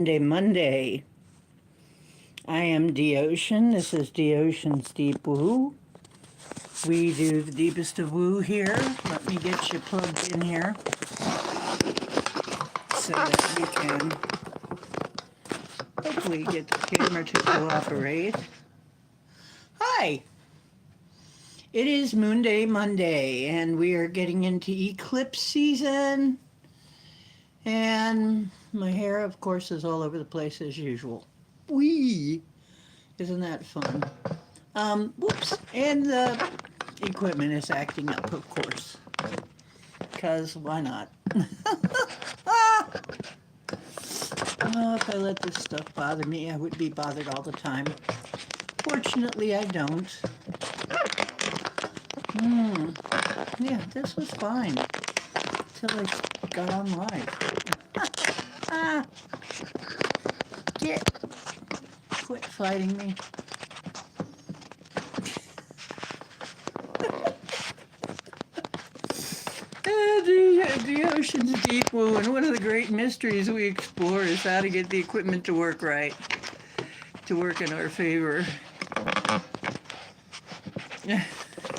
Monday. I am Ocean. This is Ocean's Deep Woo. We do the deepest of woo here. Let me get you plugged in here so that you can hopefully get the camera to cooperate. Hi! It is Moonday Monday, and we are getting into eclipse season. And my hair, of course, is all over the place as usual. Wee! Isn't that fun? Whoops. And the equipment is acting up, of course. Because why not? If I let this stuff bother me, I would be bothered all the time. Fortunately, I don't. Yeah, this was fine. Until I got on live. Quit fighting me. The ocean's deep woo, and one of the great mysteries we explore is how to get the equipment to work right, to work in our favor.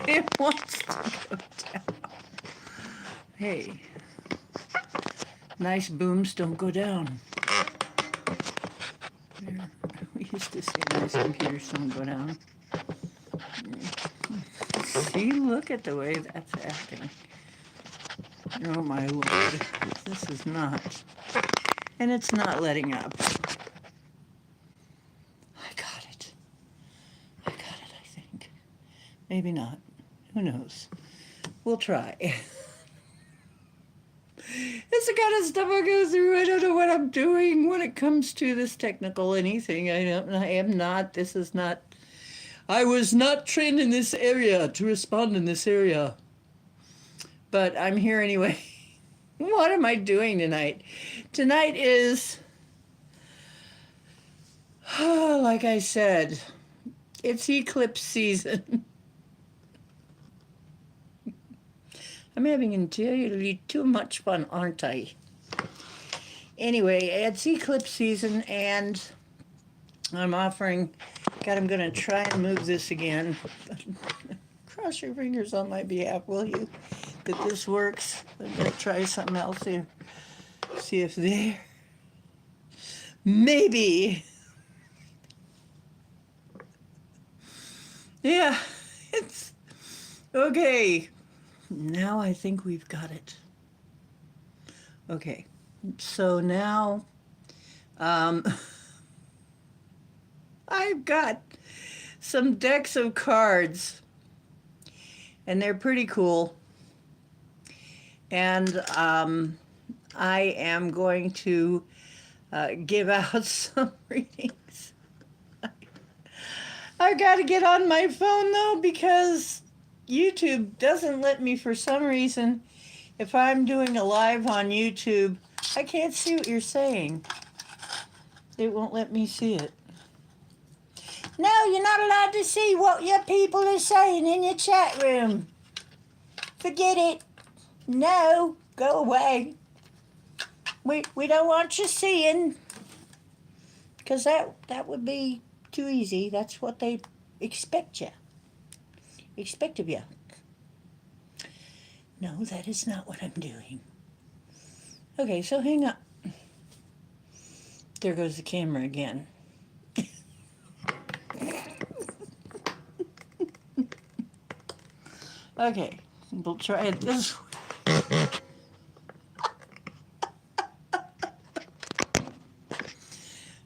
It wants to go down. Hey, nice booms don't go down. We used to say nice computers don't go down. See, look at the way that's acting. Oh my lord, this is not. And it's not letting up. I got it, I think. Maybe not. Who knows? We'll try. It's the kind of stuff I go through. I don't know what I'm doing when it comes to this technical anything. I am not. This is not. I was not trained in this area to respond in this area. But I'm here anyway. What am I doing tonight? Tonight is, like I said, it's eclipse season. I'm having entirely too much fun, aren't I? Anyway, it's eclipse season, and I'm offering, God, I'm going to try and move this again. Cross your fingers on my behalf, will you? That this works. I'm going to try something else here. See if there. Maybe. Yeah, it's okay. Now I think we've got it. Okay, so now I've got some decks of cards, and they're pretty cool. And I am going to give out some readings. I got to get on my phone though, because YouTube doesn't let me, for some reason. If I'm doing a live on YouTube, I can't see what you're saying. It won't let me see it. No, you're not allowed to see what your people are saying in your chat room. Forget it. No, go away. We don't want you seeing, because that would be too easy. That's what they expect of you. No, that is not what I'm doing. Okay, so hang up. There goes the camera again. Okay, we'll try it this way.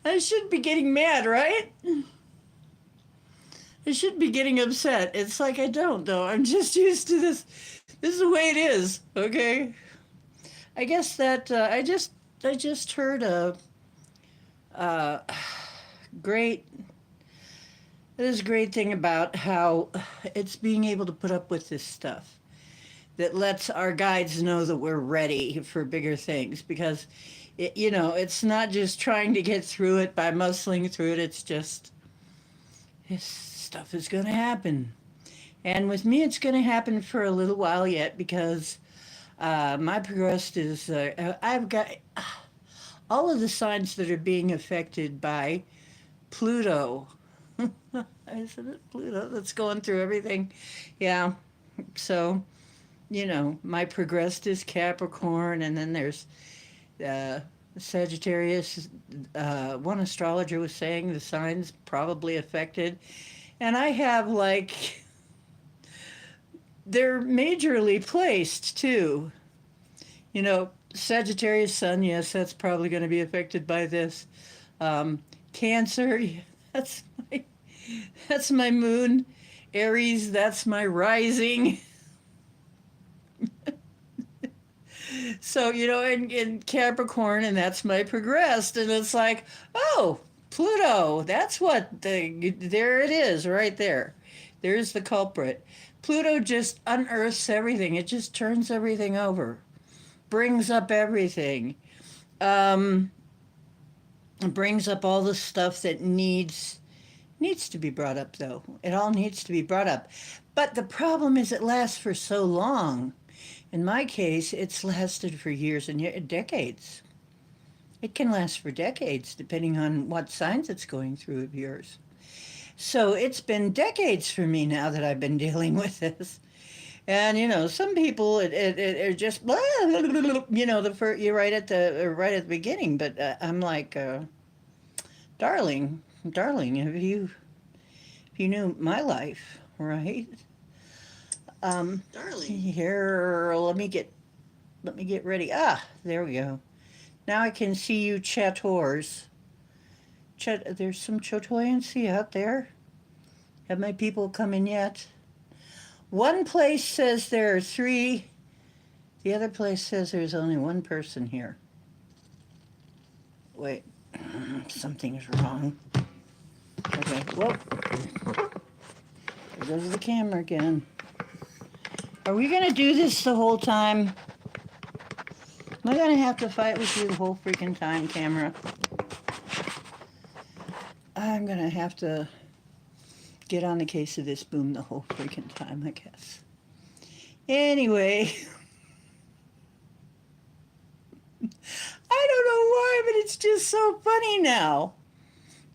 I should be getting mad, right? I should be getting upset. It's like I don't, though. I'm just used to this. This is the way it is, okay? I guess that I just heard a great thing about how it's being able to put up with this stuff that lets our guides know that we're ready for bigger things, because it's not just trying to get through it by muscling through it. It's just, this stuff is going to happen. And with me, it's going to happen for a little while yet, because my progress is, I've got all of the signs that are being affected by Pluto. Isn't it Pluto that's going through everything? Yeah. So, my progressed is Capricorn, and then there's uh, Sagittarius. One astrologer was saying the signs probably affected. And I have like, they're majorly placed too. Sagittarius sun, yes, that's probably going to be affected by this. Um, Cancer, yeah, that's my, that's my moon. Aries, that's my rising. So, in Capricorn, and that's my progressed. And it's like, oh, Pluto, that's there it is right there. There's the culprit. Pluto just unearths everything, it just turns everything over, brings up everything. Um, brings up all the stuff that needs to be brought up, though. It all needs to be brought up. But the problem is it lasts for so long. In my case, it's lasted for years and decades. It can last for decades, depending on what signs it's going through of yours. So it's been decades for me now that I've been dealing with this. And some people it just you're right at the beginning. But I'm like, darling, if you knew my life, right? Darling. Here, let me get ready. There we go. Now I can see you chattors. There's some chatoyancy out there. Have my people come in yet? One place says there are three. The other place says there's only one person here. Wait, something's wrong. Okay, whoa. There goes the camera again. Are we going to do this the whole time? Am I going to have to fight with you the whole freaking time, camera? I'm going to have to get on the case of this boom the whole freaking time, I guess. Anyway, I don't know why, but it's just so funny now.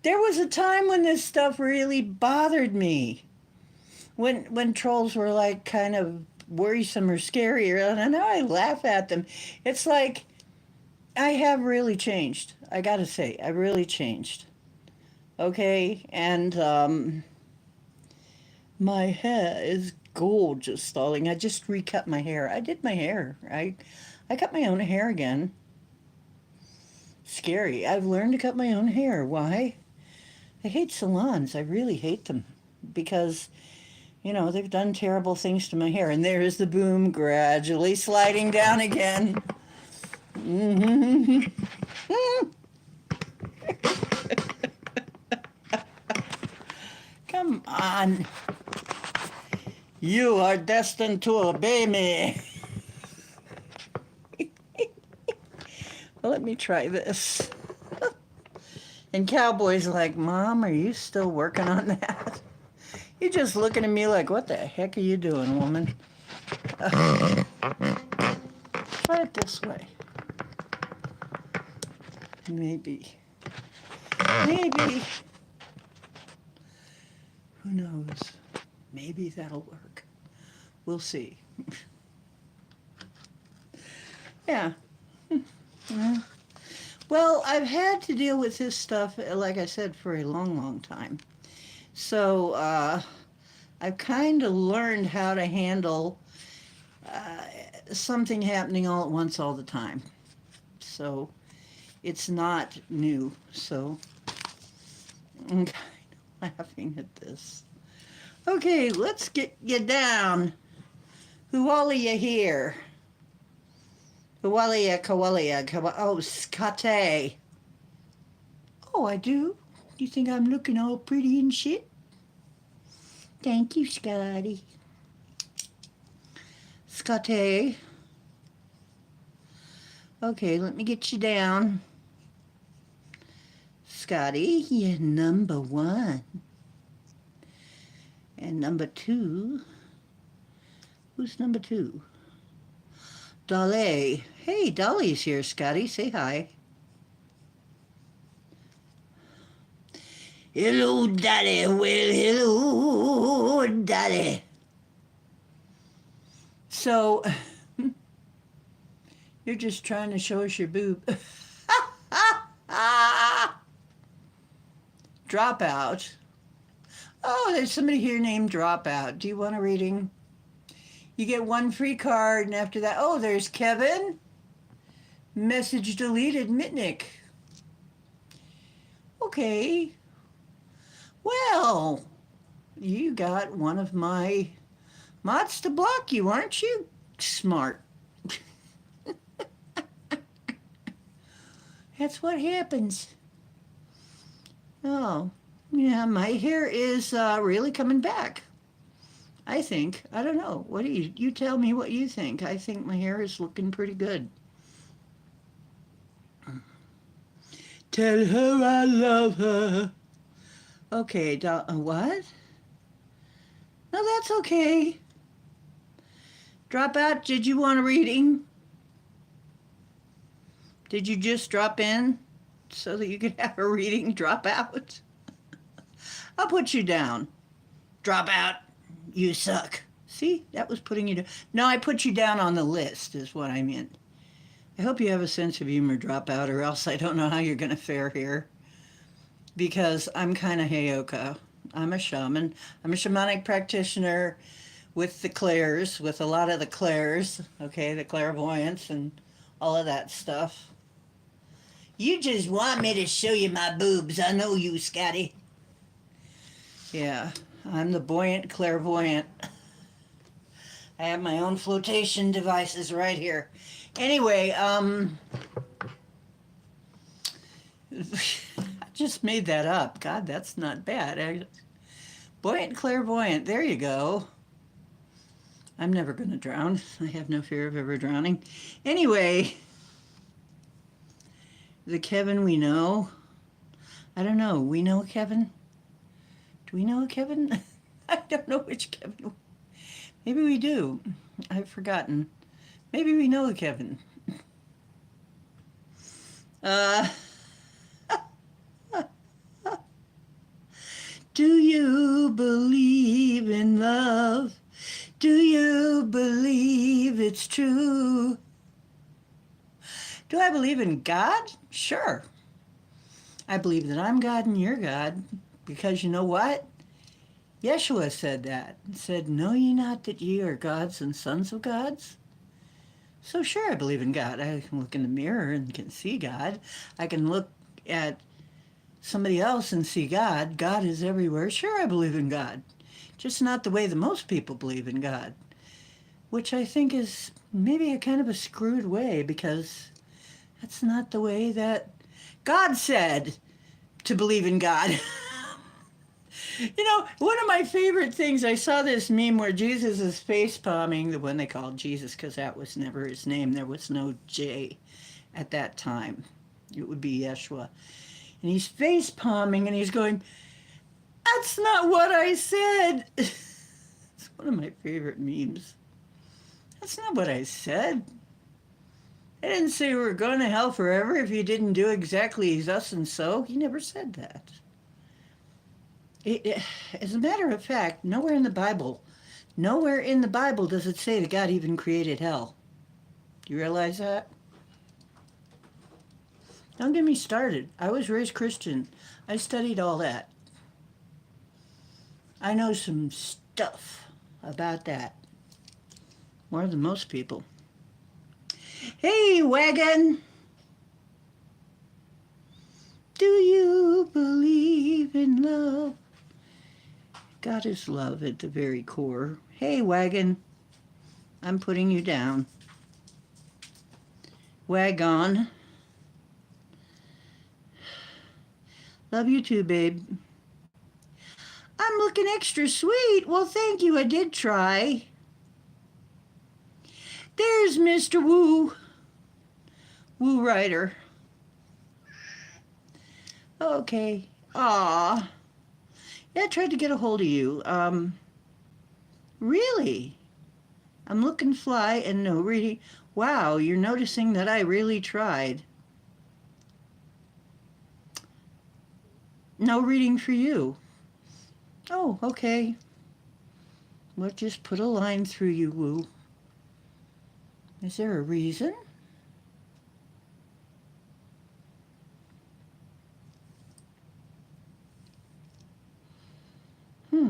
There was a time when this stuff really bothered me. When trolls were like kind of worrisome or scary, and now I laugh at them. It's like I have really changed. I gotta say, I've really changed. Okay, and my hair is gorgeous, darling. I just recut my hair. I did my hair. I cut my own hair again. Scary. I've learned to cut my own hair. Why? I hate salons. I really hate them because they've done terrible things to my hair. And there's the boom gradually sliding down again. Mm-hmm. Come on. You are destined to obey me. Well, let me try this. And Cowboy's like, Mom, are you still working on that? You're just looking at me like, what the heck are you doing, woman? Try it this way. Maybe. Who knows? Maybe that'll work. We'll see. Yeah. Well, I've had to deal with this stuff, like I said, for a long, long time. So I've kind of learned how to handle something happening all at once all the time. So it's not new. So I'm kind of laughing at this. Okay, let's get you down. Who all are you here? Oh, Scotty. Oh, I do? You think I'm looking all pretty and shit? Thank you, Scotty. Scotty. Okay, let me get you down. Scotty, you're number one. And number two. Who's number two? Dolly. Hey, Dolly's here, Scotty. Say hi. Hello, Daddy. Well, hello, Daddy. So, you're just trying to show us your boob. Dropout. Oh, there's somebody here named Dropout. Do you want a reading? You get one free card, and after that, oh, there's Kevin. Message deleted, Mitnick. Okay. Well, you got one of my mods to block you, aren't you? Smart. That's what happens. Oh, yeah, my hair is really coming back. I think. I don't know. What do you tell me what you think? I think my hair is looking pretty good. Tell her I love her. Okay, what? No, that's okay. Drop out. Did you want a reading? Did you just drop in so that you could have a reading? Drop out? I'll put you down. Drop out. You suck. See, that was putting you down. No, I put you down on the list is what I meant. I hope you have a sense of humor, Drop out, or else I don't know how you're going to fare here. Because I'm kind of Heyoka. I'm a shaman. I'm a shamanic practitioner with the clairs, with a lot of the clairs, okay, the clairvoyance and all of that stuff. You just want me to show you my boobs. I know you, Scotty. Yeah, I'm the buoyant clairvoyant. I have my own flotation devices right here. Anyway, I just made that up. God, that's not bad. Buoyant clairvoyant, there you go. I'm never going to drown. I have no fear of ever drowning. Anyway, the Kevin we know. I don't know. We know Kevin? Do we know a Kevin? I don't know which Kevin. Maybe we do. I've forgotten. Maybe we know a Kevin. Do you believe in love? Do you believe it's true? Do I believe in God? Sure. I believe that I'm God and you're God. Because you know what? Yeshua said that. He said, know ye not that ye are gods and sons of gods? So sure, I believe in God. I can look in the mirror and can see God. I can look at somebody else and see God. God is everywhere. Sure, I believe in God. Just not the way that most people believe in God. Which I think is maybe a kind of a screwed way, because that's not the way that God said to believe in God. You know, one of my favorite things, I saw this meme where Jesus is face palming, the one they called Jesus, because that was never his name. There was no J at that time. It would be Yeshua. And he's face palming and he's going, that's not what I said. It's one of my favorite memes. That's not what I said. I didn't say we're going to hell forever if you didn't do exactly thus and so. He never said that. As a matter of fact, nowhere in the Bible does it say that God even created hell. Do you realize that? Don't get me started. I was raised Christian. I studied all that. I know some stuff about that. More than most people. Hey, wagon! Do you believe in love? God is love at the very core. Hey, wagon. I'm putting you down. Wagon. Love you too, babe. I'm looking extra sweet. Well, thank you. I did try. There's Mr. Woo. Woo Rider. Okay. Aw. Yeah, I tried to get a hold of you. Really? I'm looking fly and no reading. Wow, you're noticing that I really tried. No reading for you. Oh, okay. We'll just put a line through you, Woo. Is there a reason? Hmm.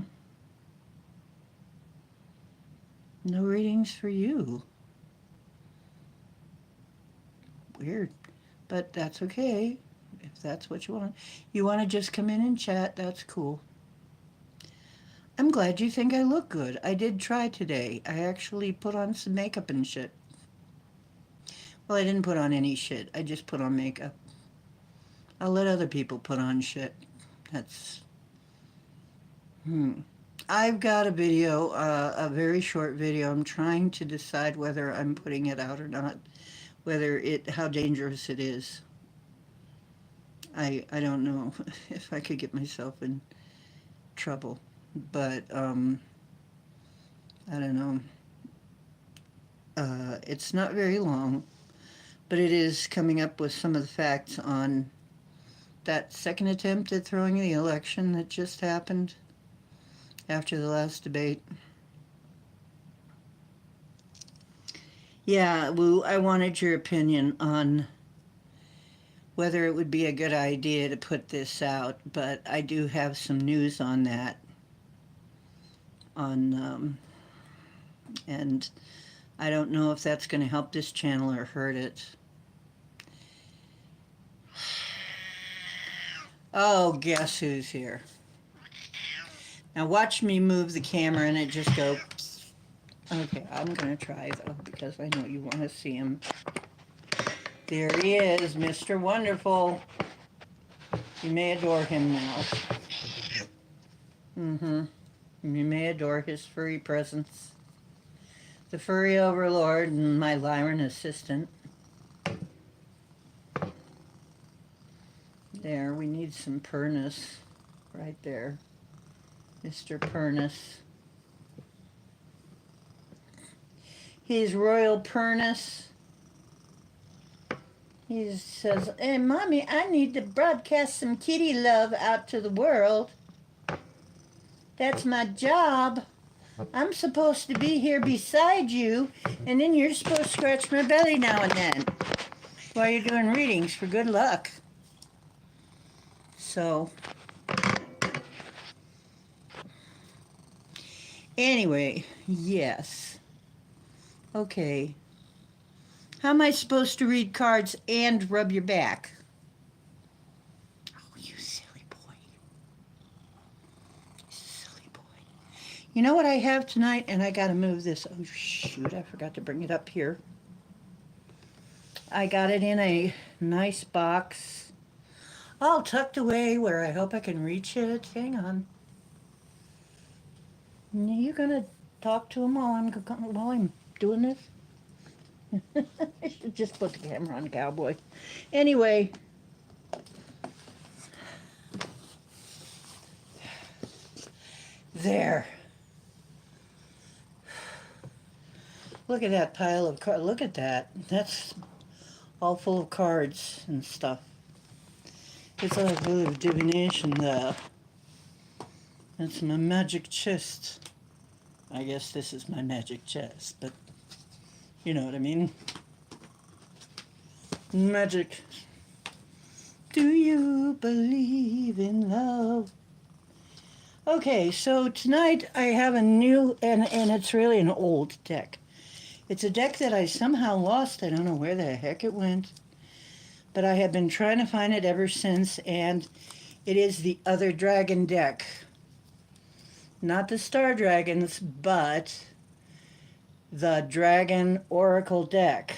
No readings for you. Weird. But that's okay. If that's what you want. You want to just come in and chat, that's cool. I'm glad you think I look good. I did try today. I actually put on some makeup and shit. Well, I didn't put on any shit. I just put on makeup. I'll let other people put on shit. That's... I've got a video, a very short video. I'm trying to decide whether I'm putting it out or not, how dangerous it is. I don't know if I could get myself in trouble, but I don't know. It's not very long, but it is coming up with some of the facts on that second attempt at throwing the election that just happened after the last debate. Yeah, Lou, I wanted your opinion on whether it would be a good idea to put this out, but I do have some news on that. And I don't know if that's going to help this channel or hurt it. Oh, guess who's here? Now watch me move the camera and it just go. Okay, I'm going to try though because I know you want to see him. There he is, Mr. Wonderful. You may adore him now. You may adore his furry presence. The furry overlord and my Lyran assistant. There, we need some Pernus right there. Mr. Pernus. He's Royal Pernus. He says, "Hey, Mommy, I need to broadcast some kitty love out to the world. That's my job. I'm supposed to be here beside you, and then you're supposed to scratch my belly now and then while you're doing readings for good luck." So, anyway, yes. Okay. How am I supposed to read cards and rub your back? Oh, you silly boy. Silly boy. You know what I have tonight? And I got to move this. Oh, shoot. I forgot to bring it up here. I got it in a nice box, all tucked away where I hope I can reach it. Hang on. Are you going to talk to him while I'm doing this? I should just put the camera on Cowboy. Anyway. There. Look at that pile of cards. Look at that. That's all full of cards and stuff. It's like a bit of divination there. That's my magic chest. I guess this is my magic chest, but you know what I mean. Magic. Do you believe in love? Okay, so tonight I have a new, and it's really an old deck. It's a deck that I somehow lost. I don't know where the heck it went. But I have been trying to find it ever since, and it is the Other Dragon deck. Not the Star Dragons, but the Dragon Oracle deck,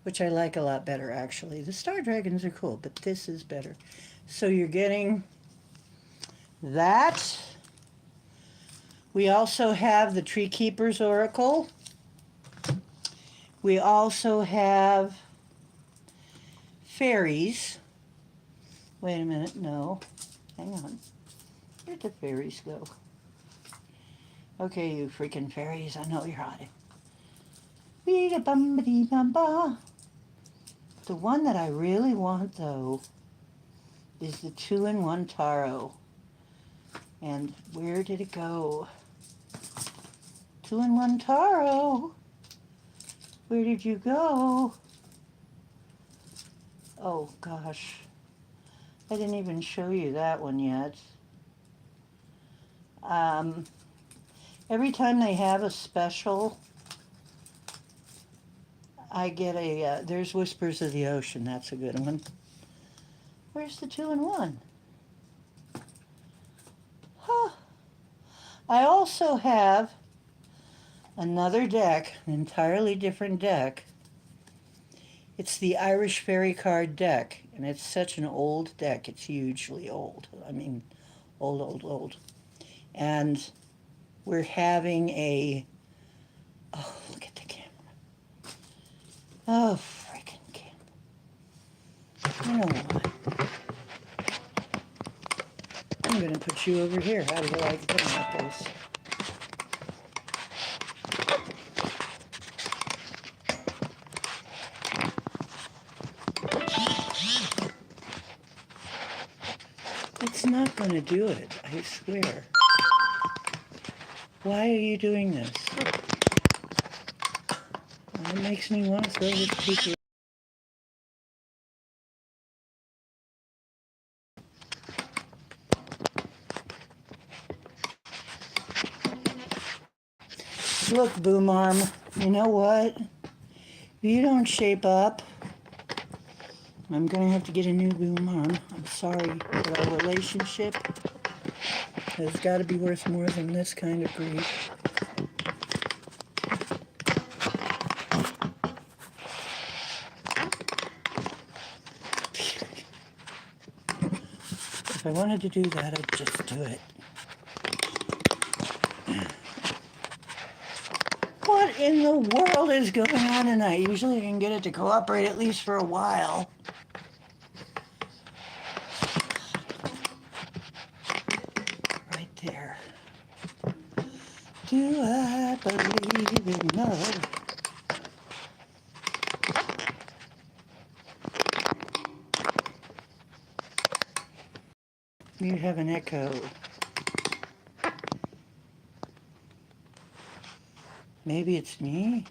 which I like a lot better, actually. The Star Dragons are cool, but this is better. So you're getting that. We also have the Tree Keeper's Oracle. We also have fairies. Wait a minute, no. Hang on. Where'd the fairies go? Okay, you freaking fairies, I know you're on it. The one that I really want, though, is the 2-in-1 Taro. And where did it go? 2-in-1 Taro. Where did you go? Oh gosh. I didn't even show you that one yet. Every time they have a special, I get a, there's Whispers of the Ocean. That's a good one. Where's the 2-in-1? Huh. I also have another deck, an entirely different deck. It's the Irish Fairy Card deck, and it's such an old deck. It's hugely old. I mean, old. And we're having a, oh, look at the camera. Oh, freaking camera. You know what? I'm going to put you over here. How do you like looking at those? It's not going to do it, I swear. Why are you doing this? It makes me want to throw this picture. Look, Boom Arm, you know what? If you don't shape up, I'm going to have to get a new Boom Arm. I'm sorry, but our relationship has got to be worth more than this kind of grief. If I wanted to do that, I'd just do it. What in the world is going on tonight? Usually I can get it to cooperate at least for a while. Right there. Do I believe in love? You have an echo. Maybe it's me.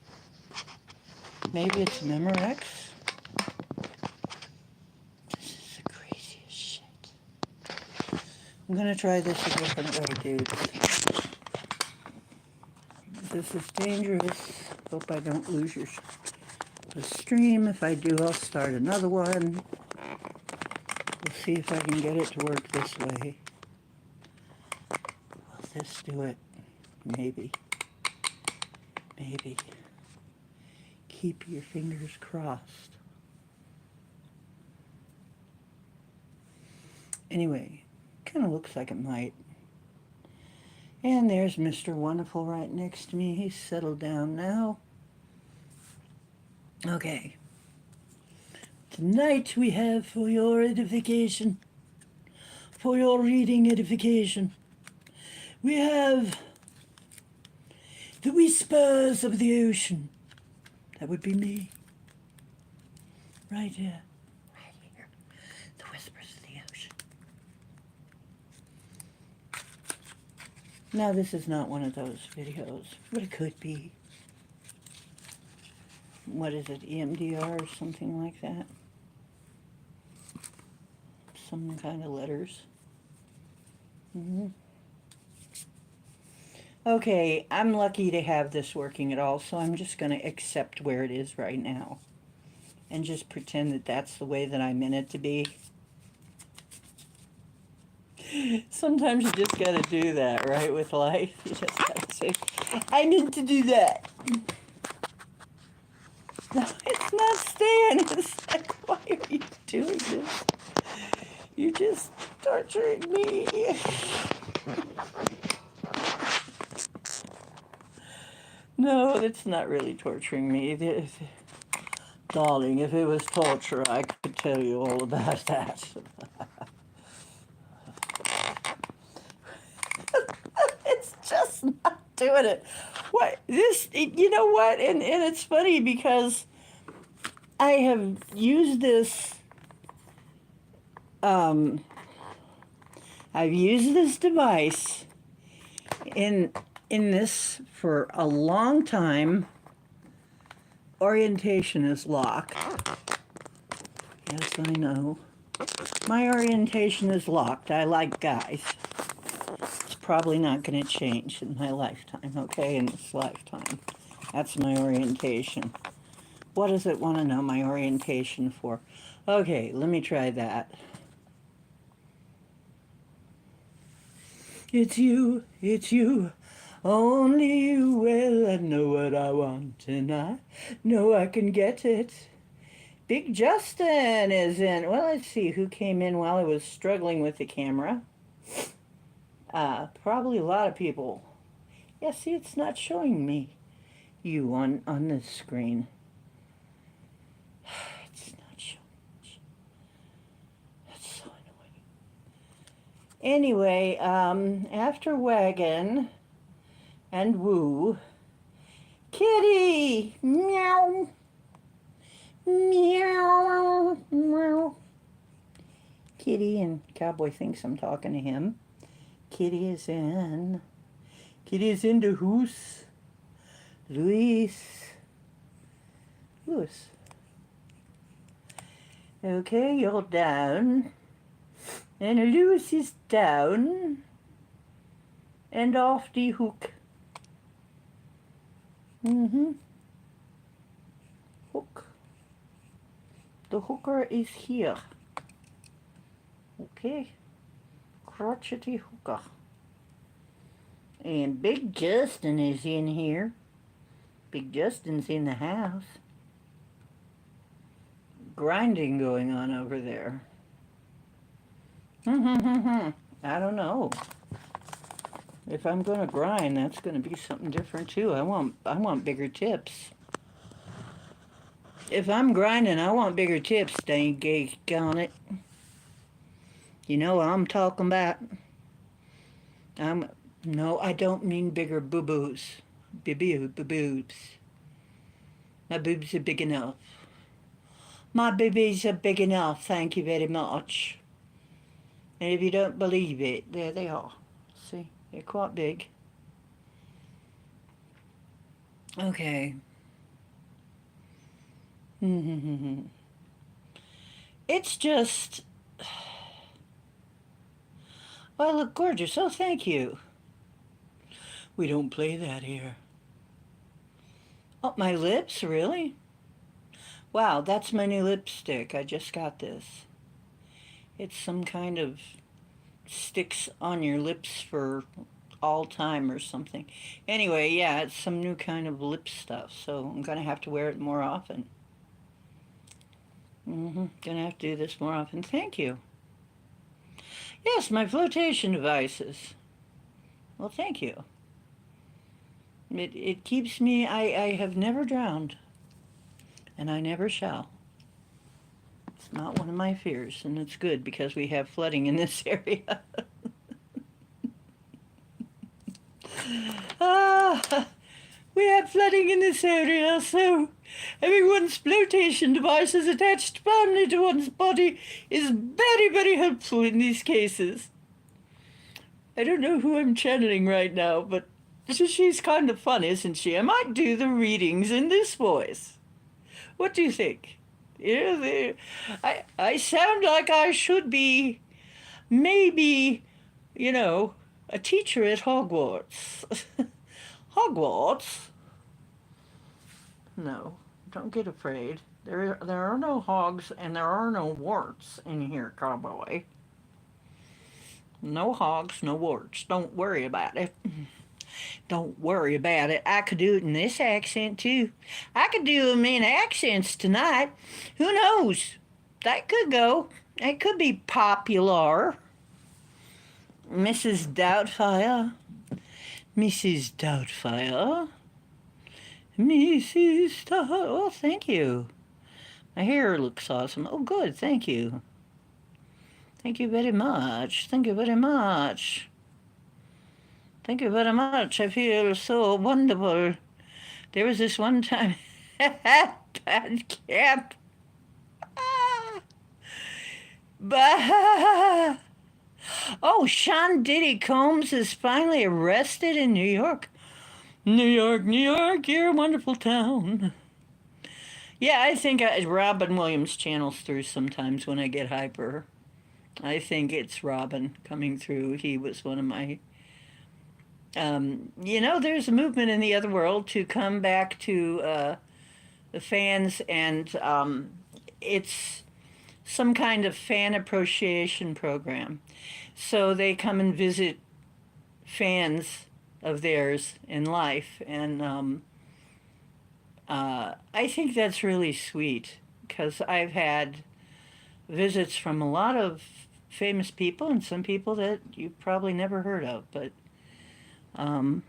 Maybe it's Memorex. This is the craziest shit. I'm gonna try this a different way, dudes. This is dangerous. Hope I don't lose the stream. If I do, I'll start another one. We'll see if I can get it to work this way. Will this do it? Maybe. Maybe. Keep your fingers crossed. Anyway, kind of looks like it might. And there's Mr. Wonderful right next to me. He's settled down now. Okay. Tonight we have, for your edification, for your reading edification, we have the Whispers of the Ocean. That would be me. Right here. Right here. The Whispers of the Ocean. Now, this is not one of those videos, but it could be. What is it, EMDR or something like that? Some kind of letters. Okay, I'm lucky to have this working at all, so I'm just going to accept where it is right now. And just pretend that that's the way that I meant it to be. Sometimes you just got to do that, right, with life? You just got to say, I meant to do that. No, it's not staying. It's like, why are you doing this? You're just torturing me. No, it's not really torturing me. Darling, if it was torture, I could tell you all about that. It's just not doing it. What this? You know what? And it's funny because I have used this um, I've used this device in this for a long time. Orientation is locked. Yes, I know. My orientation is locked. I like guys. It's probably not going to change in my lifetime, okay? In this lifetime. That's my orientation. What does it want to know my orientation for? Okay, let me try that. It's you, only you. Well, I know what I want, and I know I can get it. Big Justin is in. Well, let's see who came in while I was struggling with the camera. Probably a lot of people. Yeah, see, it's not showing me you on this screen. It's not showing. That's so annoying. Anyway, after Wagon and Woo, Kitty, meow, meow, meow. Kitty, and Cowboy thinks I'm talking to him. Kitty is in. Kitty is in the house. Luis. Okay, you're down. And Luis is down. And off the hook. Hook. The hooker is here. Okay. Crotchety hooker. And Big Justin is in here. Big Justin's in the house. Grinding going on over there. I don't know. If I'm going to grind, that's going to be something different too. I want bigger tips. If I'm grinding, I want bigger tips, dang on it. You know what I'm talking about? No, I don't mean bigger boo-boos. Boobs. My boobs are big enough. My boobies are big enough, thank you very much. And if you don't believe it, there they are. See, they're quite big. Okay. It's just... Oh, I look gorgeous. Oh, thank you. We don't play that here. Oh, my lips? Really? Wow, that's my new lipstick. I just got this. It's some kind of sticks on your lips for all time or something. Anyway, yeah, it's some new kind of lip stuff, so I'm going to have to wear it more often. Going to have to do this more often. Thank you. Yes, my flotation devices. Well, thank you. It keeps me, I have never drowned, and I never shall. It's not one of my fears, and it's good because we have flooding in this area. We have flooding in this area, so everyone's flotation devices attached firmly to one's body is very, very helpful in these cases. I don't know who I'm channeling right now, but she's kind of fun, isn't she? I might do the readings in this voice. What do you think? I sound like I should be, maybe, a teacher at Hogwarts. Hogwarts? No, don't get afraid. There are no hogs and there are no warts in here, Cowboy. No hogs, no warts. Don't worry about it. Don't worry about it. I could do it in this accent too. I could do them in accents tonight. Who knows? That could go. It could be popular. Mrs. Doubtfire. Mrs. Doubtfire. Mrs. Doubtfire. Oh, thank you. My hair looks awesome. Oh, good. Thank you. Thank you very much. Thank you very much. Thank you very much. I feel so wonderful. There was this one time at camp. Bah! Oh, Sean Diddy Combs is finally arrested in New York. New York, New York, you're a wonderful town. Yeah, I think Robin Williams channels through sometimes when I get hyper. I think it's Robin coming through. He was one of my. There's a movement in the other world to come back to the fans, and it's some kind of fan appreciation program. So they come and visit fans of theirs in life, and I think that's really sweet because I've had visits from a lot of famous people and some people that you've probably never heard of, but um,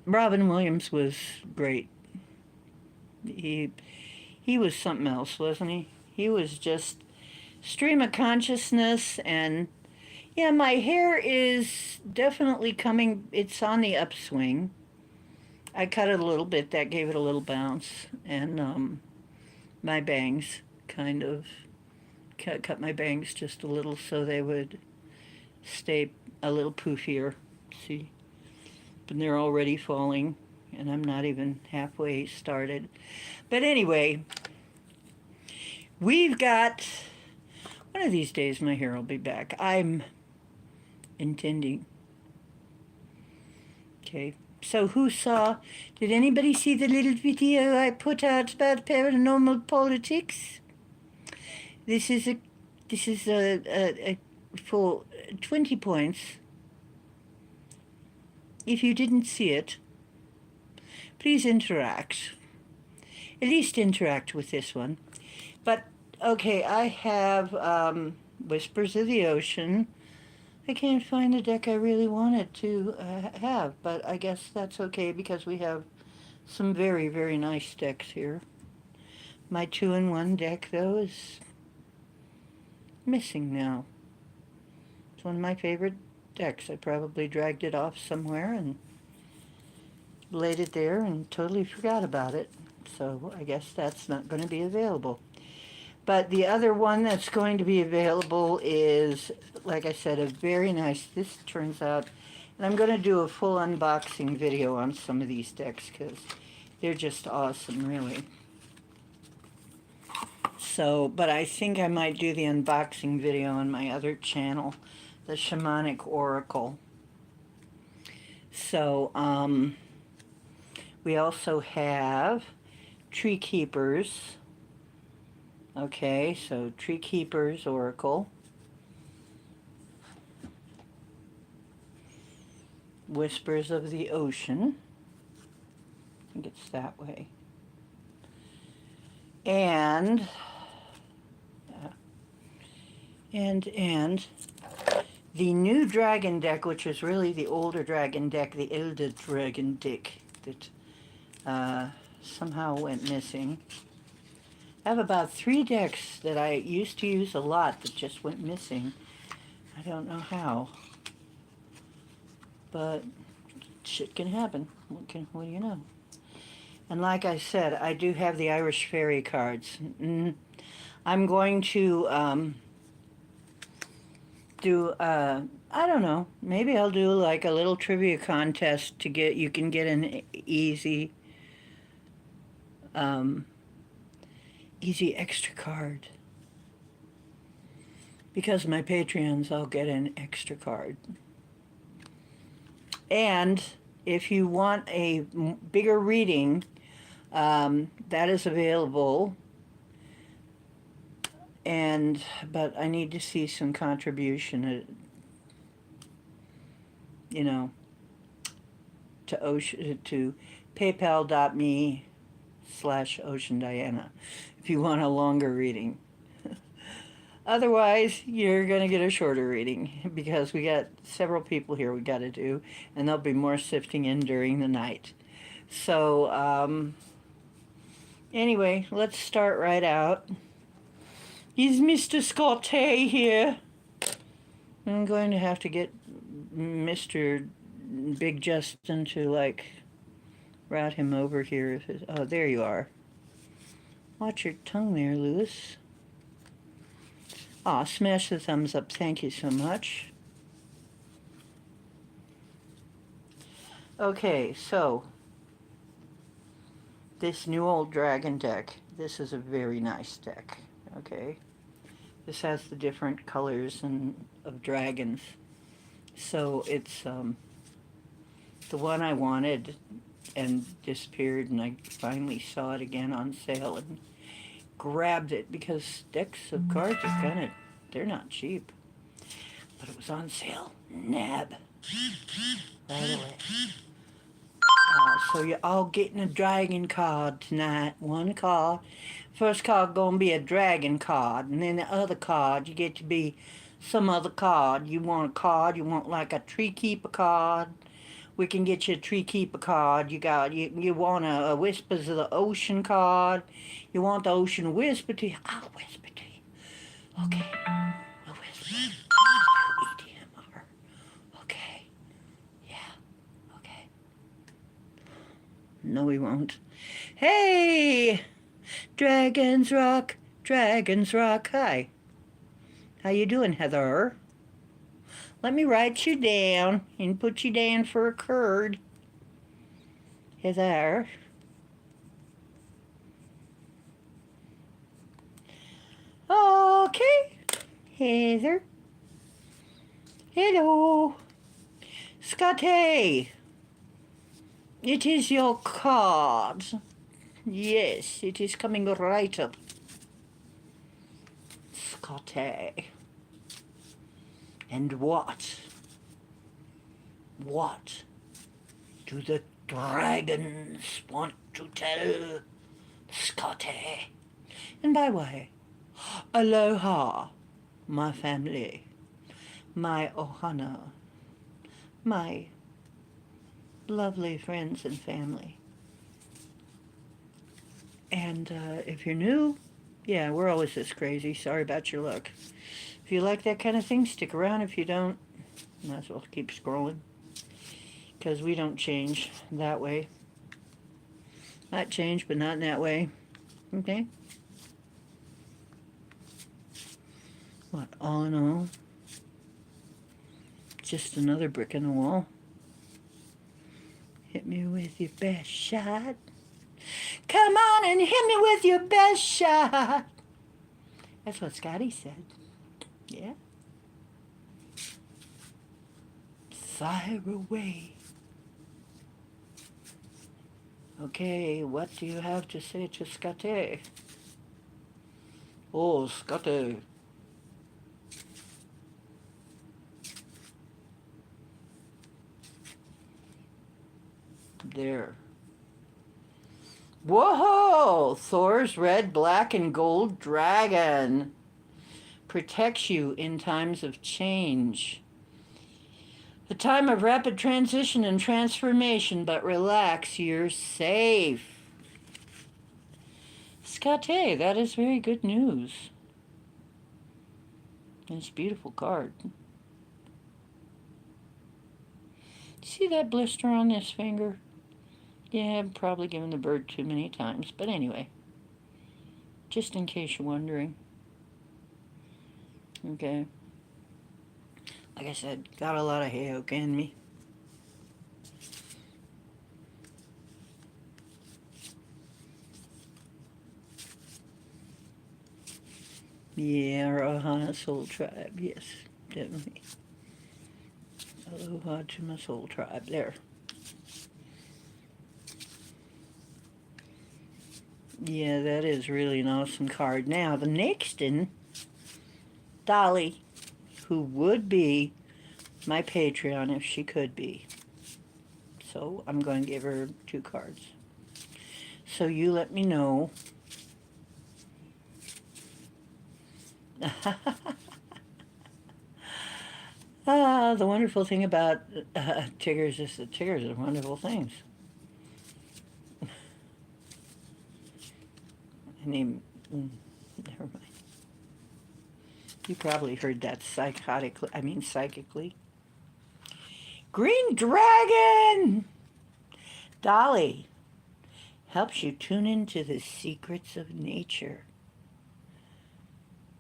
Robin Williams was great. He he was something else, wasn't he? He was just stream of consciousness, and yeah, my hair is definitely coming. It's on the upswing. I cut it a little bit. That gave it a little bounce, and my bangs kind of cut my bangs just a little so they would stay a little poofier. See, but they're already falling, and I'm not even halfway started. But anyway, we've got one of these days my hair will be back. I'm intending. Okay. So did anybody see the little video I put out about paranormal politics? This is a for 20 points. If you didn't see it, please interact. At least interact with this one. But, okay, I have Whispers of the Ocean. I can't find the deck I really wanted to have, but I guess that's okay because we have some very, very nice decks here. My 2-in-1 deck, though, is missing now. It's one of my favorite decks. I probably dragged it off somewhere and laid it there and totally forgot about it. So I guess that's not going to be available. But the other one that's going to be available is, like I said, a very nice, this turns out, and I'm going to do a full unboxing video on some of these decks because they're just awesome, really. So, but I think I might do the unboxing video on my other channel, the Shamanic Oracle. So, we also have Tree Keepers. Okay, so Tree Keepers Oracle. Whispers of the Ocean. I think it's that way. And the new dragon deck, which is really the older dragon deck, the elder dragon deck that somehow went missing. I have about 3 decks that I used to use a lot that just went missing. I don't know how. But shit can happen. What do you know? And like I said, I do have the Irish Fairy cards. I'm going to do, I don't know, maybe I'll do like a little trivia contest to get, you can get an easy extra card. Because my Patreons, I'll get an extra card. And if you want a bigger reading, that is available. But I need to see some contribution, to paypal.me/OceanDiana if you want a longer reading. Otherwise, you're going to get a shorter reading because we got several people here we got to do, and there'll be more sifting in during the night. So, anyway, let's start right out. Is Mr. Scott Hay here? I'm going to have to get Mr. Big Justin to, route him over here. Oh, there you are. Watch your tongue there, Lewis. Aw, smash the thumbs up. Thank you so much. Okay, so this new old dragon deck. This is a very nice deck. Okay, this has the different colors and of dragons. So it's the one I wanted and disappeared, and I finally saw it again on sale and grabbed it because decks of cards are they're not cheap. But it was on sale. Nab. Right away. So you're all getting a dragon card tonight. One card. First card gonna be a dragon card, and then the other card you get to be some other card. You want a card, you want like a tree keeper card. We can get you a tree keeper card. You want a Whispers of the Ocean card. You want the ocean whisper to you. I'll whisper to you. Okay. A whisper. EDMR. Okay. Yeah. Okay. No, we won't. Hey! Dragons Rock. Dragons Rock. Hi. How you doing, Heather? Let me write you down and put you down for a card. Heather. Okay. Heather. Hello. Scotty. It is your card. Yes, it is coming right up. Scotty. And what? What do the dragons want to tell Scotty? And by the way, aloha, my family, my ohana, my lovely friends and family. And if you're new, yeah, we're always this crazy. Sorry about your luck. If you like that kind of thing, stick around. If you don't, might as well keep scrolling. Because we don't change that way. Might change, but not in that way. Okay? What, all in all? Just another brick in the wall. Hit me with your best shot. Come on and hit me with your best shot. That's what Scotty said. Yeah. Fire away. Okay, what do you have to say to Scotty? Oh, Scotty. There. Whoa! Thor's red, black, and gold dragon protects you in times of change. A time of rapid transition and transformation, but relax, you're safe. Scotty, that is very good news. It's a beautiful card. See that blister on this finger? Yeah, I've probably given the bird too many times, but anyway, just in case you're wondering. Okay. Like I said, got a lot of hay oak in me. Yeah, Ohana Soul Tribe, yes, definitely. Aloha to my soul tribe, there. Yeah, that is really an awesome card. Now, the next one, Dolly, who would be my Patreon if she could be. So I'm going to give her 2 cards. So you let me know. The wonderful thing about Tiggers is that Tiggers are wonderful things. Never mind. You probably heard that psychically. Green Dragon! Dolly helps you tune into the secrets of nature.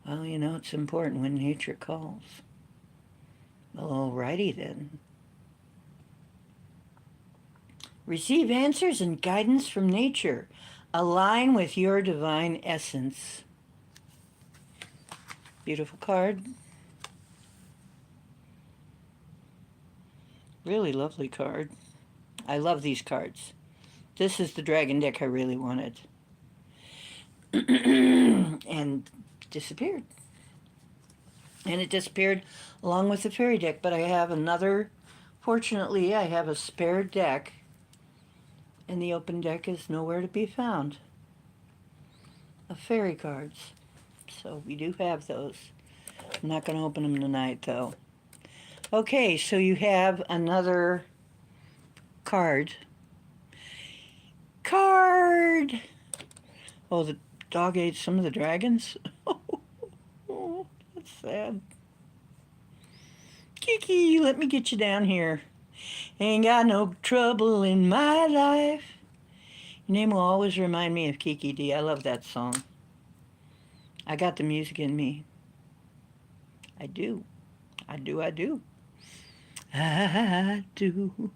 Well, you know, it's important when nature calls. Alrighty then. Receive answers and guidance from nature. Align with your divine essence. Beautiful card. Really lovely card. I love these cards. This is the dragon deck I really wanted. And disappeared. And it disappeared along with the fairy deck, but I have another. Fortunately, I have a spare deck, and the open deck is nowhere to be found of fairy cards. So we do have those. I'm not going to open them tonight, though. Okay, so you have another card. Card! Oh, the dog ate some of the dragons? Oh, that's sad. Kiki, let me get you down here. Ain't got no trouble in my life. Your name will always remind me of Kiki D. I love that song. I got the music in me. I do. I do. I do. I do.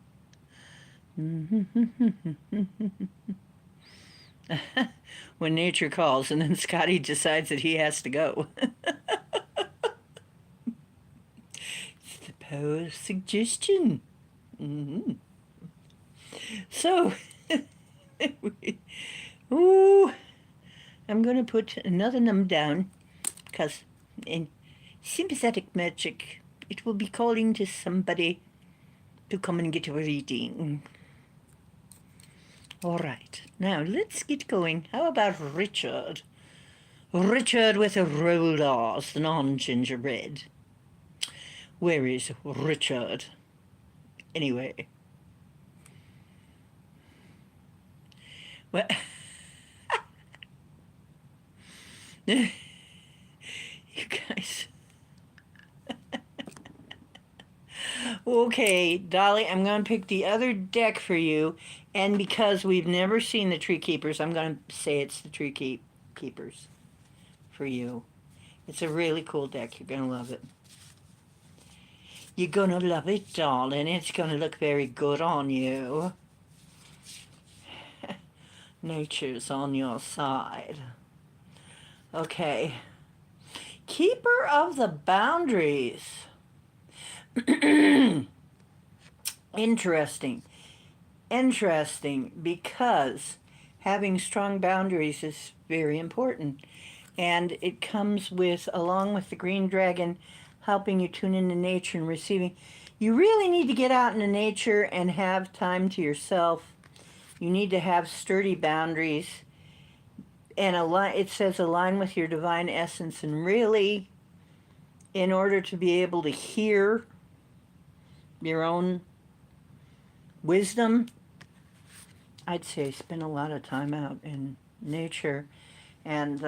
When nature calls, and then Scotty decides that he has to go. It's the power of suggestion. Mm-hmm. So, ooh, I'm going to put another number down because in sympathetic magic, it will be calling to somebody to come and get a reading. All right, now let's get going. How about Richard? Richard with a rolled R's, the non-gingerbread. Where is Richard? Anyway. Well, you guys. Okay, Dolly, I'm going to pick the other deck for you. And because we've never seen the Tree Keepers, I'm going to say it's the Tree Keepers for you. It's a really cool deck. You're going to love it. You're going to love it, darling. It's going to look very good on you. Nature's on your side. Okay. Keeper of the boundaries. Interesting. Interesting, because having strong boundaries is very important. And it comes with, along with the green dragon, helping you tune into nature and receiving. You really need to get out into nature and have time to yourself. You need to have sturdy boundaries. And it says align with your divine essence. And really, in order to be able to hear your own wisdom, I'd say spend a lot of time out in nature. And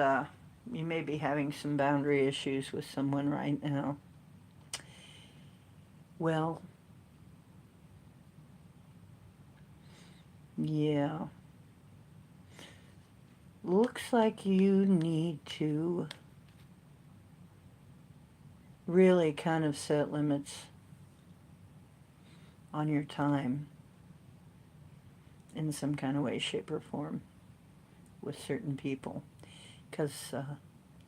you may be having some boundary issues with someone right now. Well, yeah. Looks like you need to really kind of set limits on your time in some kind of way, shape, or form with certain people, because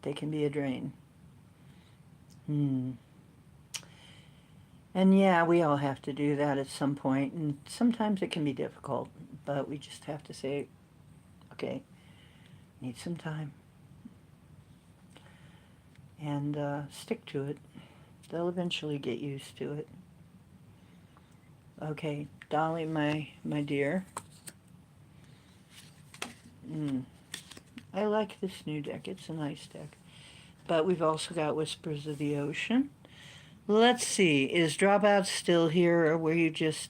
they can be a drain. And yeah, we all have to do that at some point, and sometimes it can be difficult, but we just have to say, okay, need some time, and stick to it. They'll eventually get used to it. Okay, Dolly, my dear. I like this new deck. It's a nice deck. But we've also got Whispers of the Ocean. Let's see. Is Dropout still here, or were you just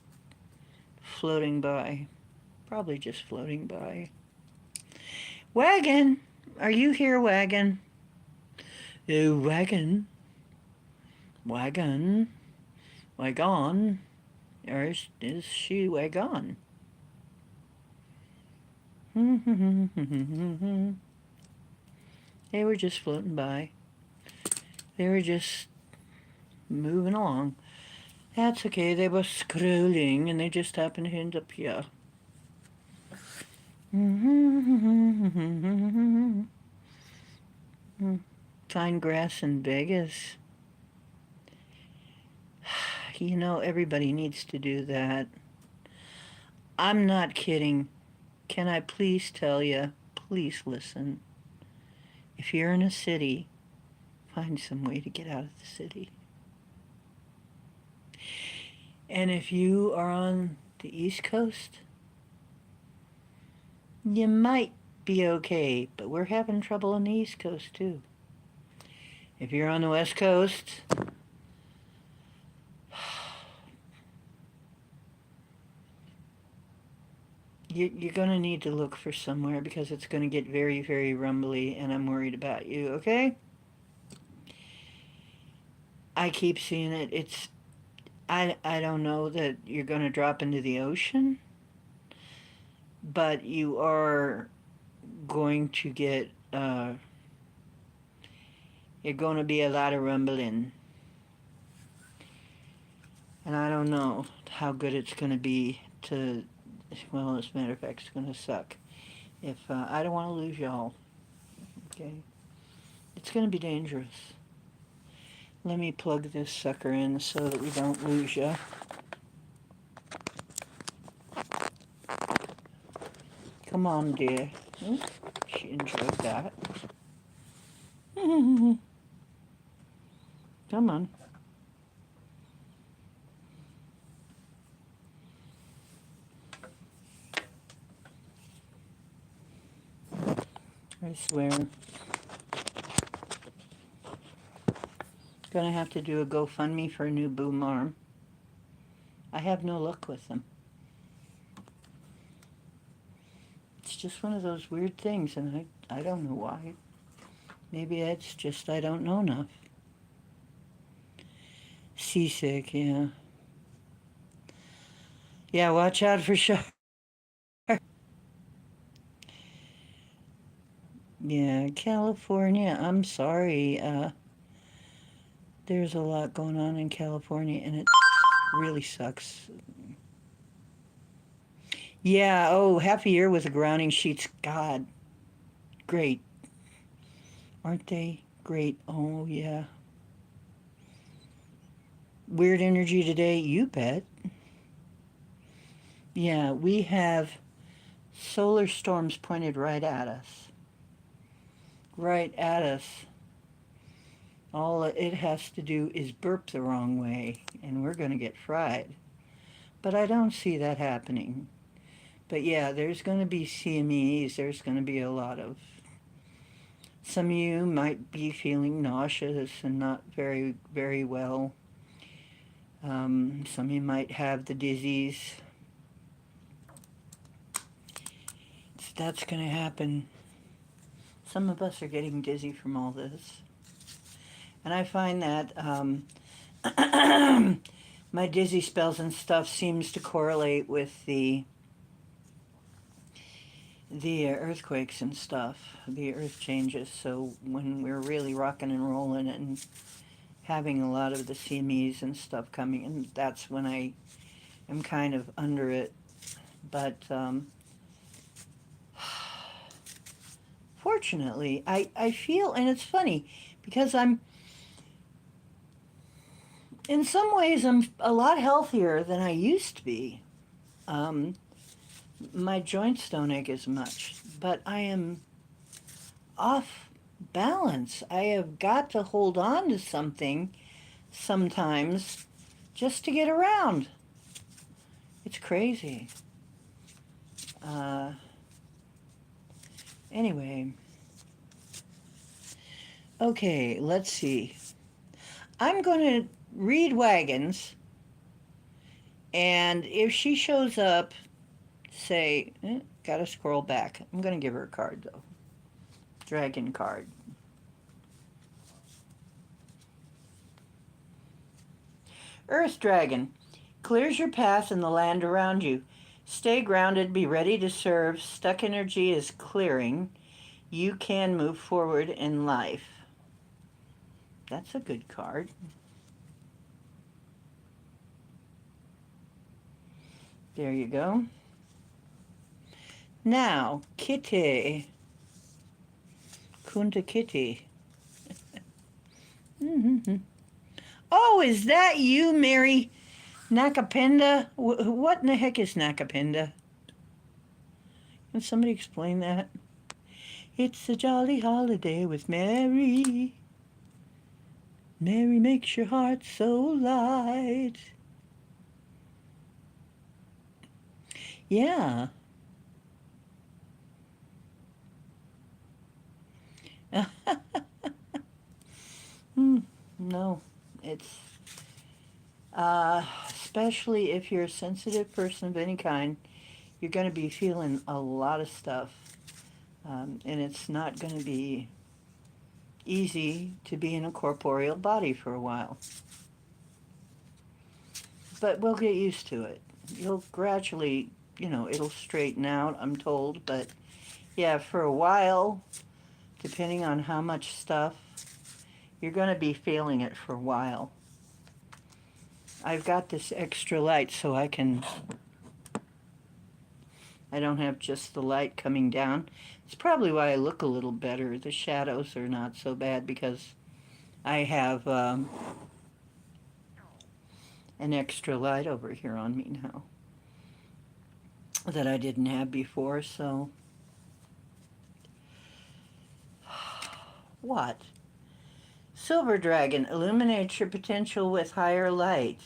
floating by? Probably just floating by. Wagon! Are you here, Wagon? Wagon. Wagon. Wagon. Or is she Wagon? They were just floating by. They were just moving along. That's okay. They were scrolling and they just happened to end up here. Find grass in Vegas. You know, everybody needs to do that. I'm not kidding. Can I please tell you, please listen. If you're in a city, find some way to get out of the city. And if you are on the East Coast, you might be okay, but we're having trouble on the East Coast too. If you're on the West Coast, you're going to need to look for somewhere because it's going to get very, very rumbly, and I'm worried about you, okay? I keep seeing it. I don't know that you're going to drop into the ocean, but you are going to get, you're going to be a lot of rumbling. And I don't know how good it's going to be to, well, as a matter of fact, it's going to suck. If I don't want to lose y'all, okay? It's going to be dangerous. Let me plug this sucker in so that we don't lose ya. Come on, dear. She enjoyed that. Come on. I swear. Gonna have to do a GoFundMe for a new boom arm. I have no luck with them. It's just one of those weird things, and I don't know why. Maybe it's just I don't know enough. Seasick, yeah. Yeah, watch out for sharks. Yeah, California, I'm sorry. There's a lot going on in California, and it really sucks. Yeah, oh, half a year with the grounding sheets. God, great. Aren't they great? Oh, yeah. Weird energy today? You bet. Yeah, we have solar storms pointed right at us. Right at us. All it has to do is burp the wrong way, and we're going to get fried. But I don't see that happening. But yeah, there's going to be CMEs. There's going to be a lot of... Some of you might be feeling nauseous and not very, very well. Some of you might have the dizzies. That's going to happen. Some of us are getting dizzy from all this. And I find that my dizzy spells and stuff seems to correlate with the earthquakes and stuff, the earth changes. So when we're really rocking and rolling and having a lot of the CMEs and stuff coming in, that's when I am kind of under it. But fortunately, I feel, and it's funny, because in some ways, I'm a lot healthier than I used to be. My joints don't ache as much, but I am off balance. I have got to hold on to something sometimes just to get around. It's crazy. Anyway. Okay, let's see. I'm going to read wagons, and if she shows up, say, gotta scroll back. I'm going to give her a card, though. Dragon card. Earth Dragon. Clears your path in the land around you. Stay grounded, be ready to serve. Stuck energy is clearing. You can move forward in life. That's a good card. There you go. Now, Kitty. Kunta Kitty. Mm-hmm. Oh, is that you, Mary Nakapenda? What in the heck is Nakapenda? Can somebody explain that? It's a jolly holiday with Mary. Mary makes your heart so light. Yeah. No, it's especially if you're a sensitive person of any kind, you're going to be feeling a lot of stuff, and it's not going to be easy to be in a corporeal body for a while. But we'll get used to it. You'll gradually, it'll straighten out, I'm told. But yeah, for a while, depending on how much stuff, you're going to be feeling it for a while. I've got this extra light so I don't have just the light coming down. It's probably why I look a little better. The shadows are not so bad because I have an extra light over here on me now that I didn't have before, so... What? Silver Dragon, illuminate your potential with higher light.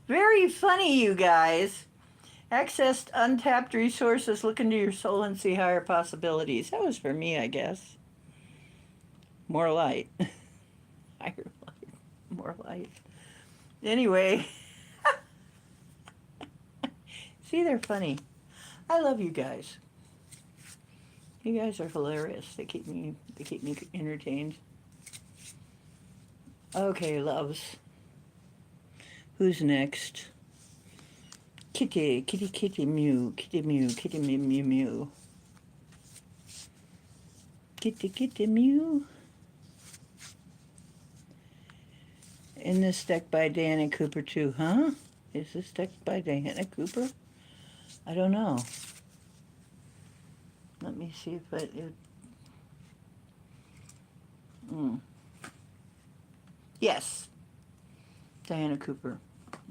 Very funny, you guys. Access untapped resources, look into your soul and see higher possibilities. That was for me, I guess. More light. Higher light. More light. Anyway. See, they're funny. I love you guys. You guys are hilarious. They keep me entertained. Okay, loves. Who's next? Kitty, kitty, kitty, mew, kitty, mew, kitty, mew, mew, mew. Kitty, kitty, mew. In this deck by Diana Cooper too, huh? Is this deck by Diana Cooper? I don't know. Let me see if Yes. Diana Cooper.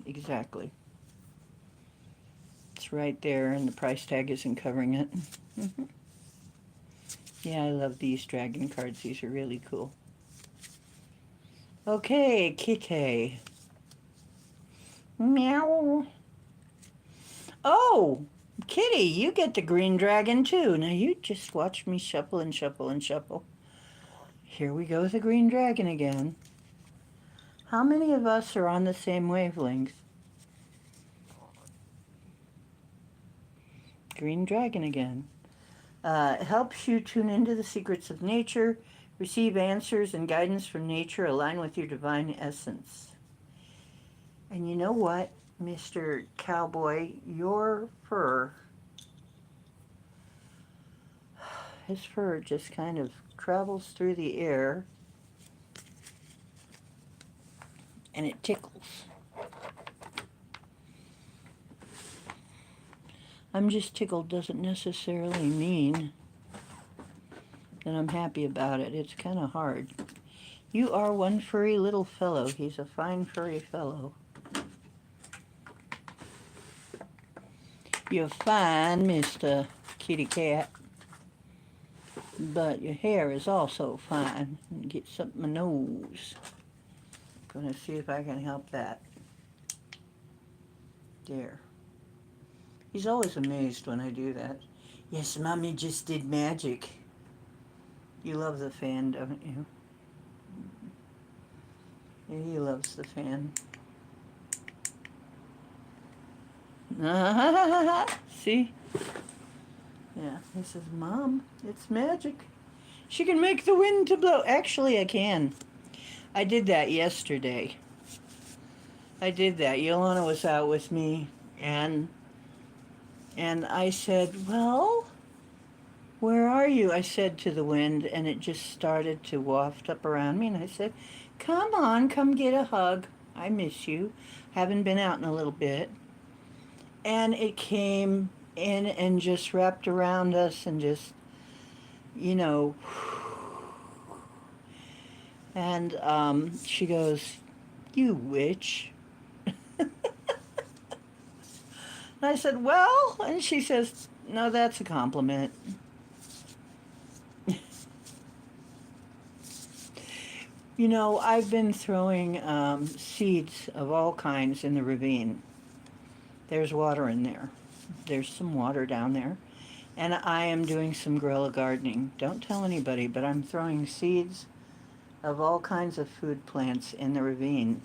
Exactly. It's right there, and the price tag isn't covering it. Yeah, I love these dragon cards. These are really cool. Okay, Kitty. Meow. Oh, Kitty, you get the green dragon too. Now you just watch me shuffle and shuffle and shuffle. Here we go with the green dragon again. How many of us are on the same wavelength? Green dragon again. Helps you tune into the secrets of nature, receive answers and guidance from nature, align with your divine essence. And you know what, Mr. Cowboy, your fur, his fur just kind of travels through the air and it tickles. I'm just tickled doesn't necessarily mean that I'm happy about it. It's kind of hard. You are one furry little fellow. He's a fine furry fellow. You're fine, Mr. Kitty Cat. But your hair is also fine. Get something in my nose. Gonna see if I can help that. There. He's always amazed when I do that. Yes, Mommy just did magic. You love the fan, don't you? Yeah, he loves the fan. See? Yeah, he says, Mom, it's magic. She can make the wind to blow. Actually, I can. I did that yesterday. I did that. Yolanda was out with me, and I said, well, "Where are you?" I said to the wind, and it just started to waft up around me. And I said, "Come on, come get a hug. I miss you. Haven't been out in a little bit." And it came in and just wrapped around us and just, you know, and she goes, "You witch." And I said, "Well," and she says, "No, that's a compliment." You know, I've been throwing seeds of all kinds in the ravine. There's water in there. There's some water down there. And I am doing some guerrilla gardening. Don't tell anybody, but I'm throwing seeds of all kinds of food plants in the ravine.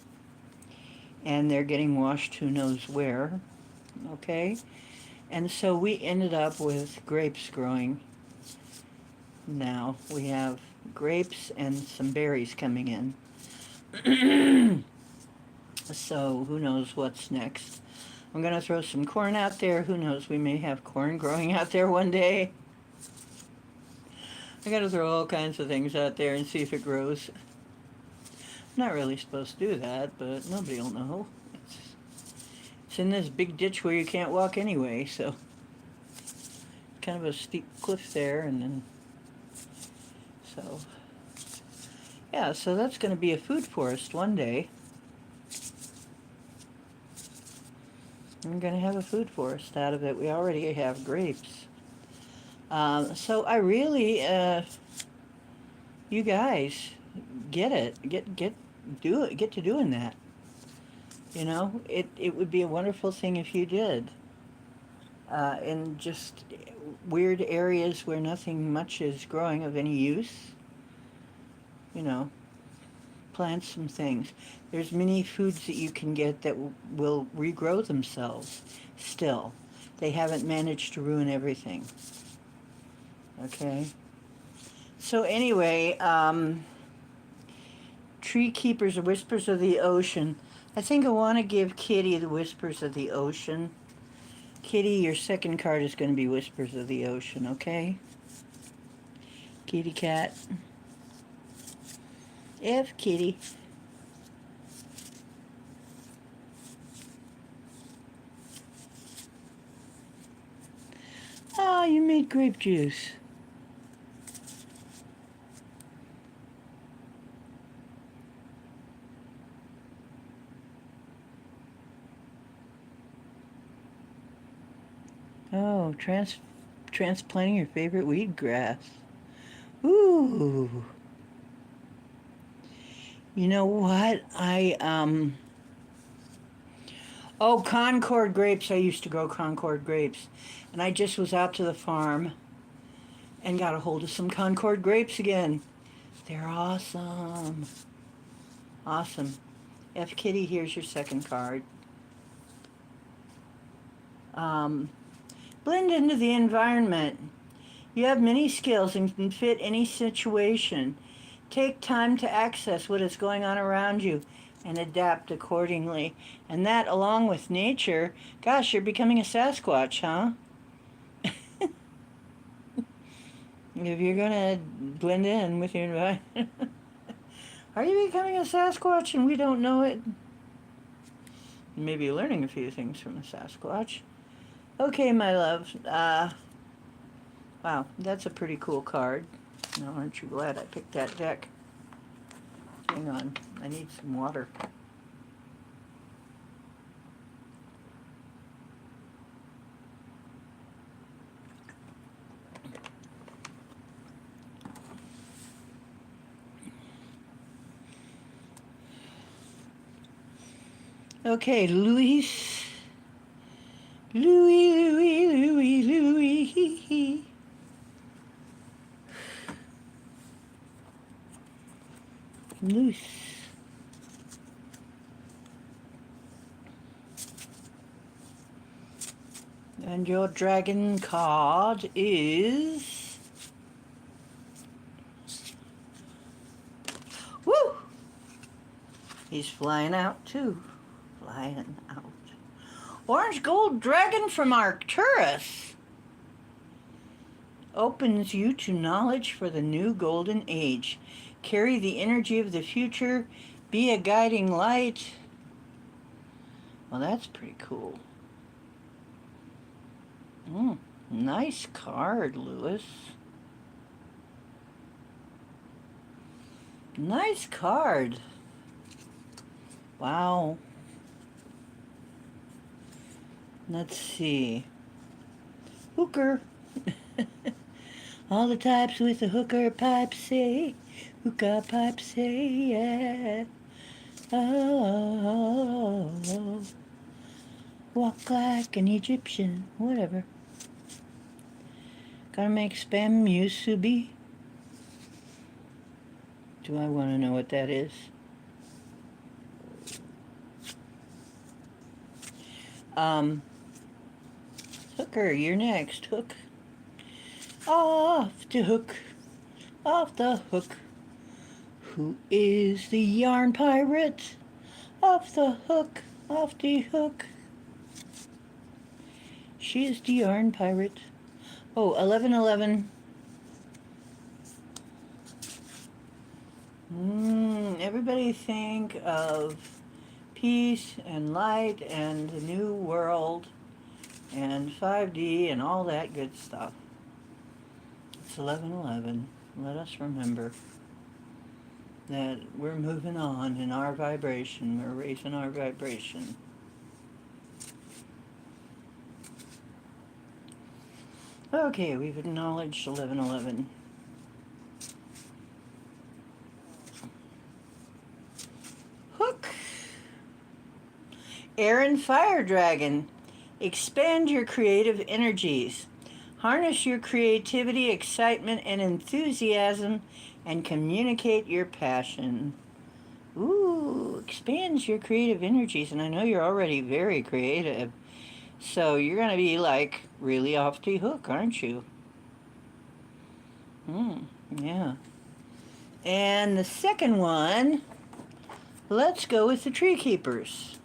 And they're getting washed who knows where. Okay? And so we ended up with grapes growing. Now we have grapes and some berries coming in. So who knows what's next. I'm going to throw some corn out there. Who knows, we may have corn growing out there one day. I got to throw all kinds of things out there and see if it grows. I'm not really supposed to do that, but nobody will know. It's in this big ditch where you can't walk anyway, so kind of a steep cliff there, and then so yeah, so that's going to be a food forest one day. I'm going to have a food forest out of it. We already have grapes. So I really, you guys, get it, get to doing that. You know, it would be a wonderful thing if you did. In just weird areas where nothing much is growing of any use, you know, plant some things. There's many foods that you can get that will regrow themselves still. They haven't managed to ruin everything. Okay? So anyway, Tree Keepers, Whispers of the Ocean. I think I want to give Kitty the Whispers of the Ocean. Kitty, your second card is going to be Whispers of the Ocean, okay? Kitty cat. F Kitty. Oh, you made grape juice. Oh, transplanting your favorite weed grass. Ooh. You know what? Oh, Concord grapes. I used to grow Concord grapes. And I just was out to the farm and got a hold of some Concord grapes again. They're awesome. Awesome. F Kitty, here's your second card. Blend into the environment. You have many skills and can fit any situation. Take time to access what is going on around you and adapt accordingly. And that, along with nature, gosh, you're becoming a Sasquatch, huh? If you're going to blend in with your environment. Are you becoming a Sasquatch and we don't know it? Maybe learning a few things from a Sasquatch. Okay, my love. Wow, that's a pretty cool card. Now, aren't you glad I picked that deck? Hang on, I need some water. Okay, Louis. Loose. And your dragon card is... Woo! He's flying out too. Flying out. Orange Gold Dragon from Arcturus. opens you to knowledge for the new golden age. Carry the energy of the future. Be a guiding light. Well, that's pretty cool. Nice card, Lewis. Nice card. Wow. Let's see. Hooker. All the types with a hooker pipe say, hookah pipe say, yeah. Oh, walk like an Egyptian, whatever. Gotta make spam musubi. Do I want to know what that is? Hooker, you're next. Hook. Off the hook. Off the hook. Who is the yarn pirate? Off the hook. Off the hook. She is the yarn pirate. Oh, 1111. Everybody think of peace and light and the new world and 5D and all that good stuff. It's 1111. Let us remember that we're moving on in our vibration. We're raising our vibration. Okay, we've acknowledged 1111. Hook. Air and Fire Dragon. Expand your creative energies. Harness your creativity, excitement, and enthusiasm and communicate your passion. Ooh, expands your creative energies. And I know you're already very creative. So you're going to be like really off the hook, aren't you? Yeah. And the second one, let's go with the Tree Keepers.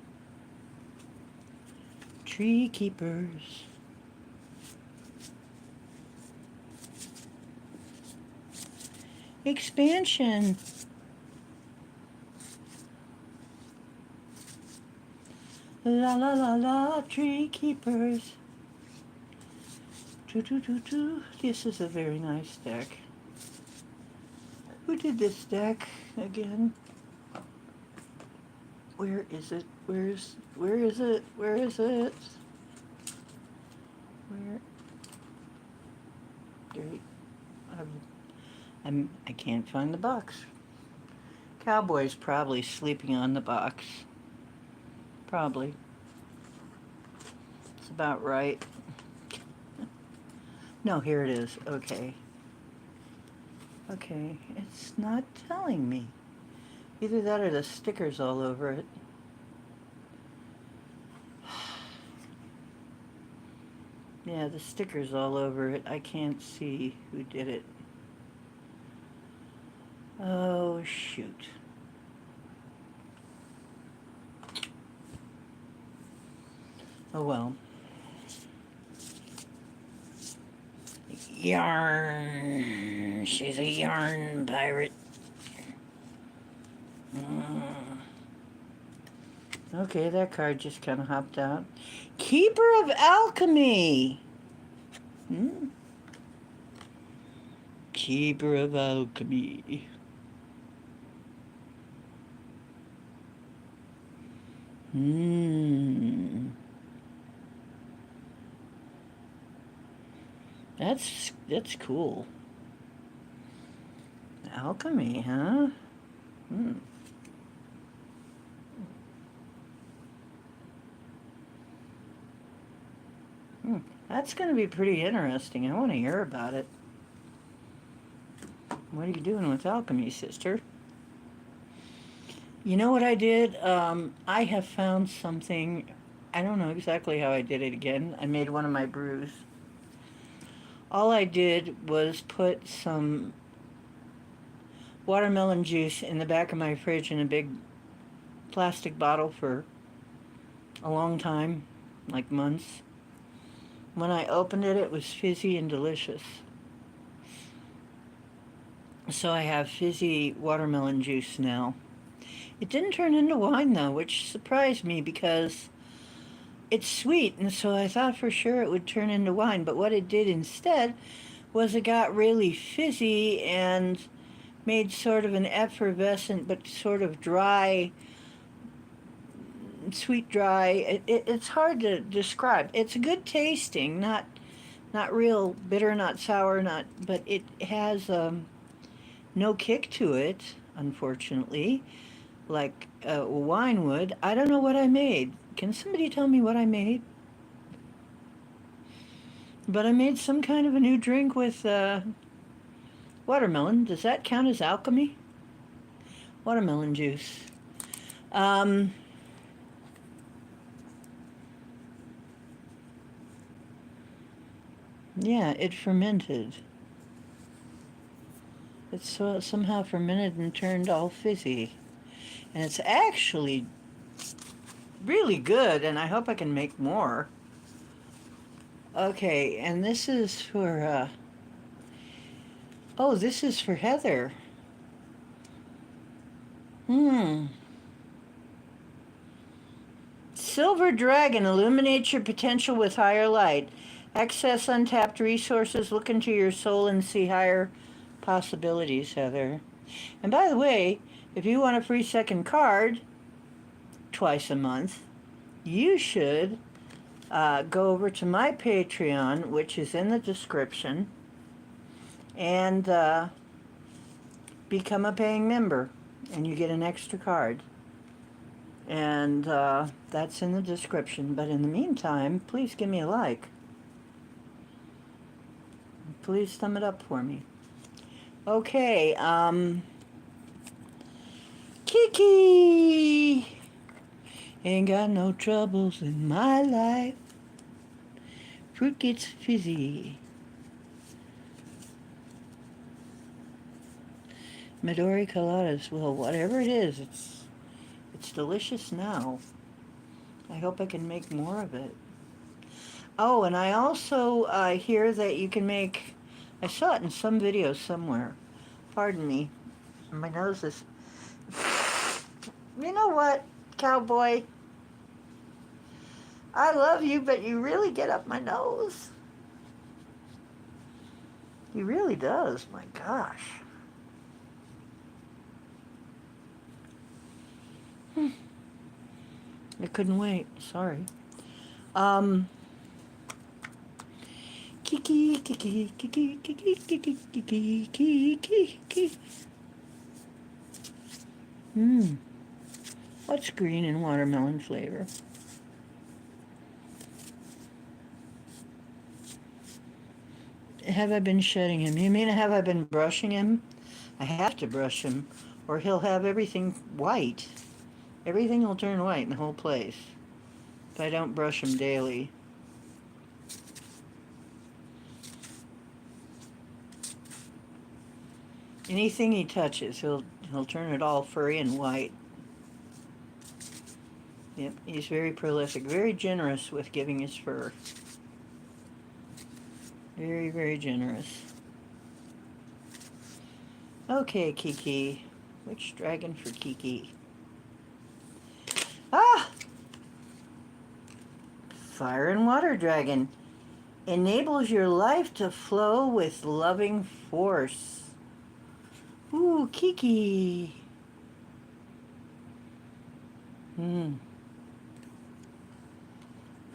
Tree Keepers. Expansion. La la la la, Tree Keepers. This is a very nice deck. Who did this deck again? Where is it? Where is it? Where is it? Where? I can't find the box. Cowboy's probably sleeping on the box. Probably. It's about right. No, here it is. Okay. Okay, it's not telling me. Either that or the stickers all over it. Yeah, the stickers all over it. I can't see who did it. Oh, shoot. Oh, well. Yarn. She's a yarn pirate. Okay, that card just kind of hopped out. Keeper of Alchemy. Keeper of Alchemy. That's cool. Alchemy, huh? That's going to be pretty interesting. I want to hear about it. What are you doing with alchemy, sister? You know what I did? I have found something. I don't know exactly how I did it again. I made one of my brews. All I did was put some watermelon juice in the back of my fridge in a big plastic bottle for a long time, like months. When I opened it, it was fizzy and delicious. So I have fizzy watermelon juice now. It didn't turn into wine though, which surprised me because it's sweet, and so I thought for sure it would turn into wine. But what it did instead was it got really fizzy and made sort of an effervescent but sort of dry, sweet dry. It's hard to describe. It's good tasting, not real bitter, not sour, not, but it has no kick to it, unfortunately, like wine would. I don't know what I made. Can somebody tell me what I made? But I made some kind of a new drink with watermelon. Does that count as alchemy? Watermelon juice. Um, yeah, it fermented. It's somehow fermented and turned all fizzy. And it's actually really good, and I hope I can make more. Okay, and this is for, oh, this is for Heather. Hmm. Silver Dragon illuminates your potential with higher light. Access untapped resources, look into your soul and see higher possibilities, Heather. And by the way, if you want a free second card twice a month, you should go over to my Patreon, which is in the description, and become a paying member, and you get an extra card. And that's in the description. But in the meantime, please give me a like. Please thumb it up for me. Okay, Kiki! Ain't got no troubles in my life. Fruit gets fizzy. Midori coladas. Well, whatever it is, it's delicious now. I hope I can make more of it. Oh, and I also hear that you can make, I saw it in some video somewhere. Pardon me. My nose is, you know what, cowboy? I love you, but you really get up my nose. He really does, my gosh. I couldn't wait, sorry. Kiki, kiki, kiki, kiki, kiki, kiki, kiki, kiki. What's green and watermelon flavor? Have I been shedding him? You mean have I been brushing him? I have to brush him, or he'll have everything white. Everything will turn white in the whole place if I don't brush him daily. Anything he touches, he'll turn it all furry and white. Yep, he's very prolific, very generous with giving his fur. Very, very generous. Okay, Kiki. Which dragon for Kiki? Ah! Fire and Water Dragon. Enables your life to flow with loving force. Ooh, Kiki.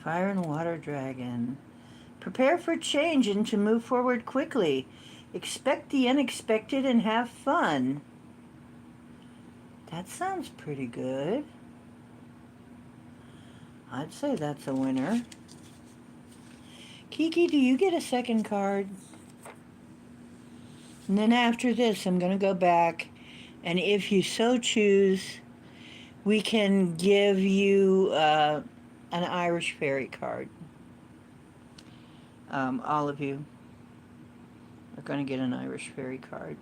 Fire and Water Dragon. Prepare for change and to move forward quickly. Expect the unexpected and have fun. That sounds pretty good. I'd say that's a winner. Kiki, do you get a second card? And then after this, I'm going to go back, and if you so choose, we can give you an Irish fairy card. All of you are going to get an Irish fairy card.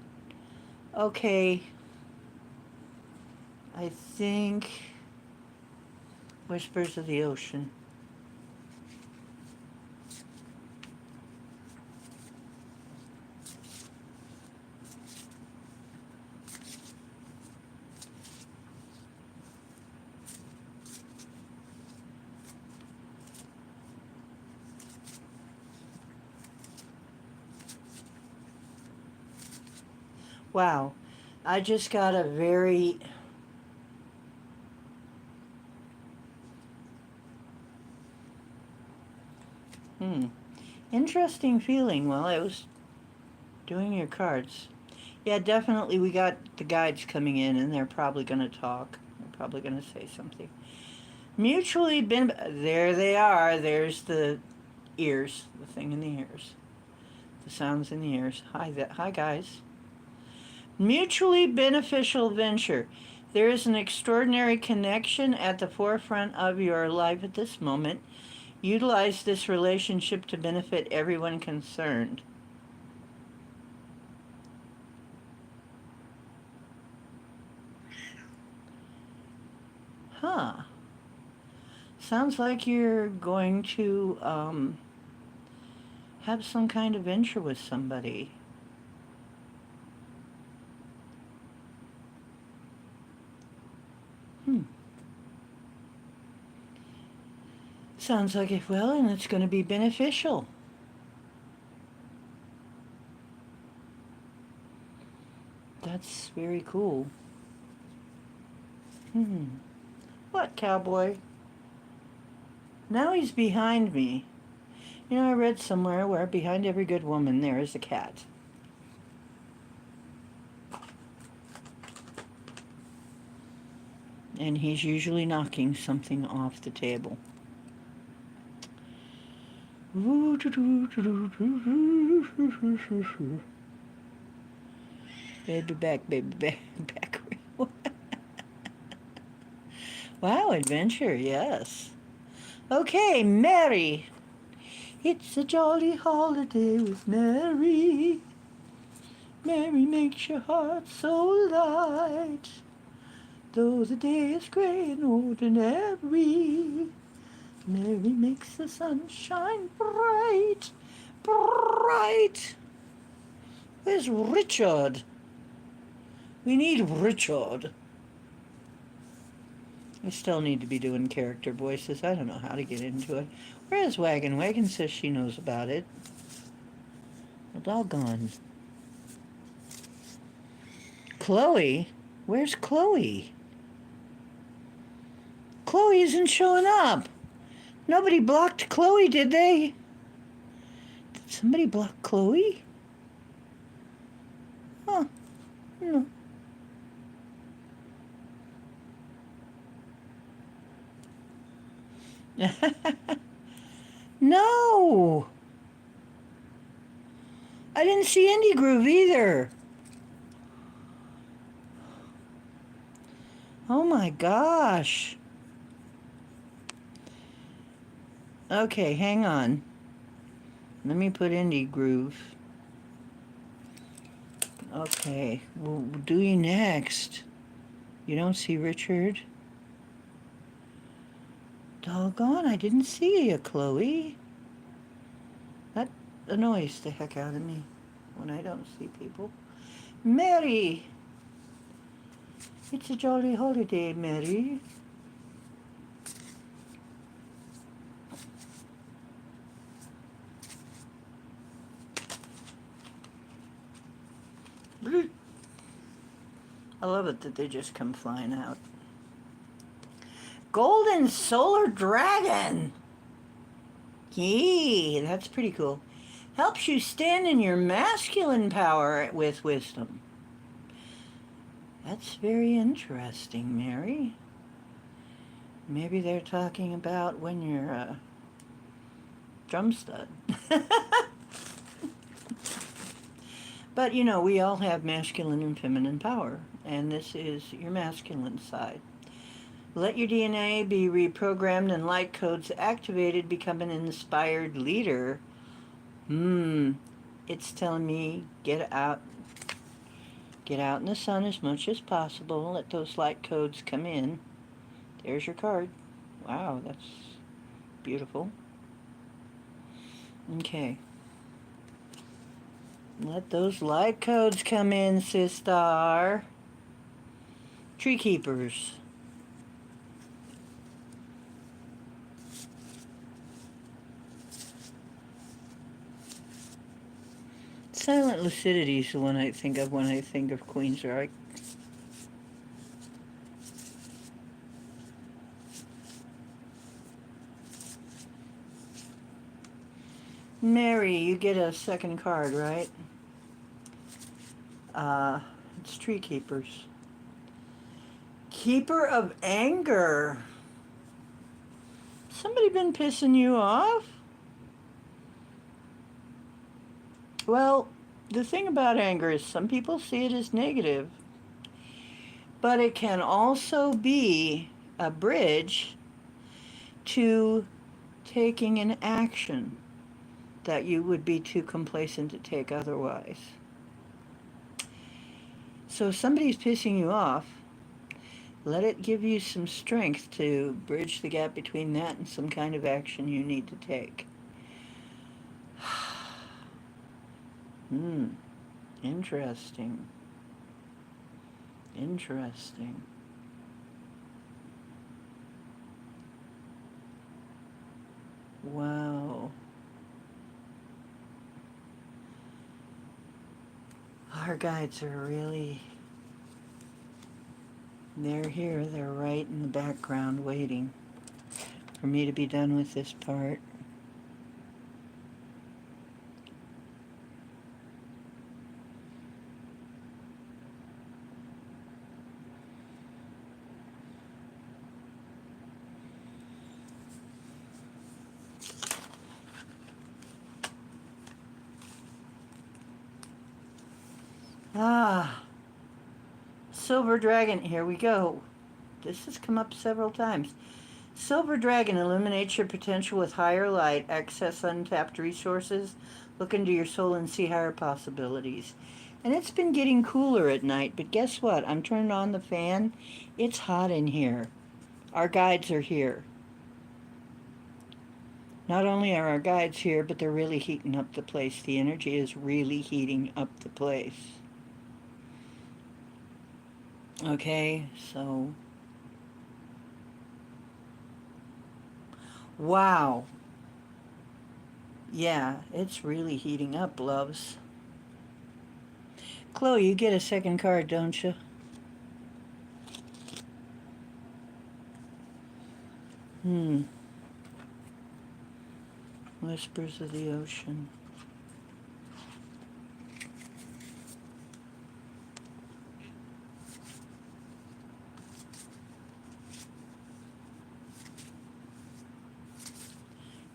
Okay. I think Whispers of the Ocean. Wow. I just got a very interesting feeling while I was doing your cards. Yeah, definitely we got the guides coming in and they're probably going to talk. They're probably going to say something. Mutually been there they are. There's the ears, the thing in the ears. The sounds in the ears. Hi guys. Mutually beneficial venture. There is an extraordinary connection at the forefront of your life at this moment. Utilize this relationship to benefit everyone concerned. Huh. Sounds like you're going to have some kind of venture with somebody. Sounds like it will, and it's going to be beneficial. That's very cool. What, cowboy? Now he's behind me. You know, I read somewhere where behind every good woman there is a cat. And he's usually knocking something off the table. Baby back. Wow, adventure, yes. Okay, Mary. It's a jolly holiday with Mary. Mary makes your heart so light. Though the day is gray and ordinary, Mary makes the sun shine bright, bright. Where's Richard? We need Richard. I still need to be doing character voices. I don't know how to get into it. Where is Wagon? Wagon says she knows about it. Well, doggone. Chloe? Where's Chloe? Chloe isn't showing up. Nobody blocked Chloe, did they? Did somebody block Chloe? Huh. No. No. I didn't see Indie Groove either. Oh my gosh. Okay, hang on. Let me put Indie Groove. Okay, we'll do you next. You don't see Richard? Doggone, I didn't see you, Chloe. That annoys the heck out of me when I don't see people. Mary! It's a jolly holiday, Mary. I love it that they just come flying out. Golden Solar Dragon! Yee, that's pretty cool. Helps you stand in your masculine power with wisdom. That's very interesting, Mary. Maybe they're talking about when you're a drum stud. But, you know, we all have masculine and feminine power, and this is your masculine side. Let your DNA be reprogrammed and light codes activated, become an inspired leader. It's telling me get out in the sun as much as possible. Let those light codes come in. There's your card. Wow, that's beautiful. Okay. Let those light codes come in, sister. Tree keepers. Silent lucidity is the one I think of when I think of Queensrÿche. Mary, you get a second card, right? It's Tree Keepers. Keeper of Anger. Somebody been pissing you off? Well, the thing about anger is some people see it as negative, but it can also be a bridge to taking an action that you would be too complacent to take otherwise. So if somebody's pissing you off, let it give you some strength to bridge the gap between that and some kind of action you need to take. Interesting. Interesting. Wow. Our guides are really, they're here, they're right in the background waiting for me to be done with this part. Silver Dragon, here we go. This has come up several times. Silver Dragon illuminates your potential with higher light, access untapped resources, look into your soul and see higher possibilities. And it's been getting cooler at night, but guess what? I'm turning on the fan. It's hot in here. Our guides are here. Not only are our guides here, but they're really heating up the place. The energy is really heating up the place. Okay, so... Wow. Yeah, it's really heating up, loves. Chloe, you get a second card, don't you? Whispers of the Ocean.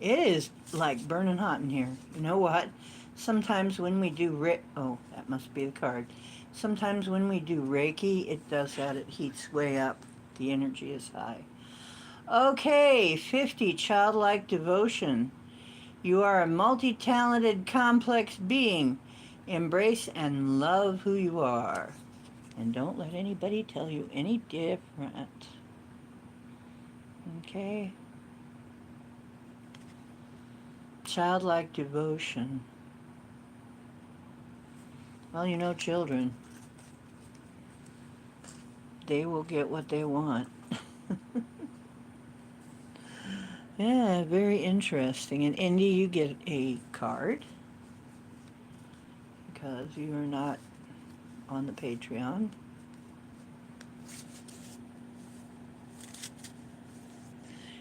It is like burning hot in here. You know what? Sometimes when we do oh, that must be the card. Sometimes when we do Reiki, it does that. It heats way up. The energy is high. Okay, 50, childlike devotion. You are a multi-talented, complex being. Embrace and love who you are. And don't let anybody tell you any different. Okay? Childlike devotion. Well, you know, children, they will get what they want. Yeah, very interesting. And Indy, you get a card because you are not on the Patreon.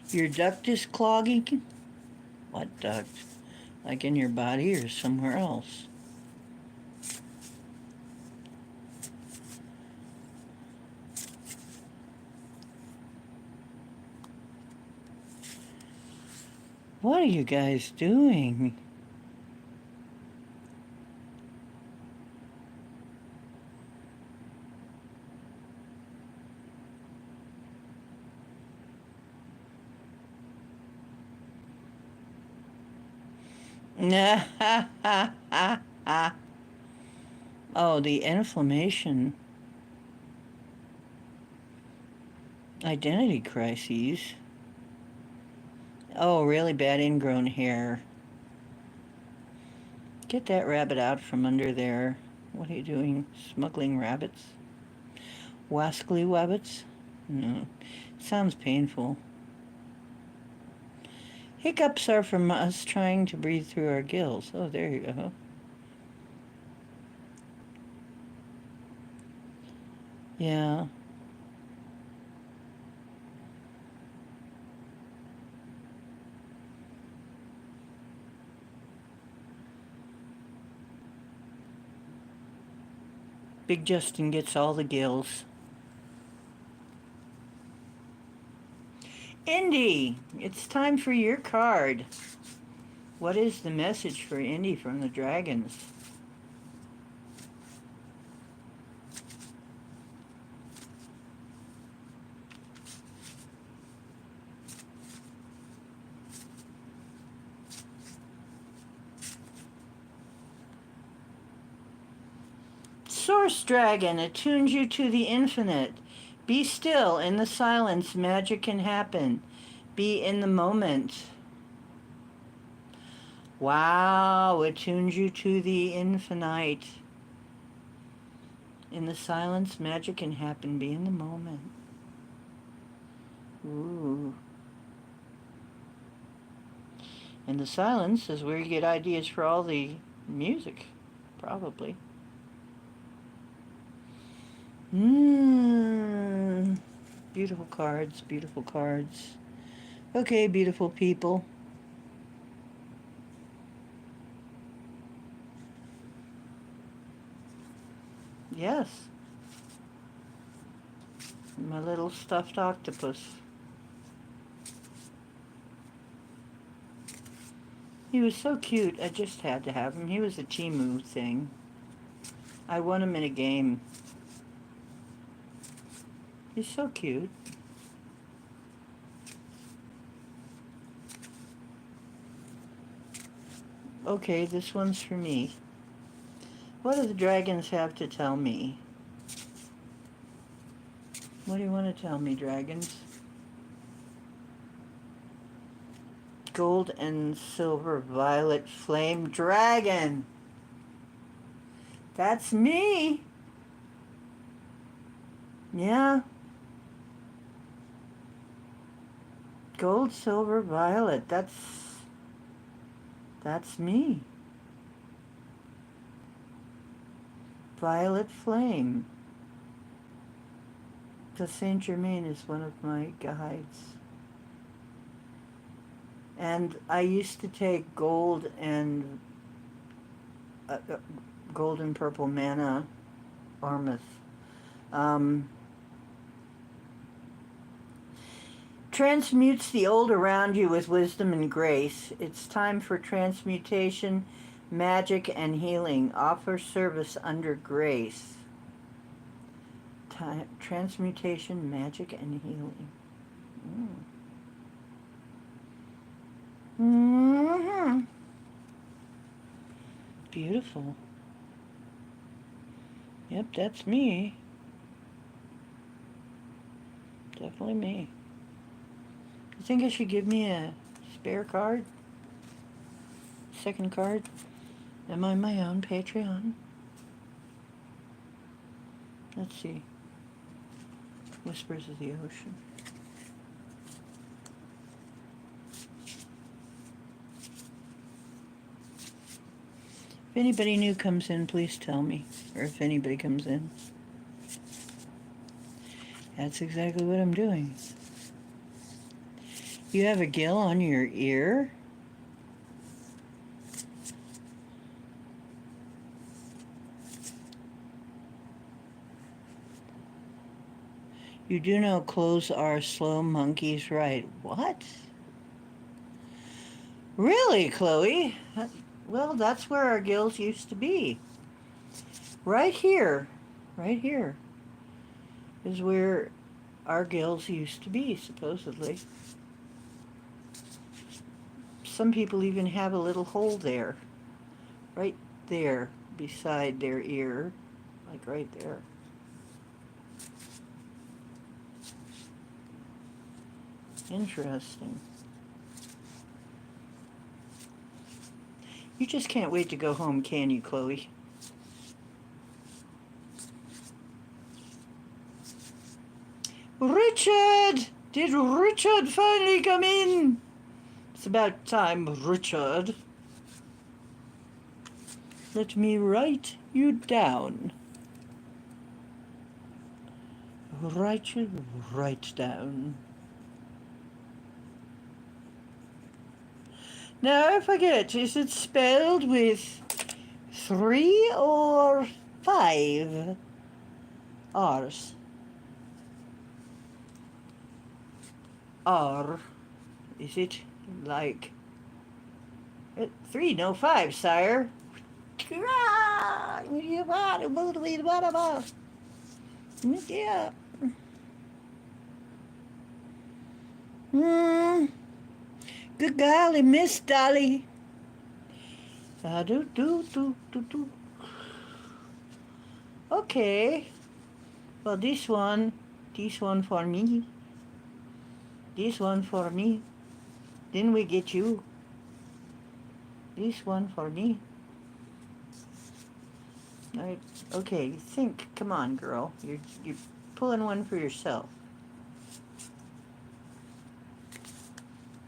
Your duct is clogging? What duct? Like in your body or somewhere else? What are you guys doing? Oh, the inflammation. Identity crises. Oh, really bad ingrown hair. Get that rabbit out from under there. What are you doing? Smuggling rabbits? Wascally wabbits? No. Sounds painful. Hiccups are from us trying to breathe through our gills. Oh, there you go. Yeah. Big Justin gets all the gills. Indy, it's time for your card. What is the message for Indy from the dragons? Source Dragon attunes you to the infinite. Be still. In the silence, magic can happen. Be in the moment. Wow, attunes you to the infinite. In the silence, magic can happen. Be in the moment. Ooh. And the silence is where you get ideas for all the music, probably. Beautiful cards, beautiful cards. Okay, beautiful people. Yes. My little stuffed octopus. He was so cute, I just had to have him. He was a Timu thing. I won him in a game. He's so cute. Okay, this one's for me. What do the dragons have to tell me? What do you want to tell me, dragons? Gold and silver violet flame dragon. That's me. Yeah. Gold, silver, violet. That's me. Violet flame. The Saint Germain is one of my guides. And I used to take gold and purple mana, Ormuz. Transmutes the old around you with wisdom and grace. It's time for transmutation, magic, and healing. Offer service under grace. Transmutation, magic, and healing. Mm-hmm. Beautiful. Yep, that's me. Definitely me. You think I should give me a spare card? Second card? Am I my own Patreon? Let's see. Whispers of the Ocean. If anybody new comes in, please tell me. Or if anybody comes in. That's exactly what I'm doing. You have a gill on your ear? You do know clothes are slow monkeys, right? What? Really, Chloe? Well, that's where our gills used to be. Right here is where our gills used to be, supposedly. Some people even have a little hole there. Right there, beside their ear. Like right there. Interesting. You just can't wait to go home, can you, Chloe? Richard! Did Richard finally come in? It's about time, Richard. Let me write you down. write you right down. Now I forget, is it spelled with 3 or 5 R's? R, is it like 3, no 5, sire? Yeah. Good golly, Miss Dolly. Do do do do do. Okay. Well, this one for me. This one for me. Then we get you. This one for me. All right. Okay, think. Come on, girl. You're pulling one for yourself.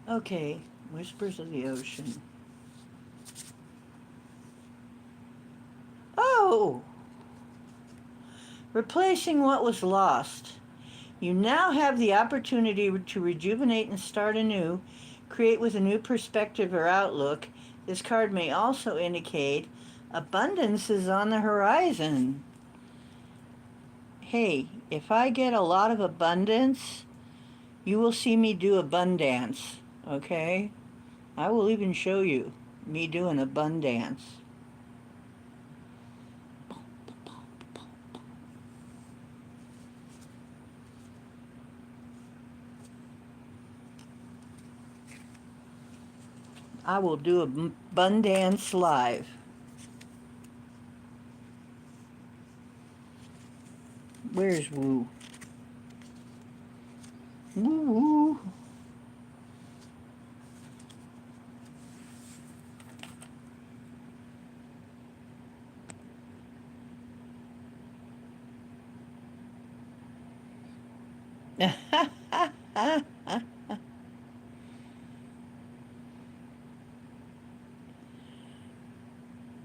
Okay. Whispers of the ocean. Oh! Replacing what was lost. You now have the opportunity to rejuvenate and start anew, create with a new perspective or outlook. This card may also indicate abundance is on the horizon. Hey, if I get a lot of abundance, you will see me do abundance, okay? I will even show you me doing abundance. I will do abundance live. Where's Woo? Woo woo.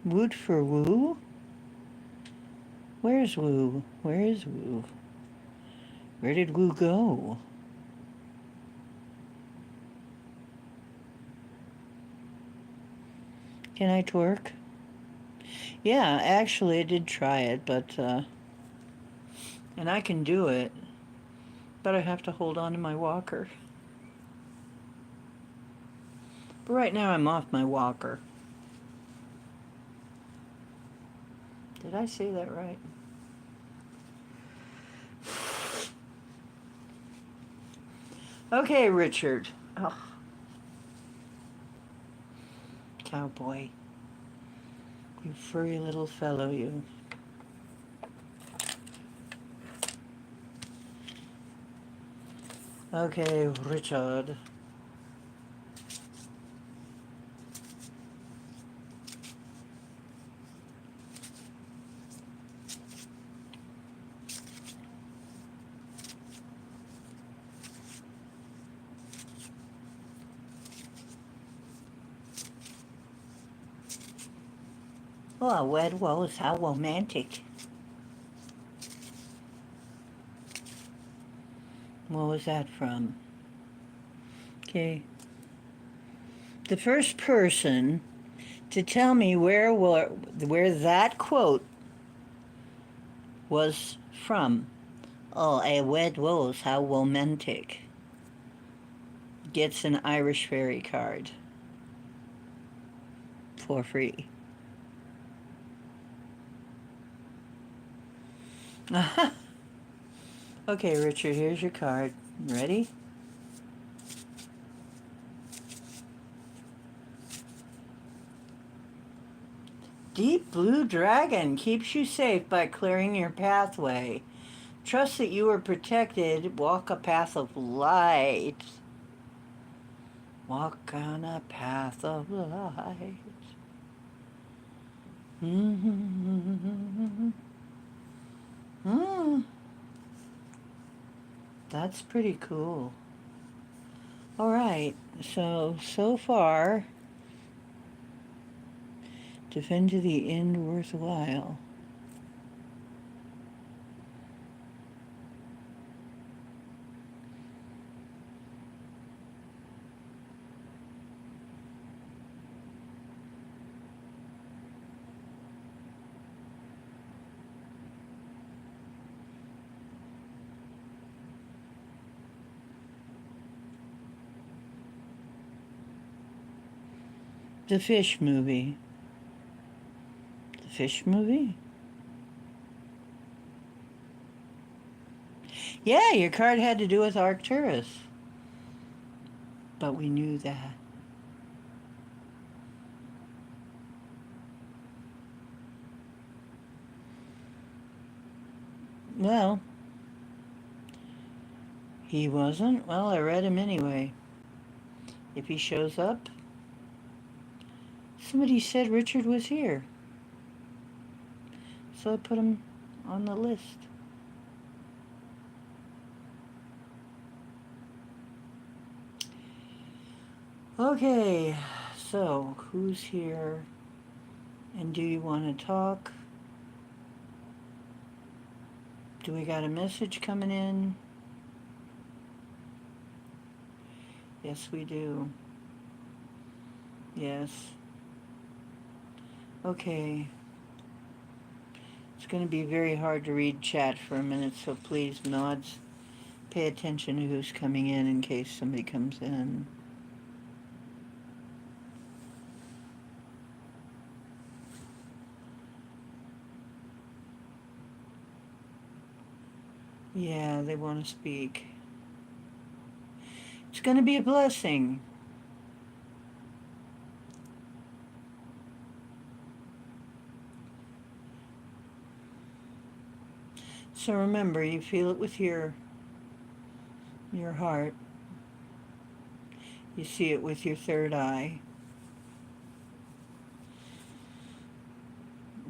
Wood for Woo? Where's Woo? Where is Woo? Where did Woo go? Can I twerk? Yeah, actually I did try it, but, and I can do it, but I have to hold on to my walker. But right now I'm off my walker. Did I say that right? Okay, Richard. Oh. Cowboy. You furry little fellow, you. Okay, Richard. Oh, wed woes, how romantic. What was that from? Okay. The first person to tell me where that quote was from. Oh, a wed woes, how romantic. Gets an Irish fairy card. For free. Okay, Richard, here's your card. Ready? Deep Blue Dragon keeps you safe by clearing your pathway. Trust that you are protected. Walk a path of light. Walk on a path of light. That's pretty cool. All right, so far, defend to the end worthwhile. The fish movie. The fish movie? Yeah, your card had to do with Arcturus. But we knew that. Well, he wasn't. Well, I read him anyway. If he shows up, somebody said Richard was here. So I put him on the list. Okay, so who's here? And do you want to talk? Do we got a message coming in? Yes, we do. Yes. Okay. It's going to be very hard to read chat for a minute, so please, mods, pay attention to who's coming in case somebody comes in. Yeah, they want to speak. It's going to be a blessing. So remember, you feel it with your heart. You see it with your third eye.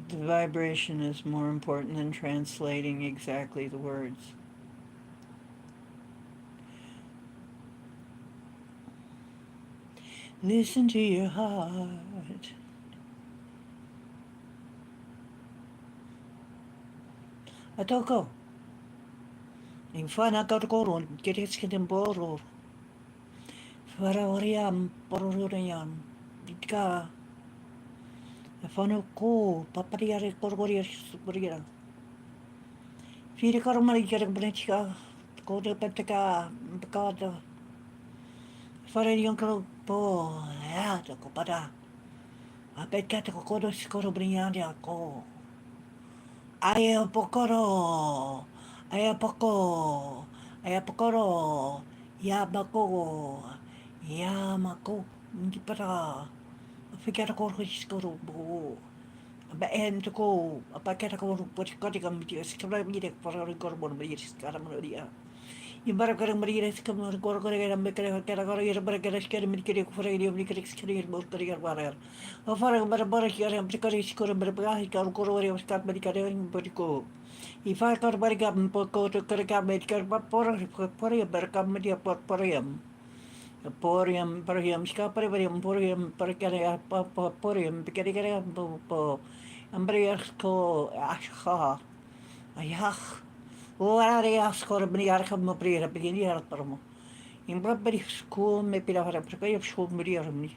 The vibration is more important than translating exactly the words. Listen to your heart. Atoko. Infana karkoron, gereskin boro. Farawariam, bororiam. Ditka. Afano ko, papariare korgorias, borira. Fire karmari gerebrechka. Kode peteka, pekada. Fararion po, ya, kopada. Apekata kokodos korobriania ko. Ayapokoro, ayapoko, ayapokoro, yabako, yamako, hindi para. Fikir ako riskoro bo. Baen to ko, apakita ko put kotikam dias, kabla mire para korbon biris karamaria. Imbarakarang mariris kam korkoreram bekere karakor barakara skere mikere kufreiri mikere skere borkari barar. Afarang barabara kiaram prikari skore barbahi kar korore skat medikare boriko. Ifakar barigam poko to karika medikar por barkam media porium. Porium porium skaparium porium parkare porium pikere po ambriasko asha. Ayah. Ora skoro briarka mo briara beginiar permo. Imbrabri school me pirara perkay school briar ni.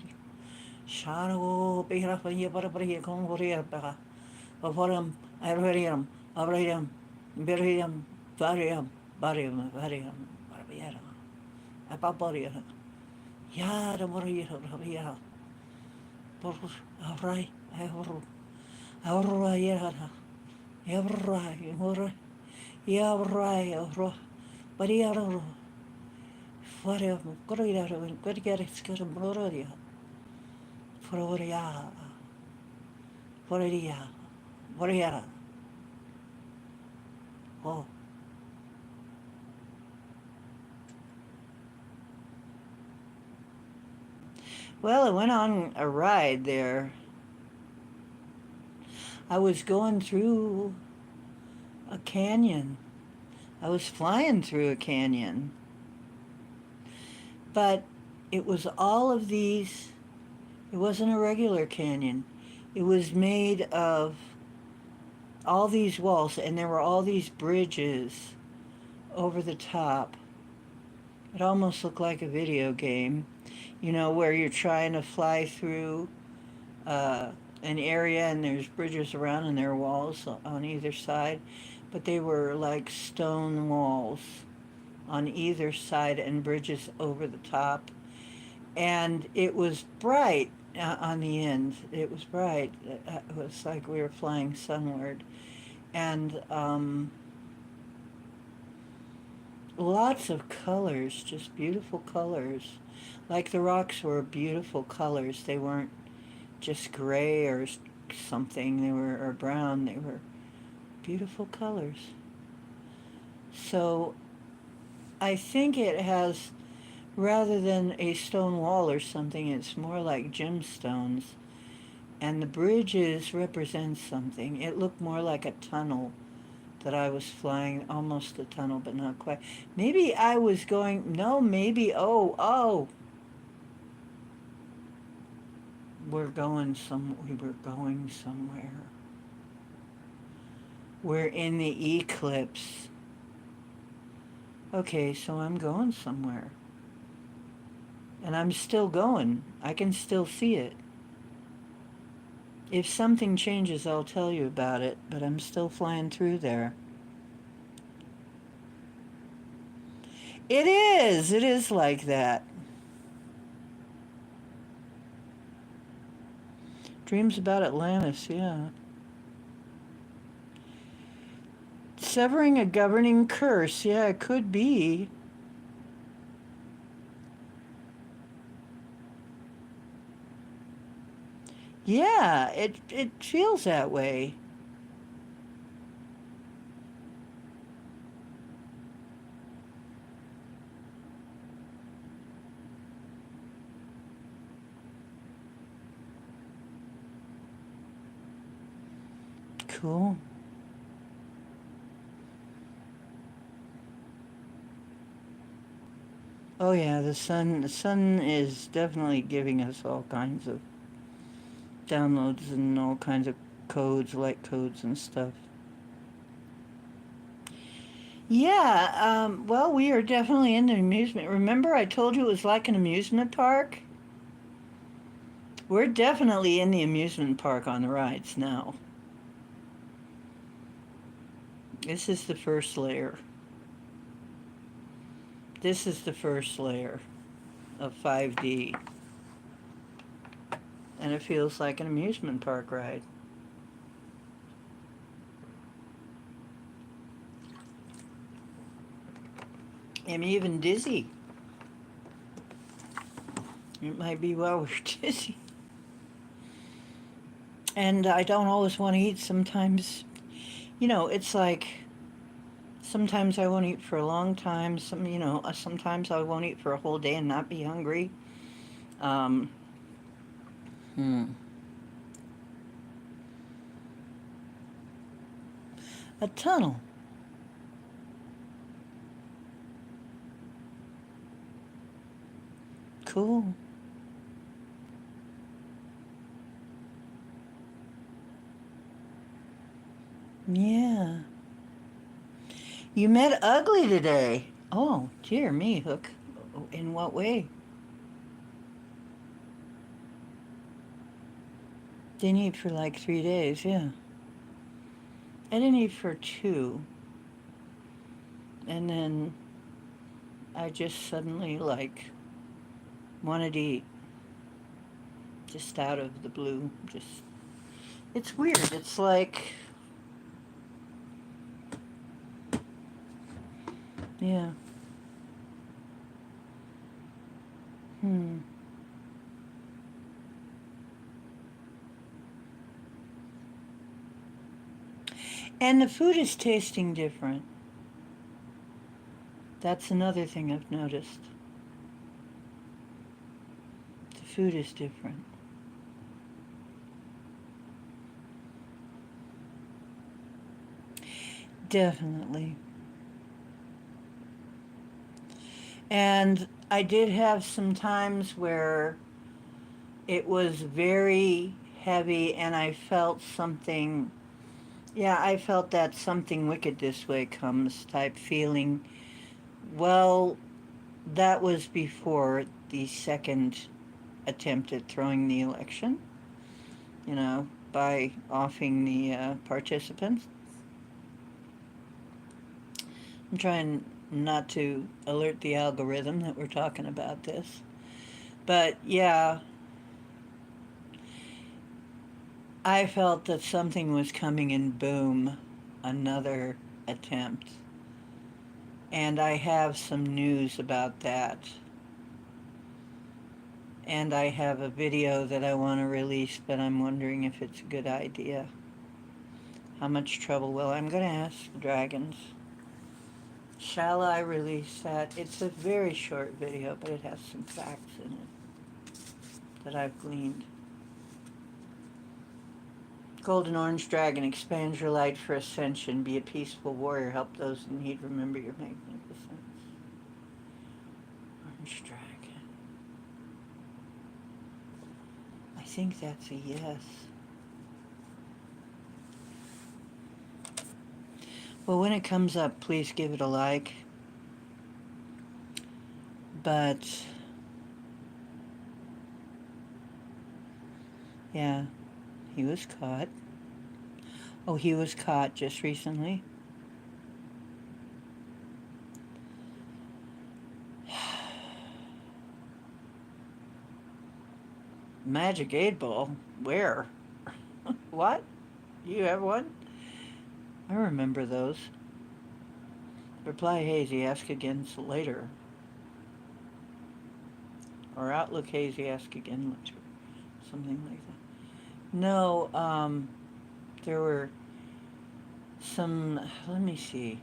Shano pira panya para pria con voria para. Avoram arveriam avrariam beriam variam variam variam barbiera. Apaporia. Ya de moria ria. Por avrai avro. Avro yera. Evrai mora. Ya rai ro pariaro fare corriere corriere skere broria floria floria floria oh well, I went on a ride there. I was going through a canyon. I was flying through a canyon. But it was all of these, it wasn't a regular canyon. It was made of all these walls, and there were all these bridges over the top. It almost looked like a video game, you know, where you're trying to fly through an area and there's bridges around and there are walls on either side. But they were like stone walls on either side and bridges over the top. And it was bright. on the end. It was bright. It was like we were flying sunward. And lots of colors, just beautiful colors. Like the rocks were beautiful colors. They weren't just gray or something. They were, or brown. They were beautiful colors. So I think it has, rather than a stone wall or something, it's more like gemstones. And the bridges represent something. It looked more like a tunnel that I was flying, almost a tunnel, but not quite. Maybe I was going, no, maybe, we were going somewhere. We're in the eclipse. Okay, so I'm going somewhere. And I'm still going. I can still see it. If something changes, I'll tell you about it, but I'm still flying through there. It is. It is like that. Dreams about Atlantis, yeah. Severing a governing curse, yeah, it could be. Yeah, it feels that way. Cool. Oh yeah, the sun is definitely giving us all kinds of downloads and all kinds of codes, light codes and stuff. Yeah, well, we are definitely in the amusement. Remember, I told you it was like an amusement park? We're definitely in the amusement park on the rides now. This is the first layer. This is the first layer of 5D. And it feels like an amusement park ride. I'm even dizzy. It might be while we're dizzy. And I don't always want to eat. Sometimes, it's like sometimes I won't eat for a long time. Sometimes I won't eat for a whole day and not be hungry. Um, hmm. A tunnel. Cool. Yeah. You met Ugly today. Oh, dear me, Hook. In what way? Didn't eat for like 3 days, yeah. I didn't eat for two. And then I just suddenly, like, wanted to eat. Just out of the blue. Just, it's weird. It's like, yeah. Hmm. And the food is tasting different. That's another thing I've noticed. The food is different. Definitely. And I did have some times where it was very heavy and I felt something. Yeah, I felt that something wicked this way comes type feeling. Well, that was before the second attempt at throwing the election, by offing the participants. I'm trying not to alert the algorithm that we're talking about this. But yeah, I felt that something was coming and boom, another attempt. And I have some news about that. And I have a video that I want to release, but I'm wondering if it's a good idea. How much trouble will I'm going to ask the dragons. Shall I release that? It's a very short video, but it has some facts in it that I've gleaned. Golden Orange Dragon, expand your light for ascension. Be a peaceful warrior. Help those in need. Remember your magnificence. Orange Dragon. I think that's a yes. Well, when it comes up, please give it a like. But, yeah, he was caught. Oh, he was caught just recently. Magic 8 Ball? Where? What? You have one? I remember those. Reply hazy, ask again later. Or outlook hazy, ask again later. Something like that. No, there were some, let me see.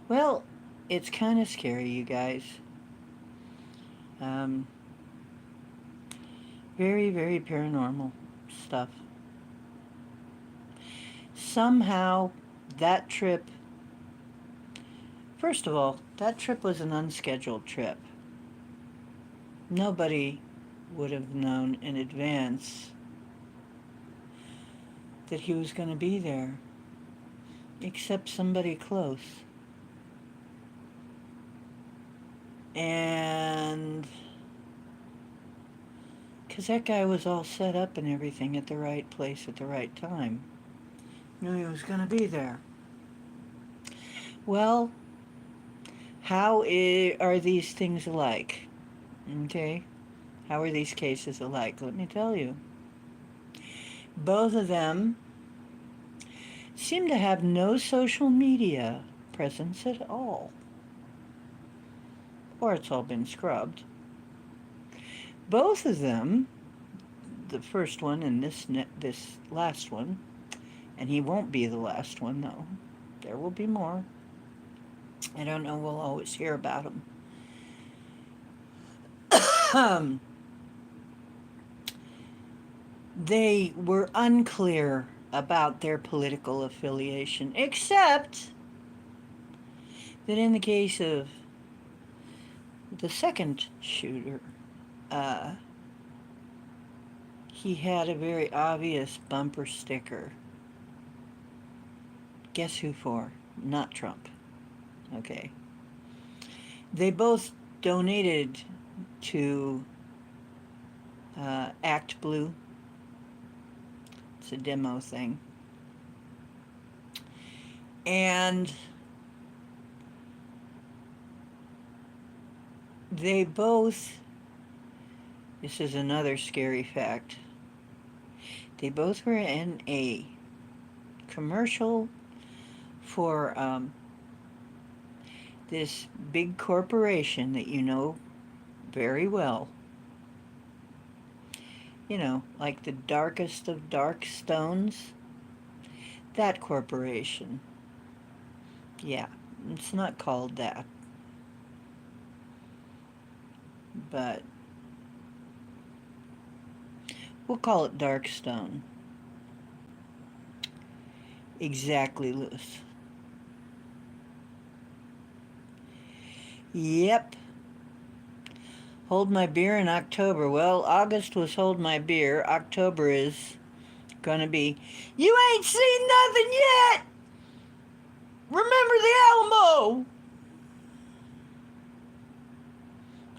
Well, it's kind of scary, you guys. Very, very paranormal stuff. Somehow, that trip, first of all, that trip was an unscheduled trip. Nobody would have known in advance that he was going to be there, except somebody close. And because that guy was all set up and everything at the right place at the right time. Knew he was going to be there. Well, how are these things alike? Okay? How are these cases alike? Let me tell you. Both of them seem to have no social media presence at all. Or it's all been scrubbed. Both of them, the first one and this last one, and he won't be the last one, though. There will be more. I don't know, we'll always hear about them. They were unclear about their political affiliation, except that in the case of the second shooter, he had a very obvious bumper sticker. Guess who for? Not Trump. Okay. They both donated to Act Blue. It's a demo thing. And they both, this is another scary fact, they both were in a commercial for this big corporation that you know very well. You know, like the darkest of dark stones. That corporation. Yeah, it's not called that. But we'll call it Darkstone. Exactly, Lewis. Yep. Hold my beer in October. Well, August was hold my beer. October is gonna be, you ain't seen nothing yet! Remember the Alamo!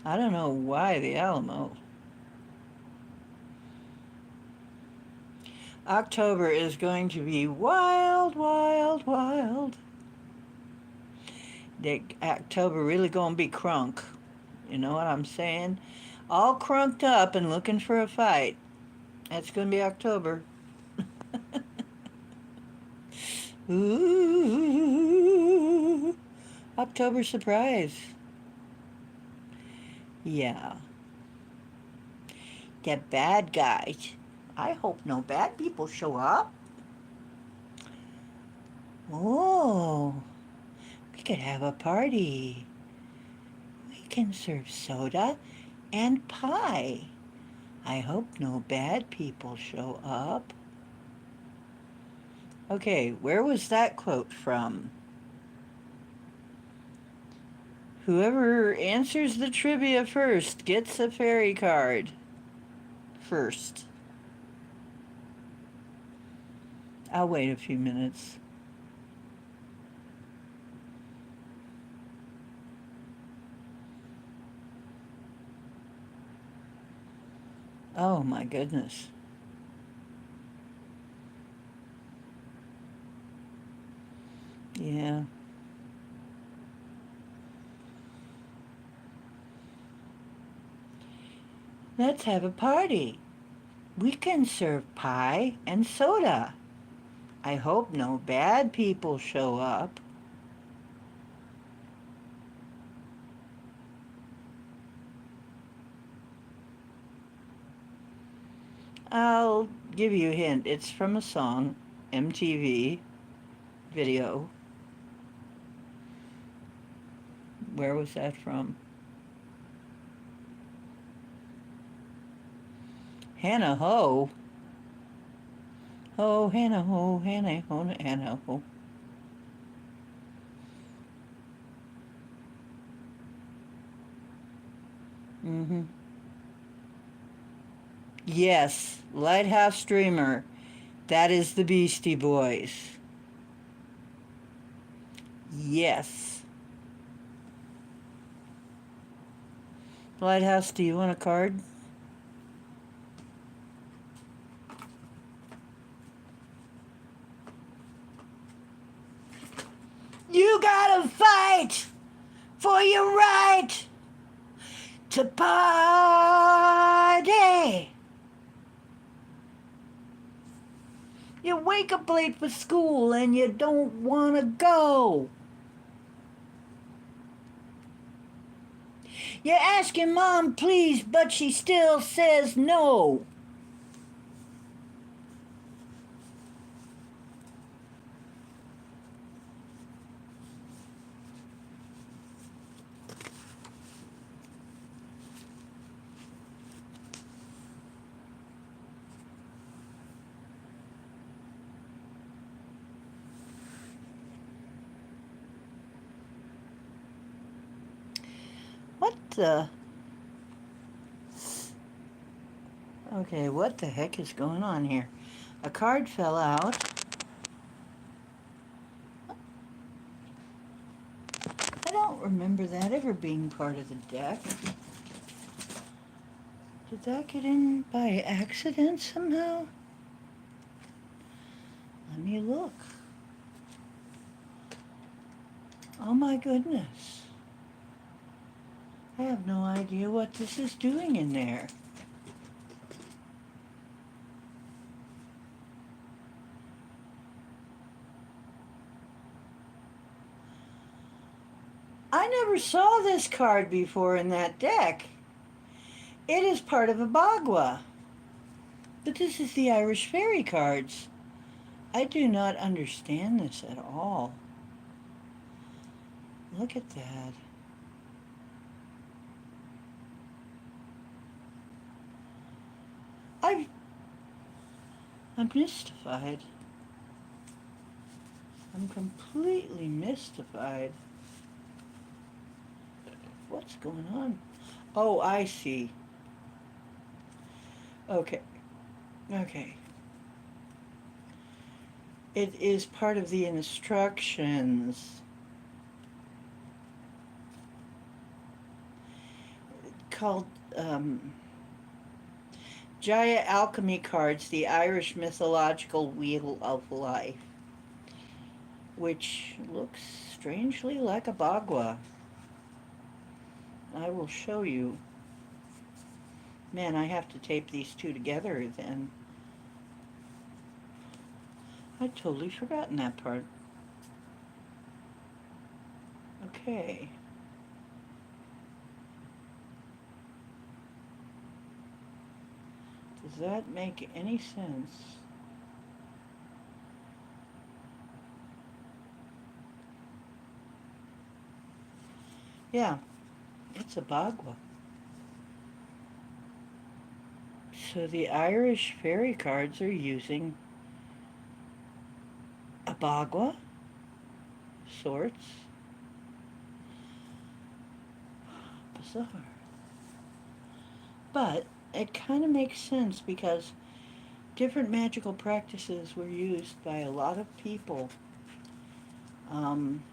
I don't know why the Alamo. October is going to be wild, wild, wild. October really gonna be crunk. You know what I'm saying? All crunked up and looking for a fight. That's gonna be October. Ooh, October surprise. Yeah. The bad guys. I hope no bad people show up. Oh, we could have a party. We can serve soda and pie. I hope no bad people show up. Okay, where was that quote from? Whoever answers the trivia first gets a fairy card. First. I'll wait a few minutes. Oh my goodness. Yeah. Let's have a party. We can serve pie and soda. I hope no bad people show up. I'll give you a hint. It's from a song, MTV video. Where was that from? Hannah Ho. Ho, Hannah Ho, Hannah Ho, Hannah Ho. Mm-hmm. Yes, Lighthouse Dreamer. That is the Beastie Boys. Yes. Lighthouse, do you want a card? You gotta fight for your right to party. You wake up late for school and you don't want to go. You ask your mom please, but she still says no. What the? Okay, what the heck is going on here? A card fell out. I don't remember that ever being part of the deck. Did that get in by accident somehow? Let me look. Oh my goodness. I have no idea what this is doing in there. I never saw this card before in that deck. It is part of a Bagua. But this is the Irish Fairy cards. I do not understand this at all. Look at that. I'm mystified. I'm completely mystified. What's going on? Oh, I see. Okay. Okay. It is part of the instructions. Called Jaya Alchemy Cards, the Irish Mythological Wheel of Life, which looks strangely like a Bagua. I will show you. Man, I have to tape these two together then. I'd totally forgotten that part. Okay. Does that make any sense? Yeah, it's a bagua. So the Irish fairy cards are using a bagua sorts. Bizarre. But it kind of makes sense because different magical practices were used by a lot of people. Um,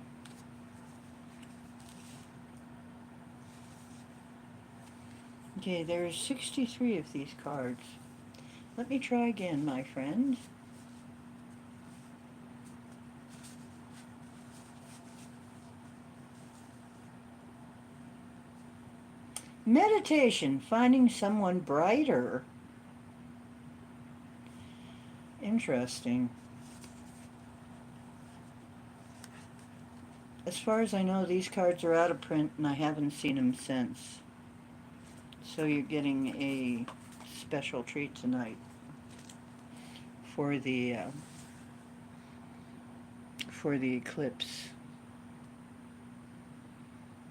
okay, there are 63 of these cards. Let me try again, my friend. Meditation, finding someone brighter. Interesting. As far as I know, these cards are out of print and I haven't seen them since. So you're getting a special treat tonight for the eclipse.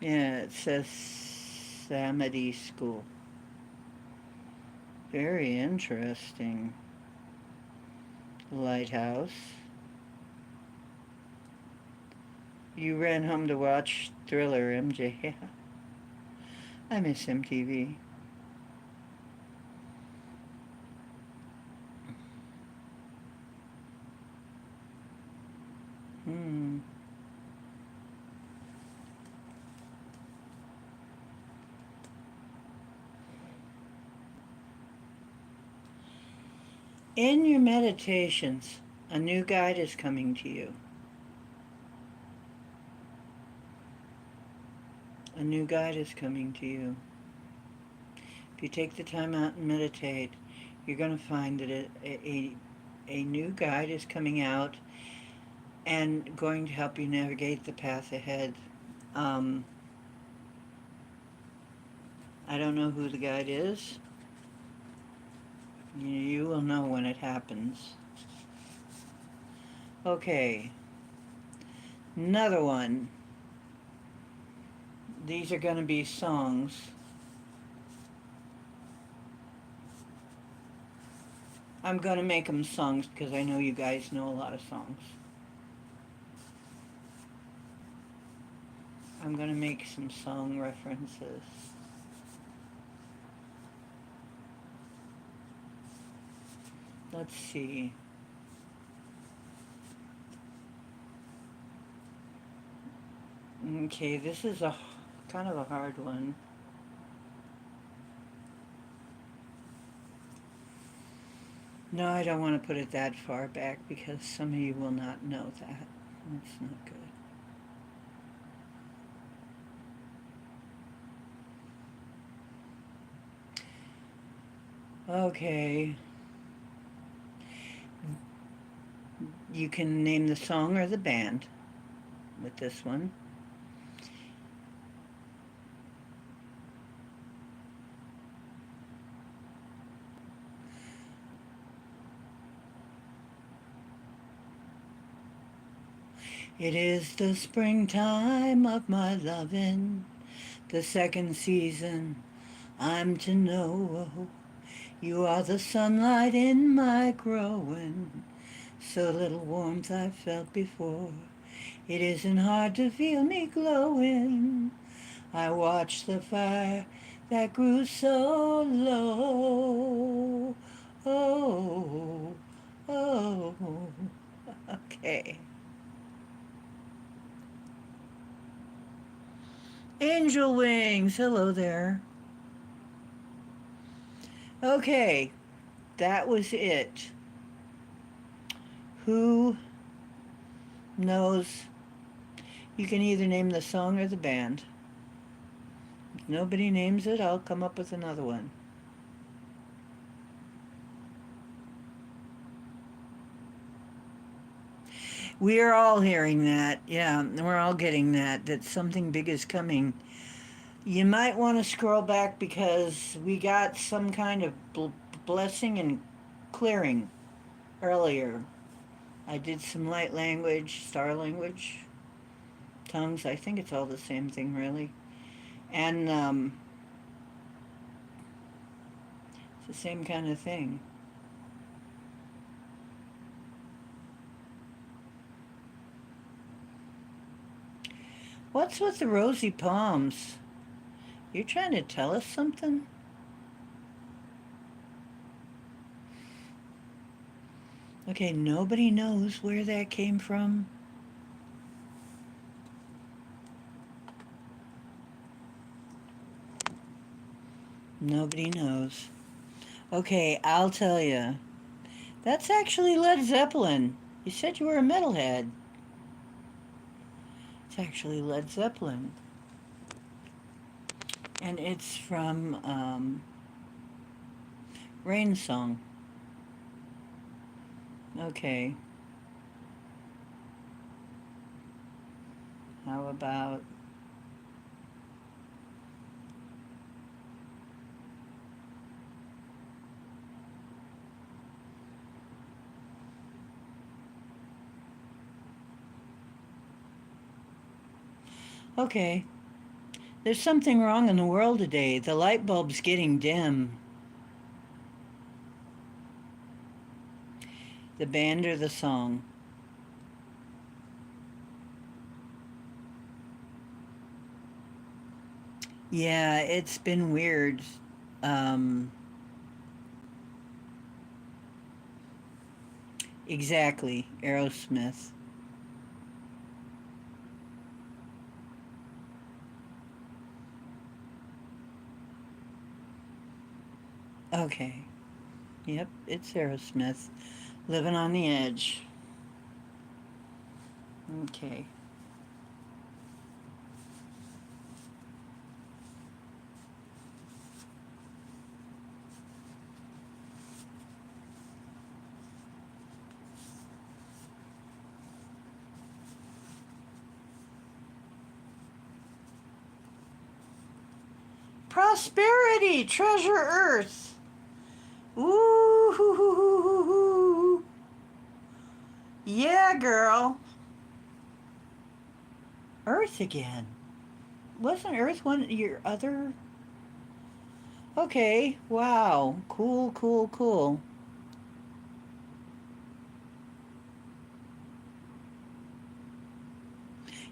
Yeah, it says Samedi School. Very interesting. Lighthouse. You ran home to watch Thriller, MJ. Yeah. I miss MTV. Hmm. In your meditations, a new guide is coming to you. A new guide is coming to you. If you take the time out and meditate, you're going to find that a new guide is coming out and going to help you navigate the path ahead. Um, I don't know who the guide is. You will know when it happens. Okay, another one. These are going to be songs. I'm going to make them songs because I know you guys know a lot of songs. I'm going to make some song references. Let's see. Okay, this is a kind of a hard one. No, I don't want to put it that far back because some of you will not know that. That's not good. Okay. You can name the song or the band with this one. It is the springtime of my lovin', the second season I'm to know. You are the sunlight in my growin', so little warmth I've felt before. It isn't hard to feel me glowin'. I watched the fire that grew so low. Oh, oh, okay. Angel wings, hello there. Okay, that was it. Who knows? You can either name the song or the band. If nobody names it, I'll come up with another one. We're all hearing that. Yeah, we're all getting that, that something big is coming. You might want to scroll back because we got some kind of blessing and clearing earlier. I did some light language, star language, tongues. I think it's all the same thing, really. And it's the same kind of thing. What's with the rosy palms? You're trying to tell us something? Okay, nobody knows where that came from. Nobody knows. Okay, I'll tell you. That's actually Led Zeppelin. You said you were a metalhead. It's actually Led Zeppelin. And it's from Rain Song. Okay. How about... Okay. There's something wrong in the world today. The light bulb's getting dim. The band or the song? Yeah, it's been weird. Um, exactly. Aerosmith. Okay. Yep, it's Aerosmith. Living on the Edge. Okay. Prosperity, treasure earth. Ooh, yeah, girl. Earth again. Wasn't Earth one of your other? Okay, wow. Cool, cool, cool.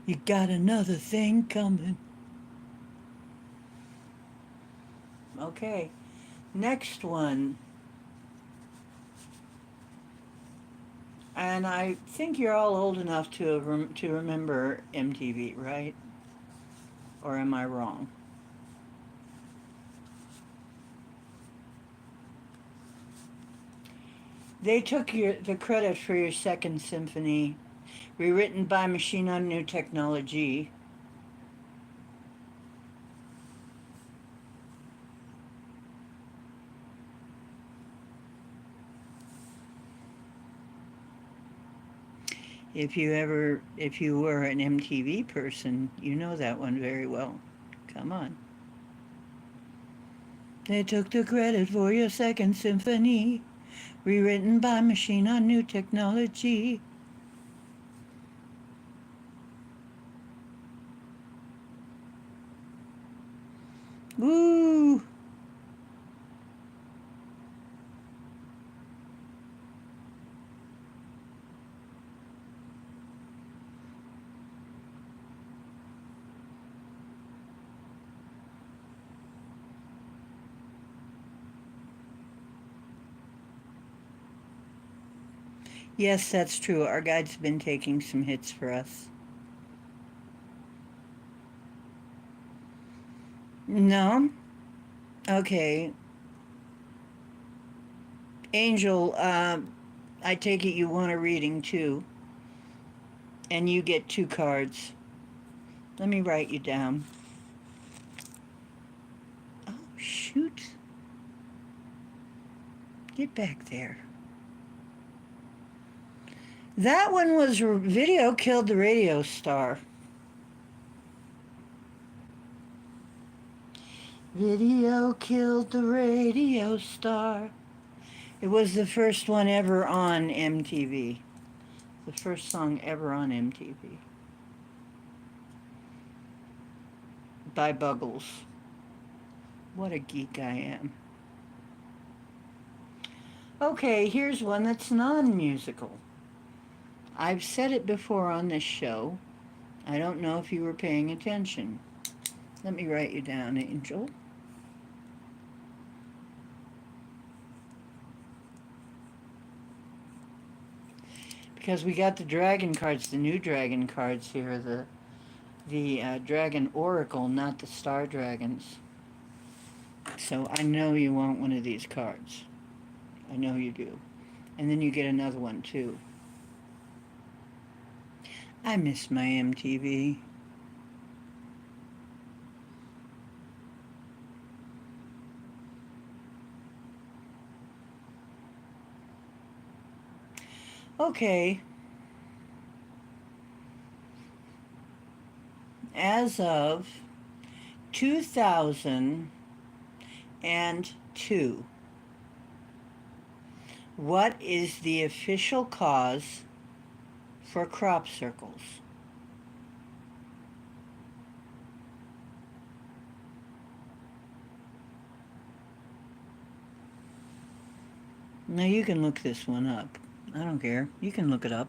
You got another thing coming. Okay, next one. And I think you're all old enough to remember MTV, right? Or am I wrong? They took the credit for your second symphony, rewritten by Machine on New Technology. If you were an MTV person, you know that one very well. Come on. They took the credit for your second symphony, rewritten by Machine on New Technology. Woo! Yes, that's true. Our guide's been taking some hits for us. No? Okay. Angel, I take it you want a reading too, and you get two cards. Let me write you down. Oh, shoot. Get back there. That one was Video Killed the Radio Star. Video killed the radio star. It was the first one ever on MTV. The first song ever on MTV. By Buggles. What a geek I am. Okay, here's one that's non-musical. I've said it before on this show. I don't know if you were paying attention. Let me write you down, Angel. Because we got the dragon cards, the new dragon cards here, the dragon oracle, not the star dragons. So I know you want one of these cards. I know you do. And then you get another one too. I miss my MTV. Okay. As of 2002, what is the official cause for crop circles? Now you can look this one up. I don't care. You can look it up.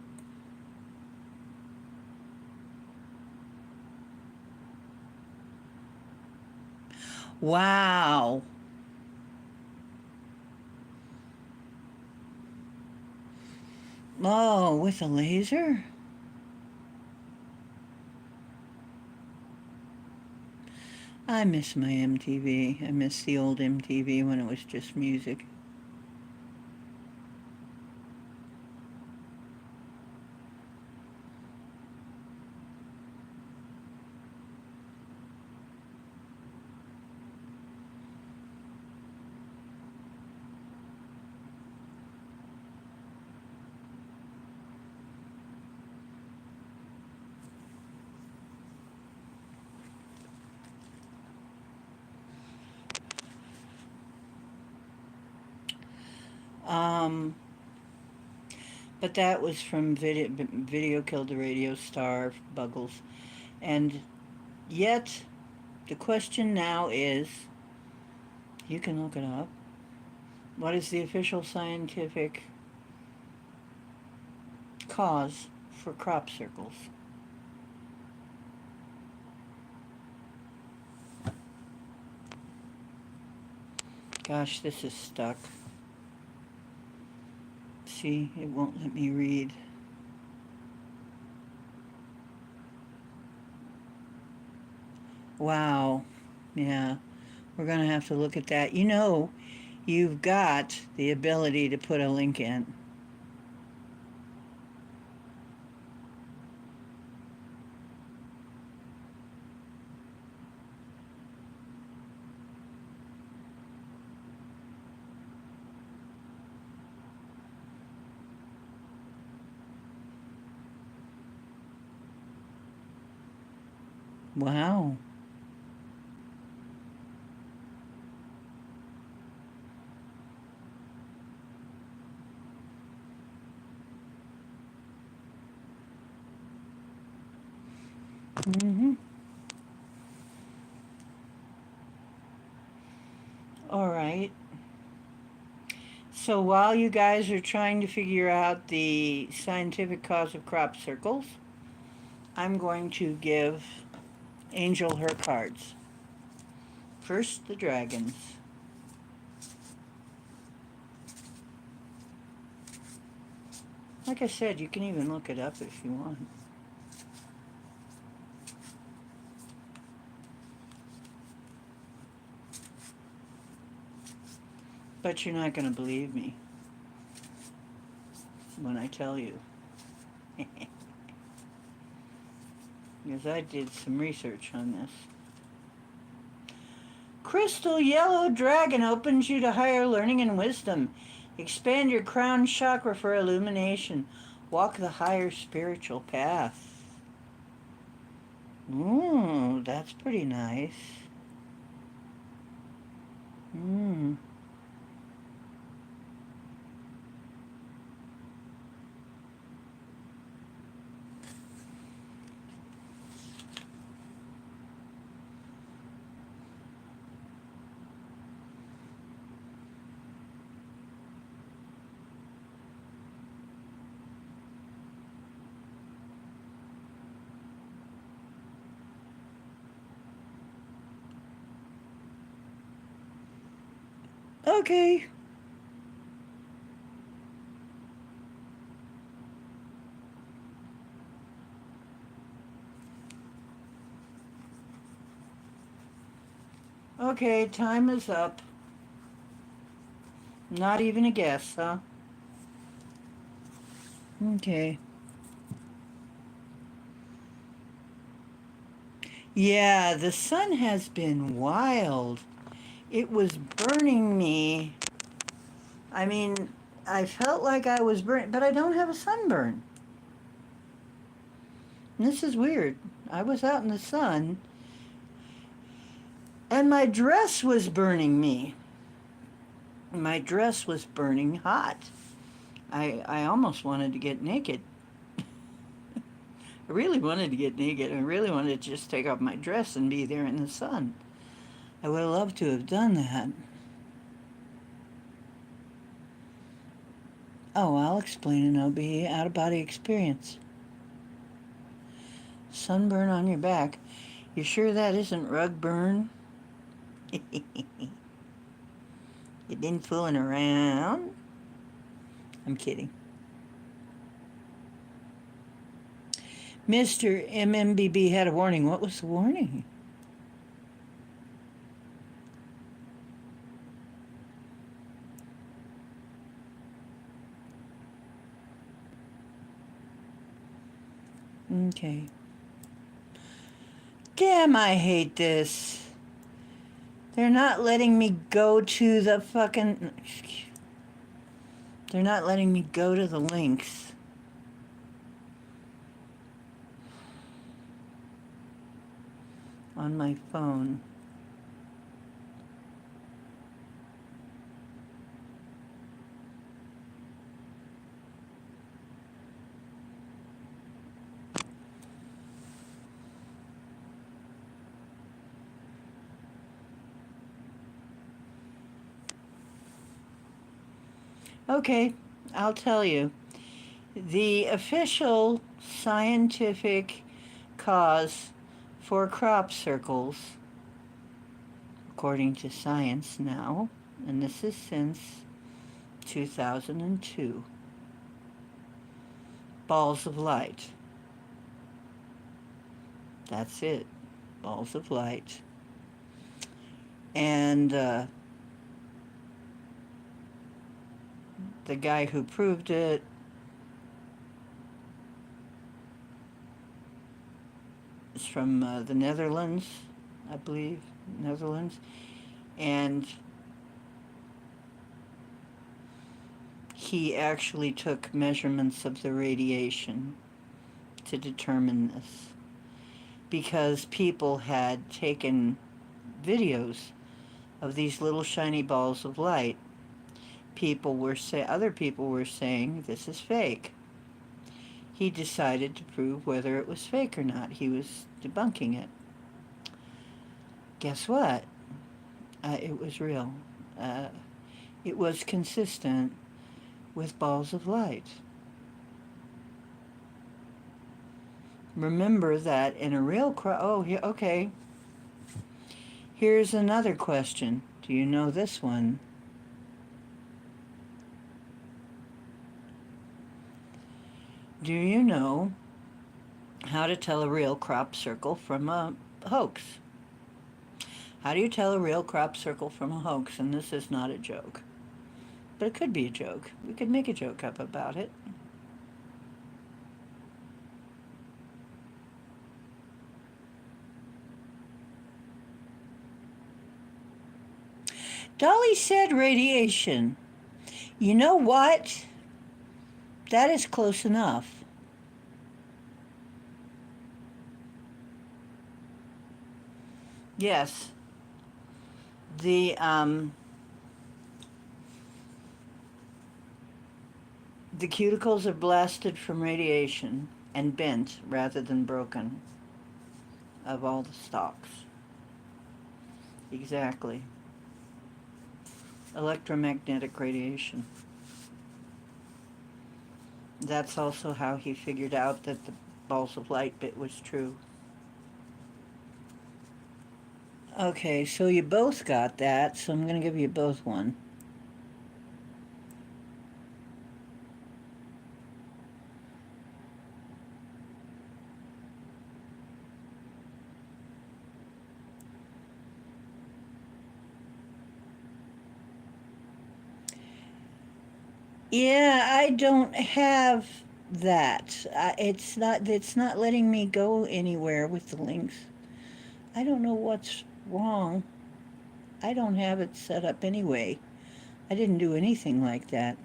Wow. Oh, with a laser? I miss my MTV. I miss the old MTV when it was just music. Um, but that was from Video Killed the Radio Star, Buggles. And yet, the question now is, you can look it up, what is the official scientific cause for crop circles? Gosh, this is stuck. See, it won't let me read. Wow. Yeah, we're going to have to look at that. You know, you've got the ability to put a link in. Wow. Mm-hmm. All right. So while you guys are trying to figure out the scientific cause of crop circles, I'm going to give Angel her cards. First, the dragons. Like I said, you can even look it up if you want. But you're not going to believe me when I tell you. Because I did some research on this. Crystal Yellow Dragon opens you to higher learning and wisdom. Expand your crown chakra for illumination. Walk the higher spiritual path. Ooh, that's pretty nice. Mm. Okay. Okay, time is up. Not even a guess, huh? Okay. Yeah, the sun has been wild. It was burning me. I mean, I felt like I was burnt, but I don't have a sunburn. And this is weird. I was out in the sun, and my dress was burning me. My dress was burning hot. I almost wanted to get naked. I really wanted to get naked. I really wanted to just take off my dress and be there in the sun. I would have loved to have done that. Oh, I'll explain it. It'll be out-of-body experience. Sunburn on your back. You sure that isn't rug burn? You been fooling around? I'm kidding. Mr. MMBB had a warning. What was the warning? Okay. Damn, I hate this. They're not letting me go to the fucking... They're not letting me go to the links. On my phone. Okay, I'll tell you. The official scientific cause for crop circles, according to science now, and this is since 2002, balls of light. That's it, balls of light. And the guy who proved it is from the Netherlands, I believe, Netherlands. And he actually took measurements of the radiation to determine this, because people had taken videos of these little shiny balls of light. Other people were saying this is fake. He decided to prove whether it was fake or not. He was debunking it. Guess what? It was real. It was consistent with balls of light. Remember that in a real okay. Here's another question. Do you know this one? Do you know how to tell a real crop circle from a hoax? How do you tell a real crop circle from a hoax? And this is not a joke. But it could be a joke. We could make a joke up about it. Dolly said radiation. You know what? That is close enough. Yes. The the cuticles are blasted from radiation and bent rather than broken of all the stalks. Exactly. Electromagnetic radiation. That's also how he figured out that the balls of light bit was true. Okay, so you both got that, so I'm going to give you both one. Yeah, I don't have that. It's not letting me go anywhere with the links. I don't know what's wrong. I don't have it set up anyway. I didn't do anything like that.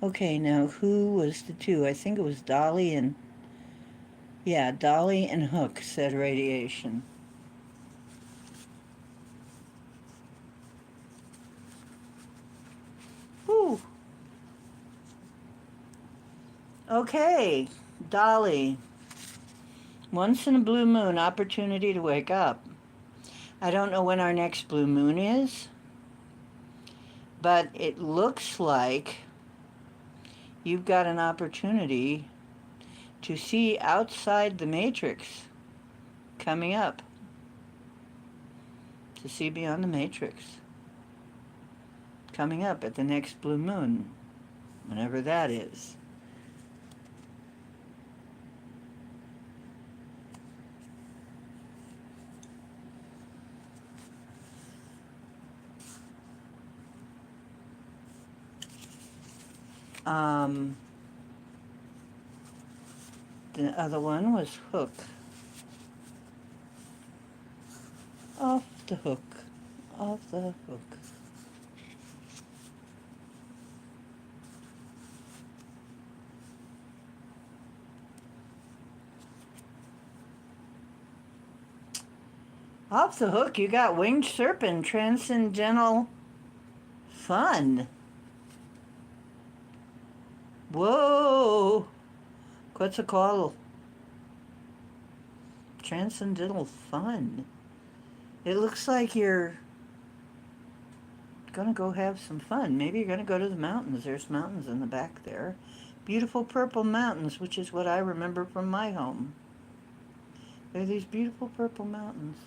Okay, now who was the two? I think it was Dolly and yeah, Dolly and Hook said radiation. Whew. Okay, Dolly. Once in a blue moon, opportunity to wake up. I don't know when our next blue moon is, but it looks like you've got an opportunity to see outside the matrix coming up, to see beyond the matrix coming up at the next blue moon, whenever that is. Um, the other one was Hook. Off the hook. Off the hook. Off the hook, you got Winged Serpent, Transcendental Fun. Whoa! Quetzalcoatl. Transcendental Fun. It looks like you're gonna go have some fun. Maybe you're gonna go to the mountains. There's mountains in the back there. Beautiful purple mountains, which is what I remember from my home. There are these beautiful purple mountains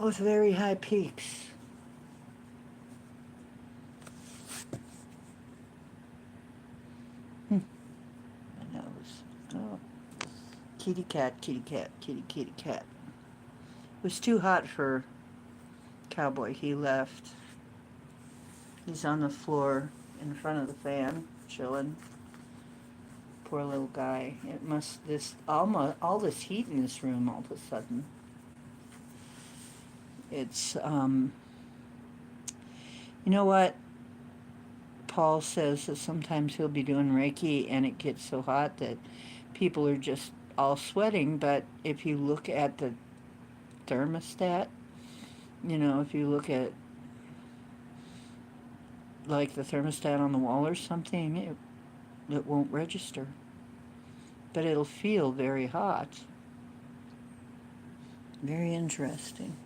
with very high peaks. My nose. Oh. Kitty cat, kitty cat, kitty, kitty cat. It was too hot for Cowboy. He left. He's on the floor in front of the fan, chilling. Poor little guy. It must this almost all this heat in this room all of a sudden. It's you know what? Paul says that sometimes he'll be doing Reiki and it gets so hot that people are just all sweating, but if you look at the thermostat, if you look at like the thermostat on the wall or something, it won't register. But it'll feel very hot. Very interesting.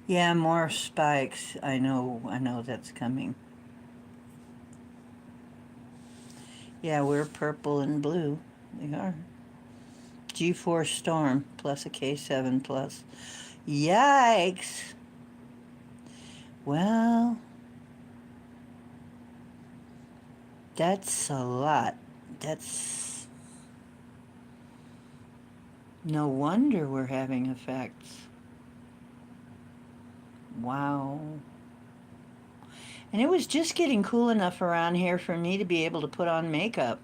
Yeah, more spikes. I know that's coming. Yeah, we're purple and blue. We are. G4 storm plus a K7 plus. Yikes. Well, that's a lot. That's no wonder we're having effects. Wow. And it was just getting cool enough around here for me to be able to put on makeup.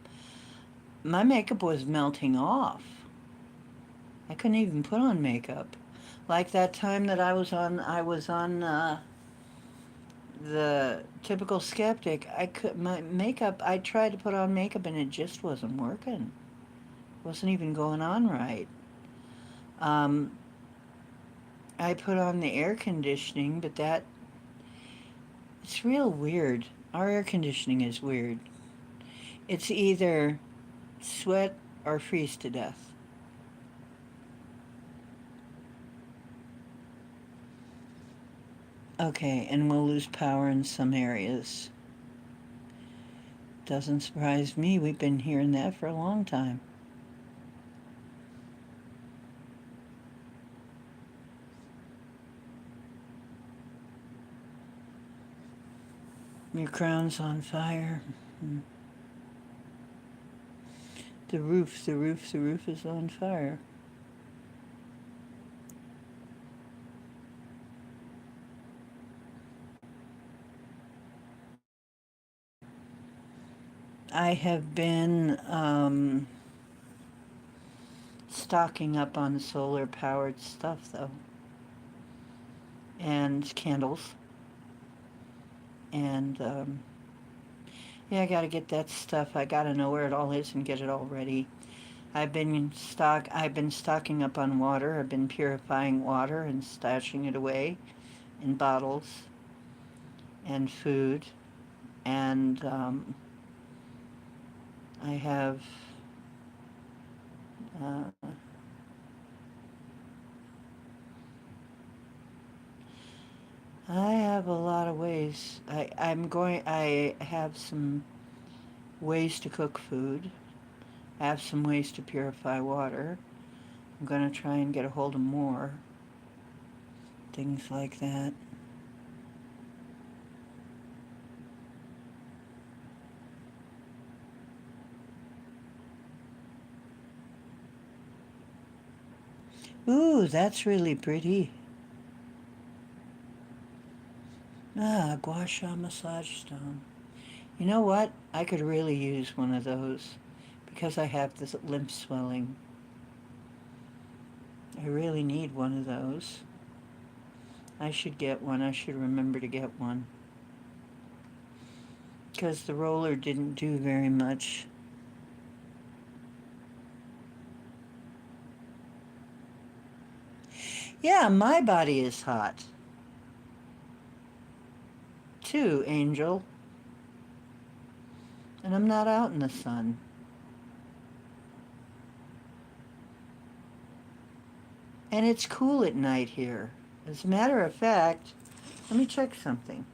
My makeup was melting off. I couldn't even put on makeup. Like that time that I was on the typical skeptic. My makeup. I tried to put on makeup and it just wasn't working. Wasn't even going on right. Um, I put on the air conditioning, but it's real weird. Our air conditioning is weird. It's either sweat or freeze to death. Okay, and we'll lose power in some areas. Doesn't surprise me. We've been hearing that for a long time. Your crown's on fire. The roof is on fire. I have been stocking up on solar powered stuff though, and candles. And yeah, I gotta get that stuff. I gotta know where it all is and get it all ready. I've been stocking up on water. I've been purifying water and stashing it away in bottles and food. And I have uh, I have a lot of ways. I have some ways to cook food. I have some ways to purify water. I'm going to try and get a hold of more things like that. Ooh, that's really pretty. Ah, gua sha massage stone. You know what? I could really use one of those because I have this lymph swelling. I really need one of those. I should get one. I should remember to get one because the roller didn't do very much. Yeah, my body is hot too, Angel, and I'm not out in the sun. And it's cool at night here. As a matter of fact, let me check something.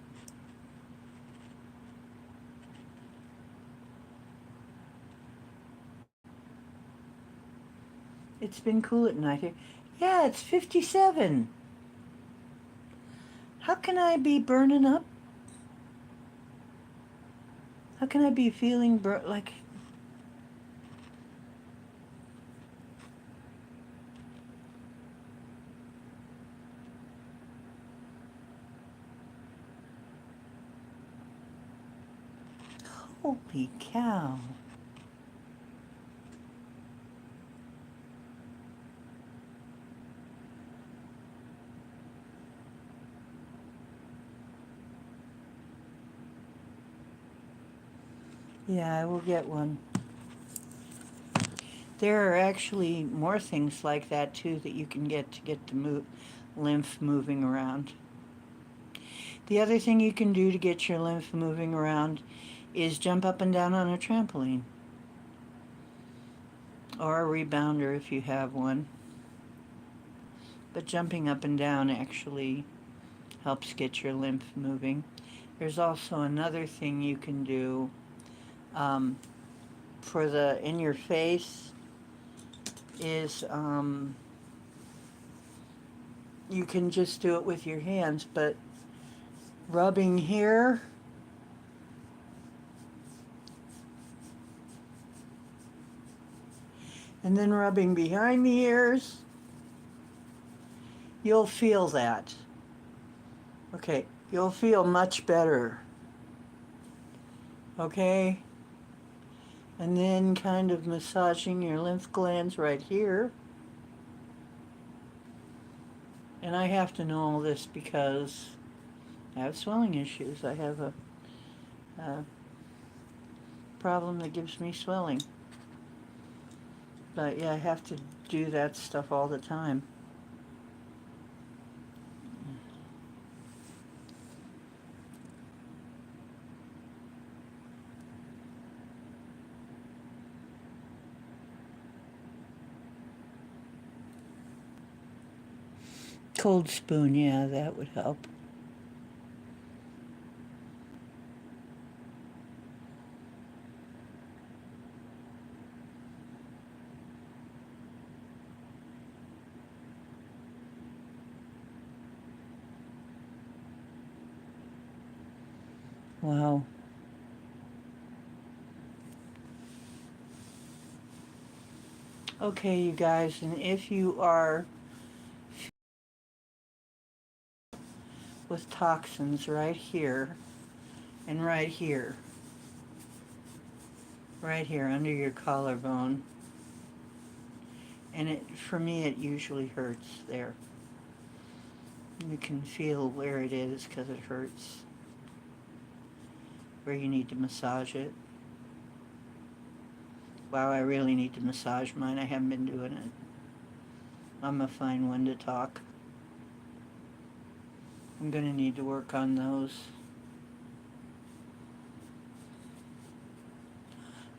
It's been cool at night here. Yeah, it's 57. How can I be burning up? How can I be feeling like, holy cow? Yeah, I will get one. There are actually more things like that too that you can get the lymph moving around. The other thing you can do to get your lymph moving around is jump up and down on a trampoline or a rebounder if you have one. But jumping up and down actually helps get your lymph moving. There's also another thing you can do um, for the in your face is you can just do it with your hands, but rubbing here and then rubbing behind the ears, you'll feel that. Okay, you'll feel much better. Okay? And then kind of massaging your lymph glands right here. And I have to know all this because I have swelling issues. I have a problem that gives me swelling. But yeah, I have to do that stuff all the time. Cold spoon, yeah, that would help. Wow. Okay, you guys, and if you are with toxins right here and right here under your collarbone, and for me it usually hurts there. You can feel where it is because it hurts, where you need to massage it. Wow, I really need to massage mine. I haven't been doing it. I'm a fine one to talk. I'm going to need to work on those.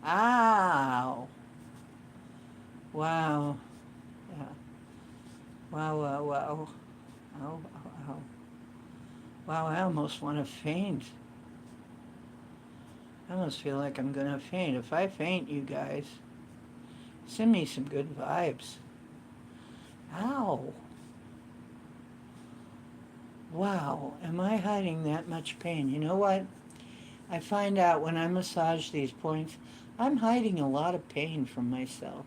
Ow! Wow. Yeah. Wow, wow, wow. Ow, ow, ow. Wow, I almost want to faint. I almost feel like I'm going to faint. If I faint, you guys, send me some good vibes. Ow. Wow, am I hiding that much pain? You know what? I find out when I massage these points, I'm hiding a lot of pain from myself.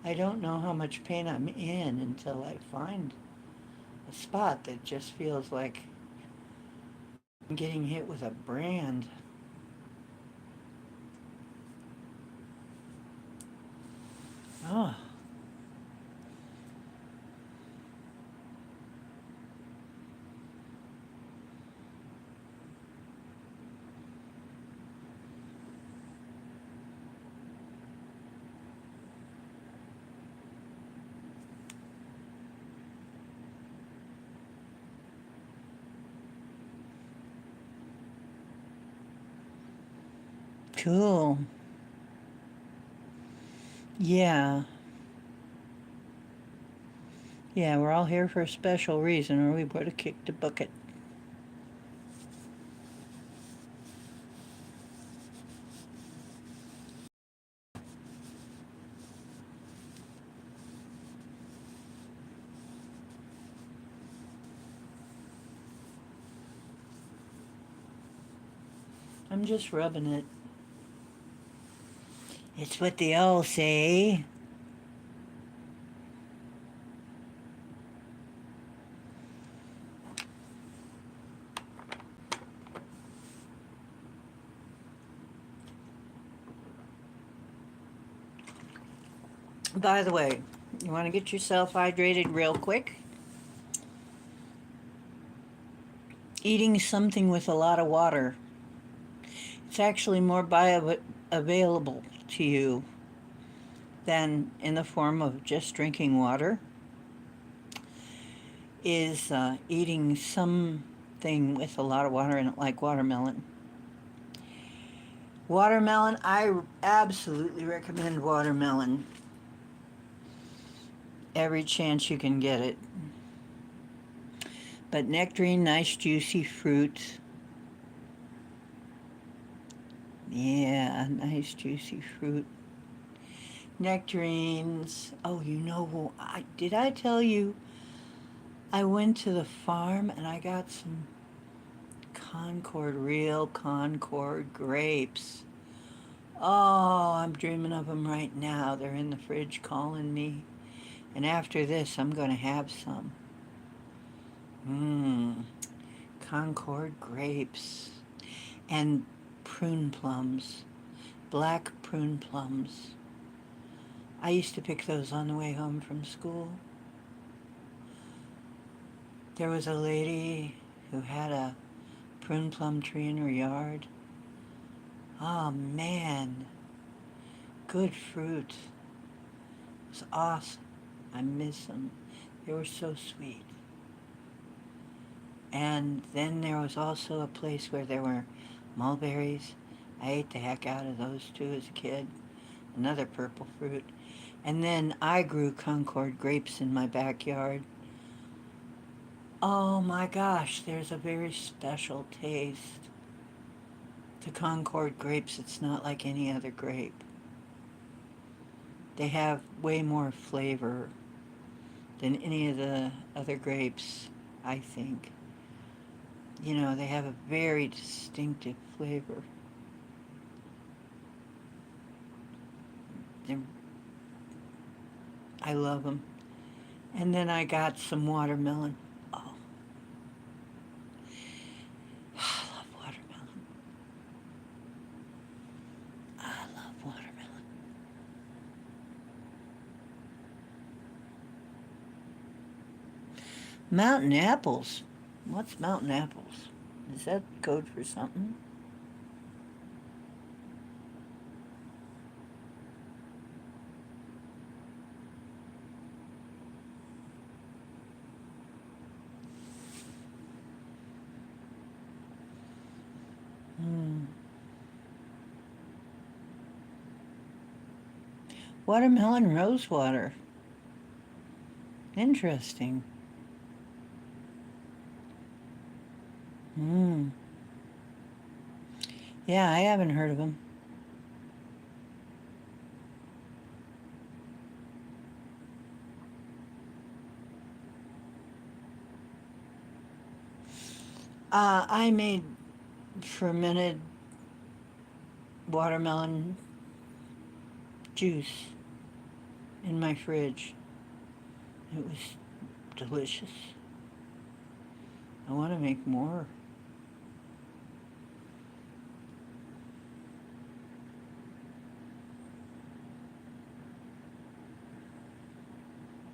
I don't know how much pain I'm in until I find a spot that just feels like I'm getting hit with a brand. Oh. Cool. Yeah. Yeah, we're all here for a special reason, or we would have kicked the bucket. I'm just rubbing it. It's what they all say. By the way, you want to get yourself hydrated real quick? Eating something with a lot of water. It's actually more bioavailable to you than in the form of just drinking water. Is eating something with a lot of water in it, like watermelon. Watermelon, I absolutely recommend watermelon every chance you can get it. But nectarine, nice juicy fruit. Yeah, nice juicy fruit. Nectarines. Oh, did I tell you I went to the farm and I got some real Concord grapes. Oh, I'm dreaming of them right now. They're in the fridge calling me. And after this, I'm going to have some. Mmm, Concord grapes. And prune plums. Black prune plums. I used to pick those on the way home from school. There was a lady who had a prune plum tree in her yard. Oh man, good fruit. It was awesome. I miss them. They were so sweet. And then there was also a place where there were mulberries. I ate the heck out of those too as a kid. Another purple fruit. And then I grew Concord grapes in my backyard. Oh my gosh, there's a very special taste to Concord grapes. It's not like any other grape. They have way more flavor than any of the other grapes, I think. You know, they have a very distinctive flavor. They're, I love them. And then I got some watermelon. Oh, I love watermelon. I love watermelon. Mountain apples. What's mountain apples? Is that code for something? Hmm. Watermelon rose water. Interesting. Hmm. Yeah, I haven't heard of them. I made fermented watermelon juice in my fridge. It was delicious. I want to make more.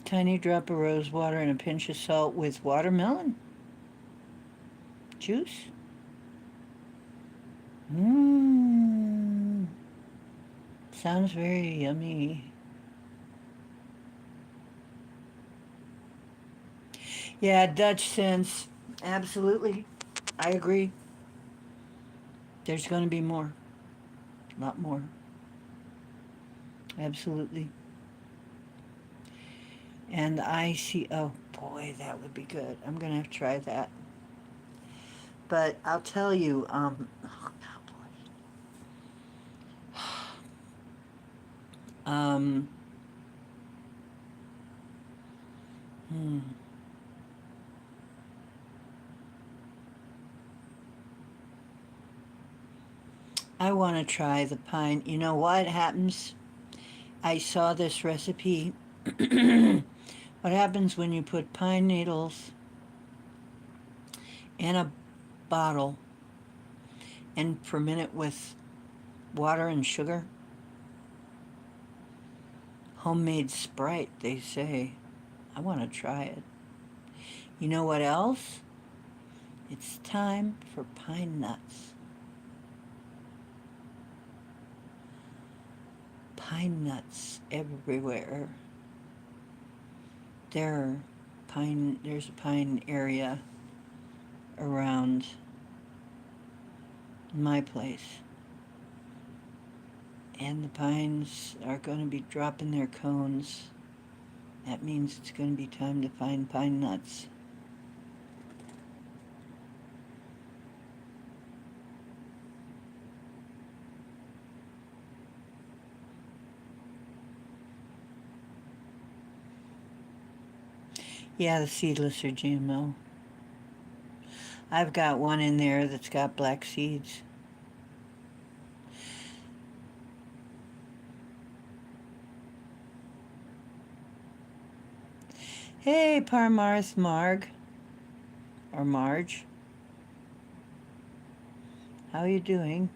Tiny drop of rose water and a pinch of salt with watermelon juice. Mmm. Sounds very yummy. Yeah, Dutch sense. Absolutely. I agree. There's going to be more. A lot more. Absolutely. And I see, oh boy, that would be good. I'm going to have to try that. But I'll tell you, oh, boy. Hmm. I want to try the pine. You know what happens? I saw this recipe. What happens when you put pine needles in a bottle and ferment it with water and sugar? Homemade Sprite, they say. I want to try it. You know what else? It's time for pine nuts. Pine nuts everywhere. There's a pine area around my place. And the pines are going to be dropping their cones. That means it's going to be time to find pine nuts. Yeah, the seedless are GMO. I've got one in there that's got black seeds. Hey, Parmarth Marg, or Marge. How you doing?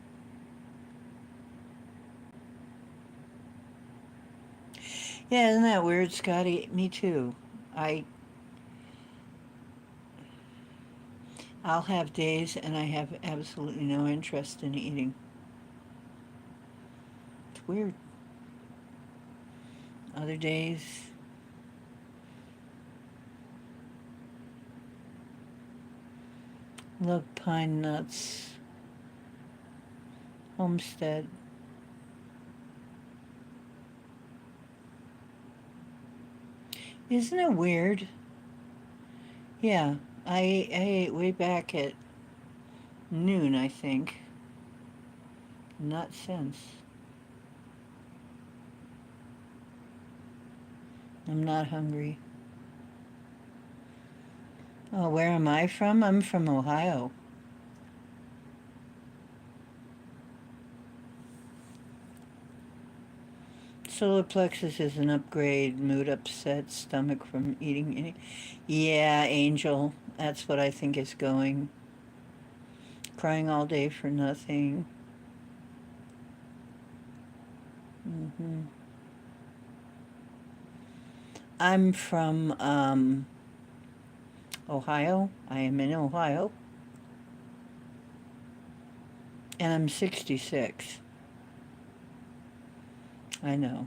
Yeah, isn't that weird, Scotty? Me too. I I'll have days and I have absolutely no interest in eating. It's weird. Other days, look, pine nuts, homestead. Isn't it weird? Yeah, I ate way back at noon, I think. Not since. I'm not hungry. Oh, where am I from? I'm from Ohio. Solar plexus is an upgrade, mood upset, stomach from eating any. Yeah, Angel. That's what I think is going. Crying all day for nothing. hmm I'm from Ohio. I am in Ohio. And I'm 66. I know.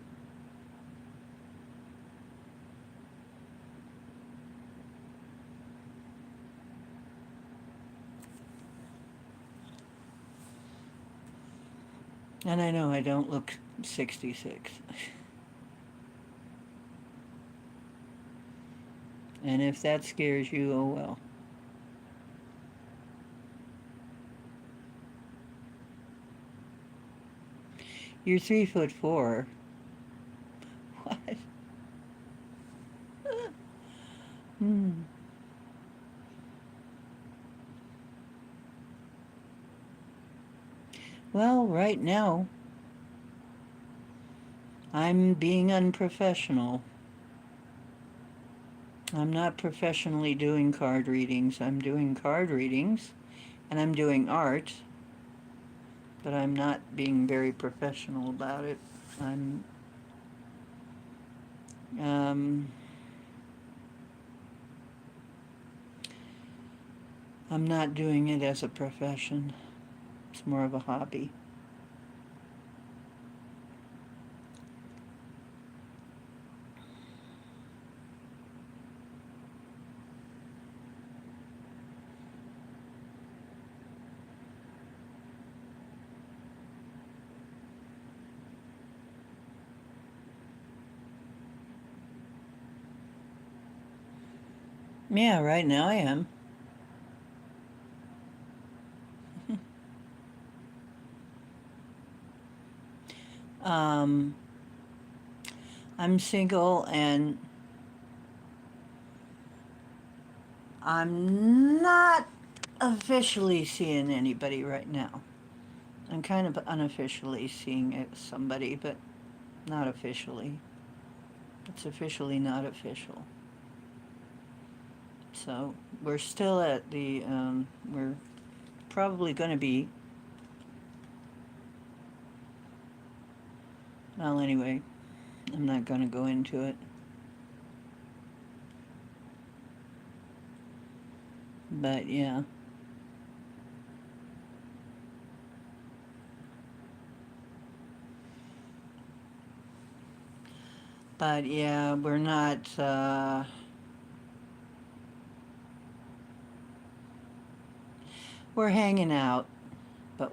And I know I don't look 66. And if that scares you, oh well. You're 3'4". What? Hmm. Well, right now, I'm being unprofessional. I'm not professionally doing card readings. I'm doing card readings and I'm doing art, but I'm not being very professional about it. I'm um, I'm not doing it as a profession. It's more of a hobby. Yeah, right now I am. Um, I'm single and I'm not officially seeing anybody right now. I'm kind of unofficially seeing somebody, but not officially. It's officially not official. So we're still at the, we're probably going to be, well, anyway, I'm not going to go into it. But yeah. But yeah, we're not, we're hanging out, but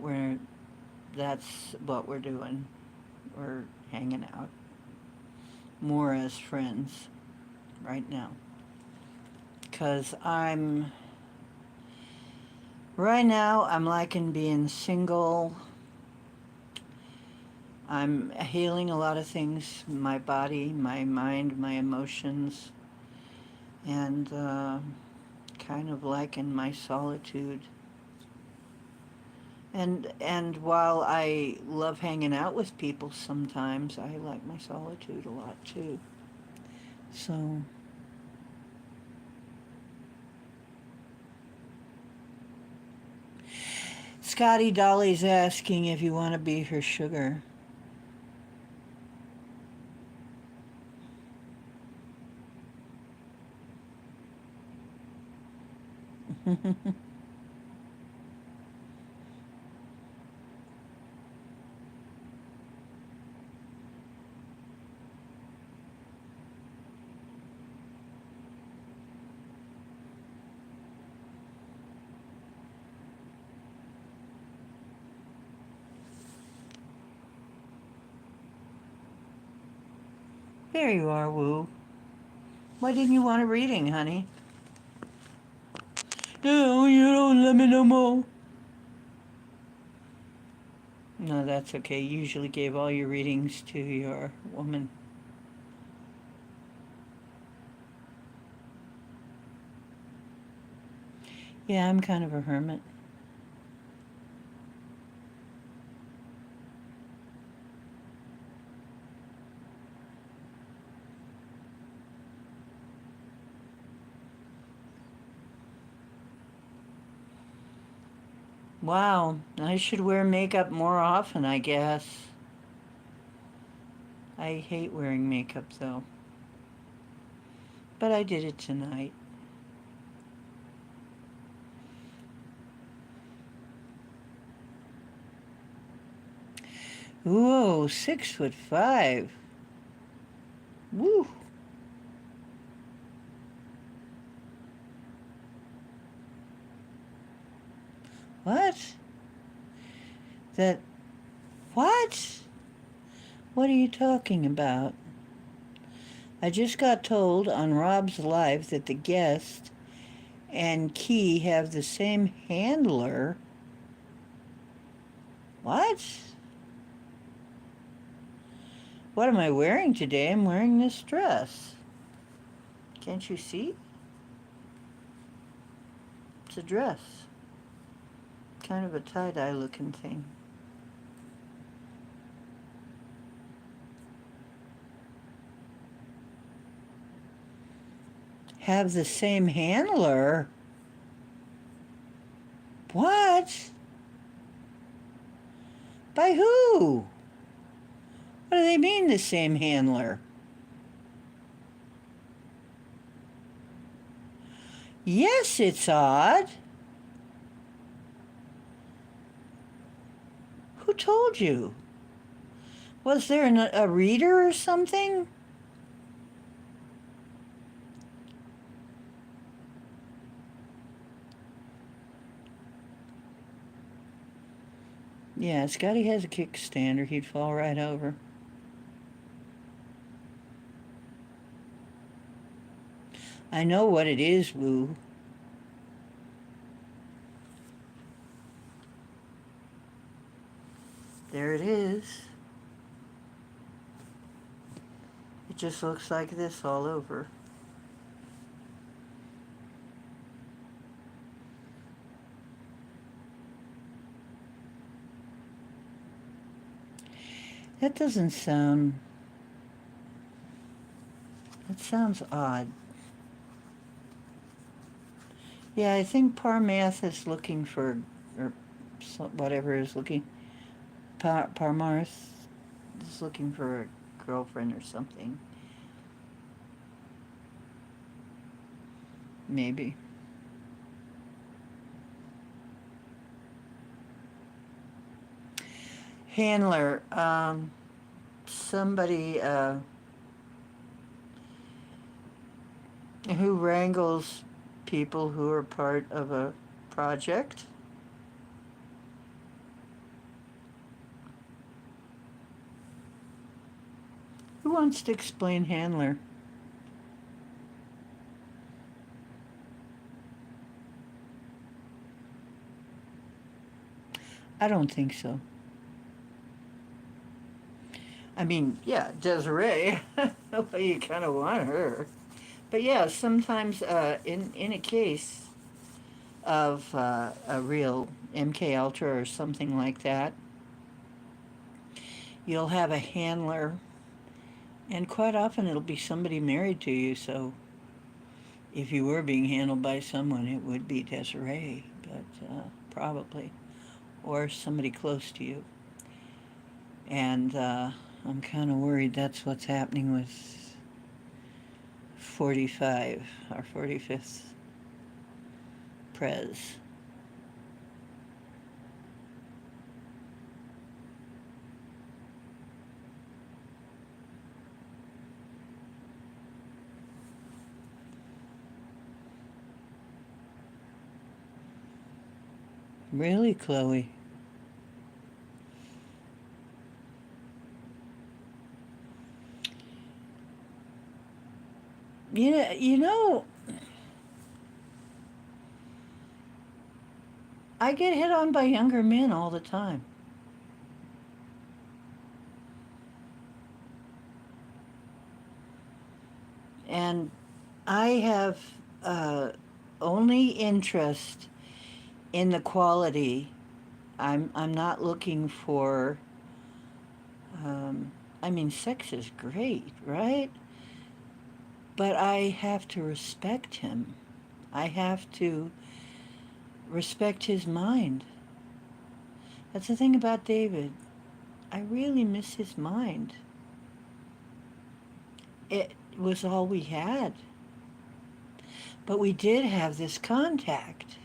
that's what we're doing. We're hanging out more as friends right now. Because right now, I'm liking being single. I'm healing a lot of things, my body, my mind, my emotions. and kind of liking my solitude. And while I love hanging out with people sometimes, I like my solitude a lot too. So, Scotty Dolly's asking if you want to be her sugar. There you are, Woo. Why didn't you want a reading, honey? No, you don't let me no more. No, that's okay. You usually gave all your readings to your woman. Yeah, I'm kind of a hermit. Wow, I should wear makeup more often, I guess. I hate wearing makeup though. But I did it tonight. Whoa, 6'5". Woo. What? That. What? What are you talking about? I just got told on Rob's Live that the guest and Key have the same handler. What? What am I wearing today? I'm wearing this dress. Can't you see? It's a dress. Kind of a tie-dye looking thing. Have the same handler? What? By who? What do they mean, the same handler? Yes, it's odd. Who told you? Was there a reader or something? Yeah, Scotty has a kickstand or he'd fall right over. I know what it is, Woo. There it is. It just looks like this all over. That doesn't sound... That sounds odd. Yeah, I think Parmath is looking for... Or whatever is looking... Parmarth is looking for a girlfriend or something. Maybe. Handler, somebody who wrangles people who are part of a project. Who wants to explain handler? I don't think so. I mean, yeah, Desiree. Well, you kind of want her. But yeah, sometimes in a case of a real MK Ultra or something like that, you'll have a handler, and quite often it'll be somebody married to you. So if you were being handled by someone, it would be Desiree, but probably, or somebody close to you. And I'm kind of worried that's what's happening with 45, our 45th Prez. Really, Chloe? Yeah, I get hit on by younger men all the time. And I have uh, only interest in the quality. I'm not looking for. Um, I mean, sex is great, right? But I have to respect him. I have to respect his mind. That's the thing about David. I really miss his mind. It was all we had. But we did have this contact.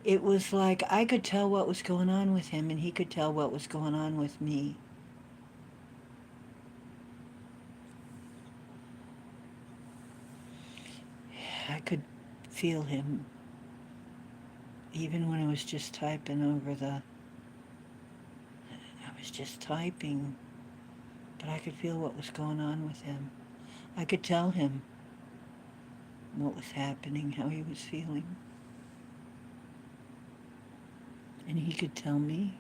It was like I could tell what was going on with him, and he could tell what was going on with me. I could feel him even when I was just typing over the. I was just typing, but I could feel what was going on with him. I could tell him what was happening, how he was feeling, and he could tell me.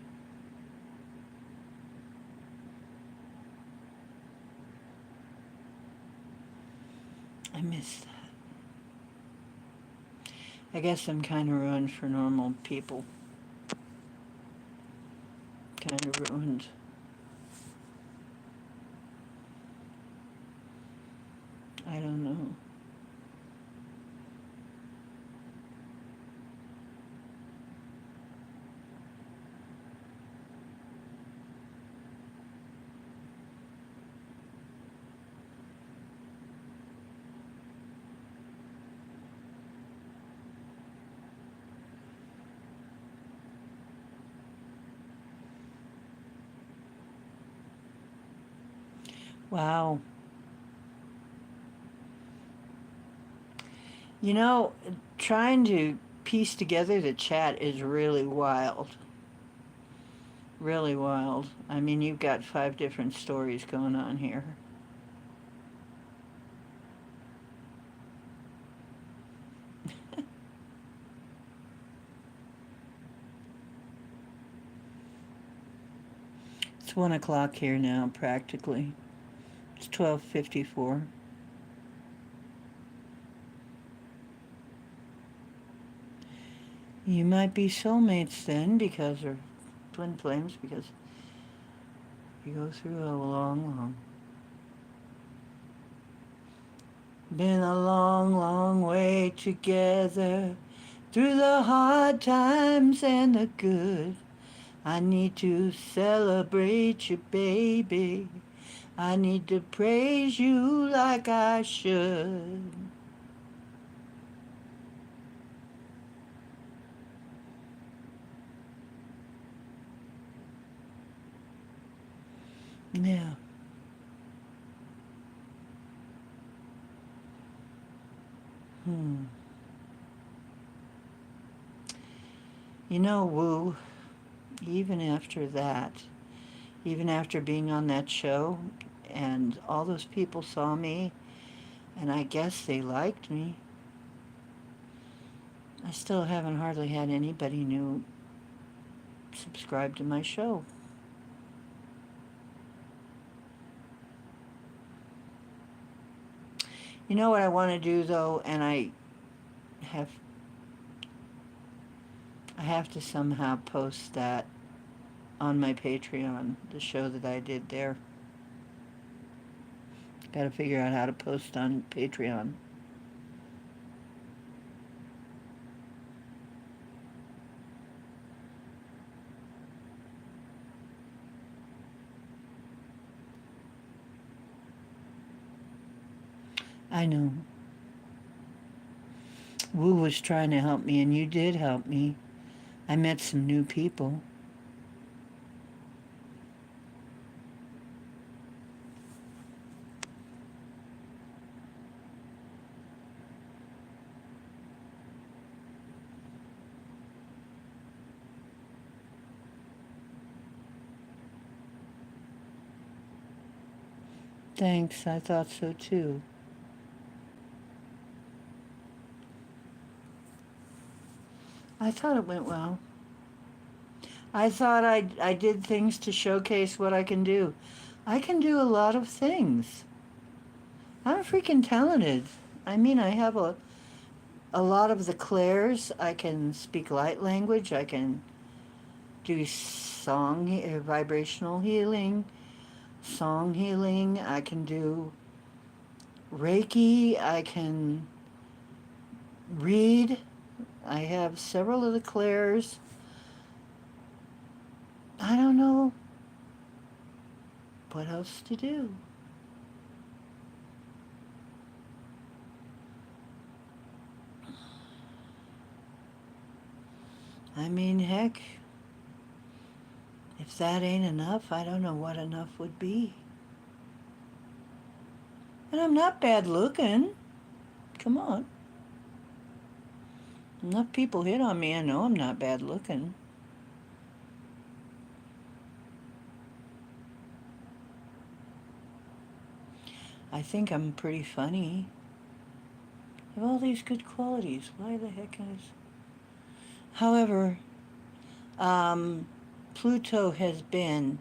I miss that. I guess I'm kind of ruined for normal people. Kind of ruined. I don't know. Wow. You know, trying to piece together the chat is really wild. Really wild. I mean, you've got 5 different stories going on here. It's 1 o'clock here now, practically. It's 12:54. You might be soulmates then, because, or twin flames, because you go through a long. Been a long, long way together, through the hard times and the good. I need to celebrate you, baby. I need to praise you like I should. Yeah. Hmm. You know, Woo, even after that, even after being on that show, and all those people saw me, and I guess they liked me, I still haven't hardly had anybody new subscribe to my show. You know what I want to do though, and have I have to somehow post that on my Patreon, the show that I did there. Got to figure out how to post on Patreon. I know. Wu was trying to help me, and you did help me. I met some new people. Thanks, I thought so too. I thought it went well. I thought I did things to showcase what I can do. I can do a lot of things. I'm freaking talented. I mean, I have a lot of the clairs. I can speak light language. I can do vibrational healing, song healing. I can do Reiki. I can read. I have several of the clairs. I don't know what else to do. I mean, heck, if that ain't enough, I don't know what enough would be. And I'm not bad looking. Come on. Enough people hit on me, I know I'm not bad looking. I think I'm pretty funny. I have all these good qualities. Why the heck is... However, Pluto has been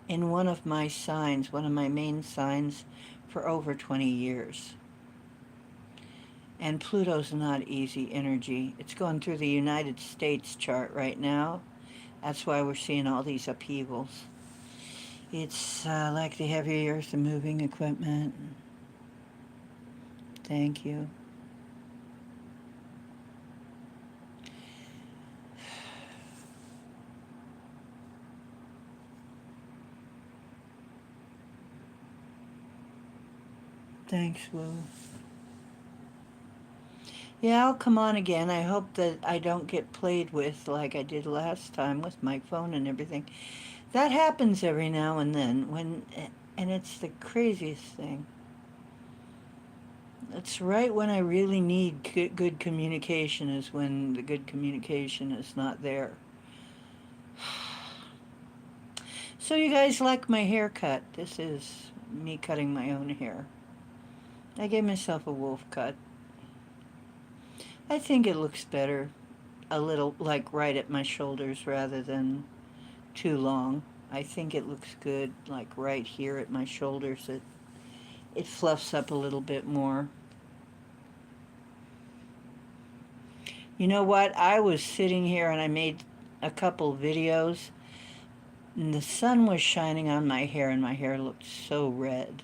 in one of my signs, one of my main signs, for over 20 years. And Pluto's not easy energy. It's going through the United States chart right now. That's why we're seeing all these upheavals. It's like the heavy earth and moving equipment. Thank you. Thanks, Wu. Yeah, I'll come on again. I hope that I don't get played with like I did last time with my phone and everything. That happens every now and then, and it's the craziest thing. It's right when I really need good communication is when the good communication is not there. So you guys like my haircut? This is me cutting my own hair. I gave myself a wolf cut. I think it looks better, a little like right at my shoulders rather than too long. I think it looks good like right here at my shoulders. It fluffs up a little bit more. You know what? I was sitting here and I made a couple videos and the sun was shining on my hair and my hair looked so red.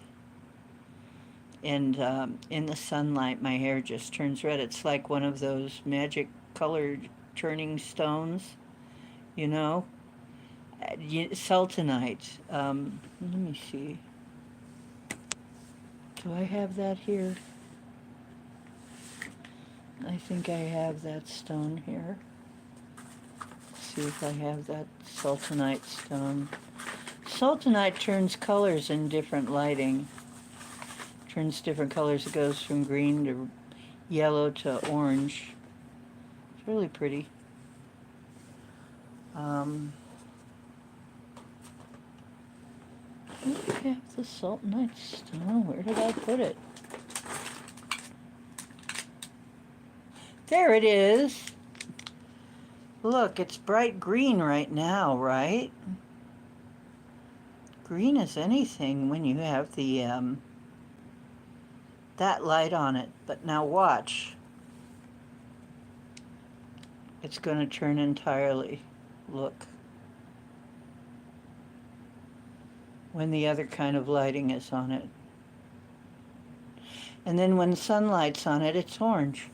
And in the sunlight, my hair just turns red. It's like one of those magic colored turning stones, you know? Sultanite. Let me see. Do I have that here? I think I have that stone here. Let's see if I have that sultanite stone. Sultanite turns colors in different lighting. Turns different colors. It goes from green to yellow to orange. It's really pretty. I have the sultanite stone. Where did I put it? There it is. Look, it's bright green right now, right? Green as anything when you have the that light on it. But now watch. It's going to turn entirely. Look. When the other kind of lighting is on it. And then when sunlight's on it, it's orange.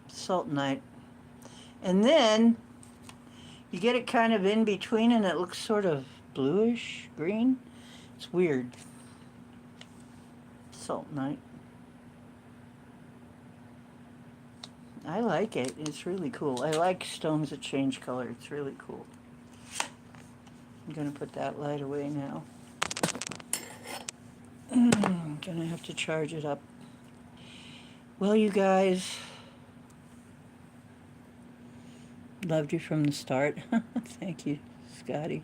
Sultanite. And then you get it kind of in between and it looks sort of bluish, green. It's weird. Sultanite. I like it. It's really cool. I like stones that change color. It's really cool. I'm going to put that light away now. I'm going to have to charge it up. Well, you guys, loved you from the start. Thank you, Scotty.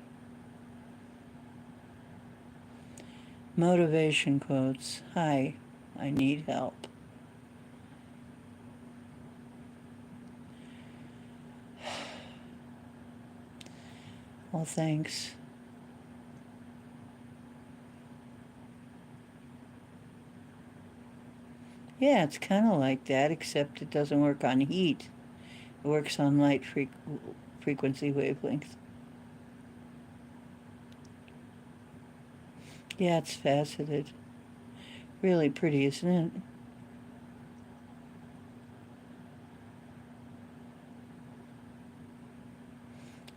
Motivation quotes. Hi, I need help. Well, thanks. Yeah, it's kind of like that, except it doesn't work on heat. It works on light frequency wavelength. Yeah, it's faceted. Really pretty, isn't it?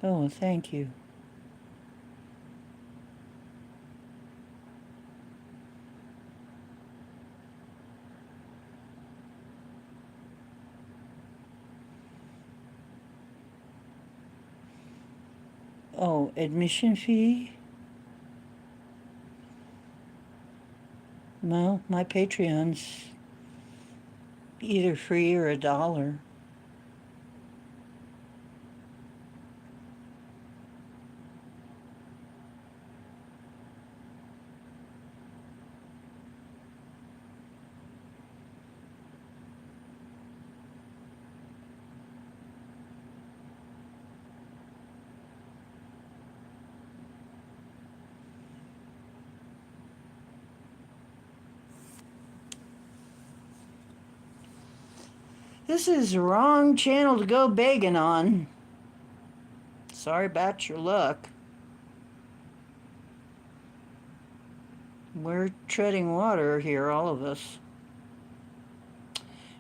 Oh, thank you. Oh, admission fee? Well, my Patreon's either free or $1. This is the wrong channel to go begging on. Sorry about your luck. We're treading water here, all of us.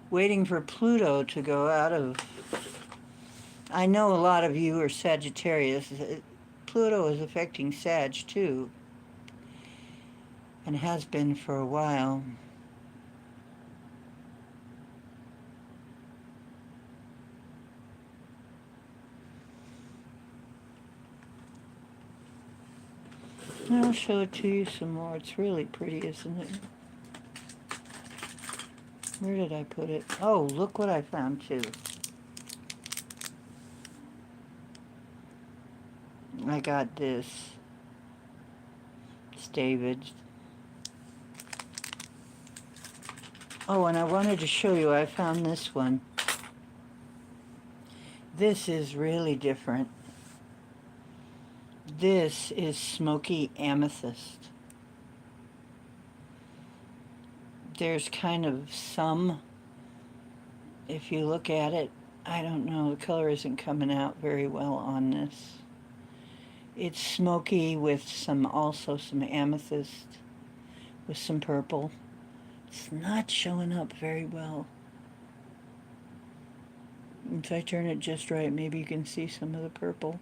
Waiting for Pluto to go out of... I know a lot of you are Sagittarius. Pluto is affecting Sag too. And has been for a while. I'll show it to you some more. It's really pretty, isn't it? Where did I put it? Oh, look what I found too. I got this. It's David's. Oh, and I wanted to show you, I found this one. This is really different. This is smoky amethyst. There's kind of some, if you look at it, I don't know, the color isn't coming out very well on this. It's smoky with also some amethyst, with some purple. It's not showing up very well. If I turn it just right, maybe you can see some of the purple.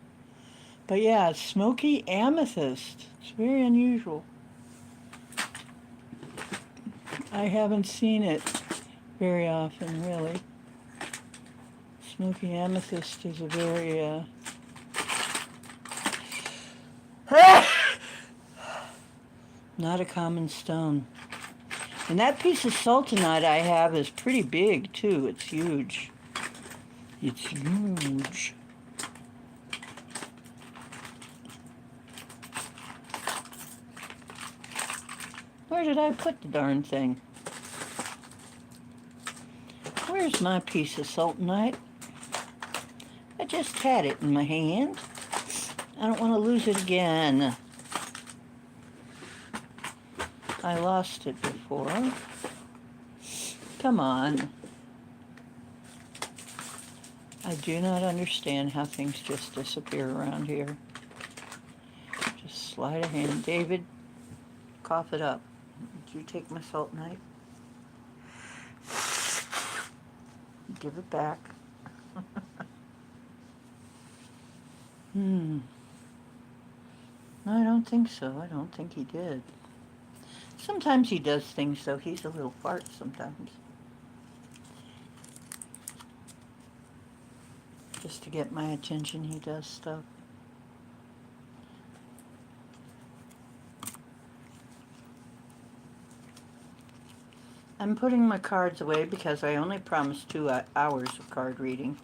But yeah, it's smoky amethyst. It's very unusual. I haven't seen it very often, really. Smoky amethyst is a very, not a common stone. And that piece of sultanite I have is pretty big, too. It's huge. It's huge. Where did I put the darn thing? Where's my piece of sultanite? I just had it in my hand. I don't want to lose it again. I lost it before. Come on. I do not understand how things just disappear around here. Just sleight of hand. David, cough it up. Did you take my salt knife? Give it back. No, I don't think so. I don't think he did. Sometimes he does things, though. He's a little fart sometimes. Just to get my attention, he does stuff. I'm putting my cards away because I only promised 2 hours of card reading.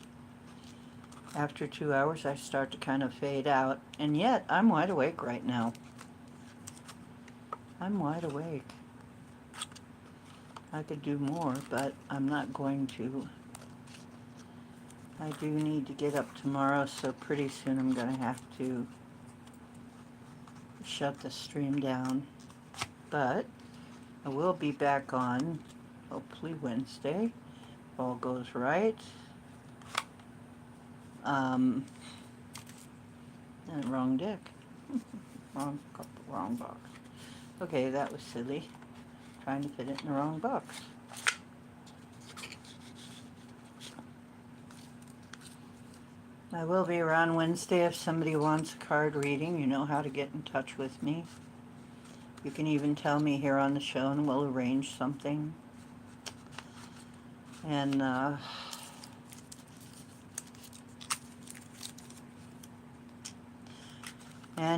After 2 hours, I start to kind of fade out, and yet I'm wide awake right now. I'm wide awake. I could do more, but I'm not going to. I do need to get up tomorrow, so pretty soon I'm going to have to shut the stream down. But I will be back on, hopefully Wednesday, if all goes right. Wrong deck. Wrong box. Okay, that was silly. Trying to fit it in the wrong box. I will be around Wednesday if somebody wants a card reading. You know how to get in touch with me. You can even tell me here on the show and we'll arrange something. And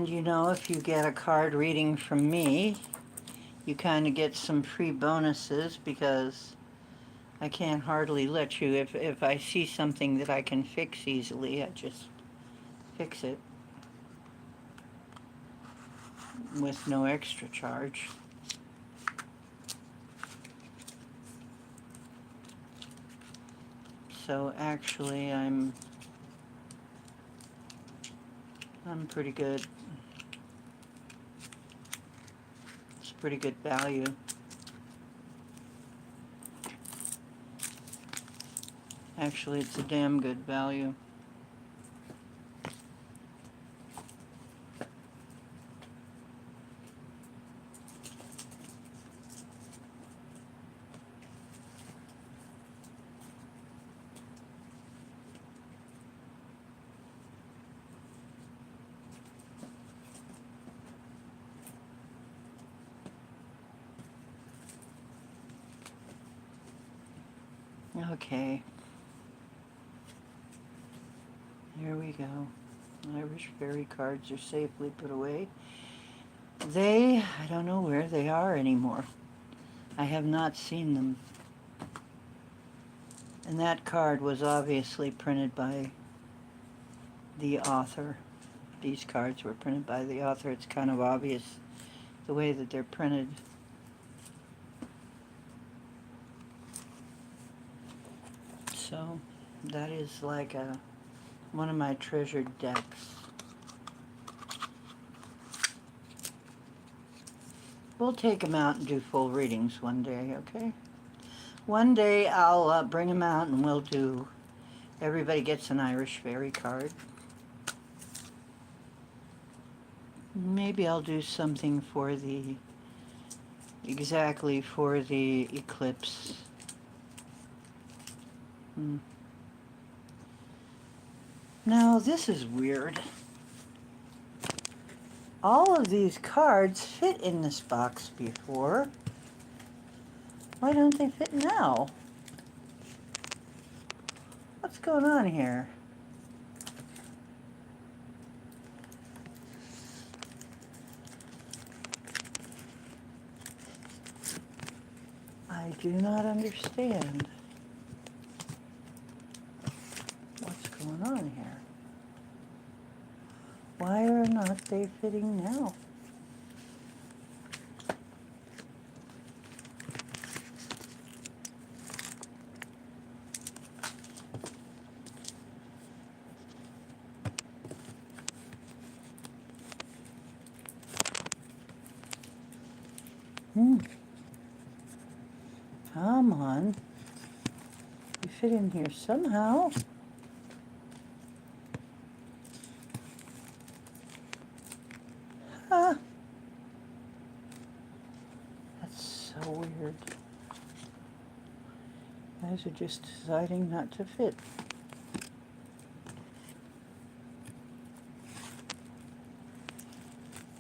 you know, if you get a card reading from me, you kind of get some free bonuses because I can't hardly let you, if I see something that I can fix easily, I just fix it with no extra charge. So actually I'm pretty good. It's pretty good value. Actually, it's a damn good value. Okay. Here we go. Irish fairy cards are safely put away. I don't know where they are anymore. I have not seen them. And that card was obviously printed by the author. These cards were printed by the author. It's kind of obvious the way that they're printed. So that is like one of my treasured decks. We'll take them out and do full readings one day, okay? One day I'll bring them out and we'll do, everybody gets an Irish fairy card. Maybe I'll do something for exactly for the eclipse. Now this is weird. All of these cards fit in this box before. Why don't they fit now? What's going on here? I do not understand what's going on here. Why are not they fitting now? Hmm. Come on. You fit in here somehow. Ah. That's so weird. Guys are just deciding not to fit.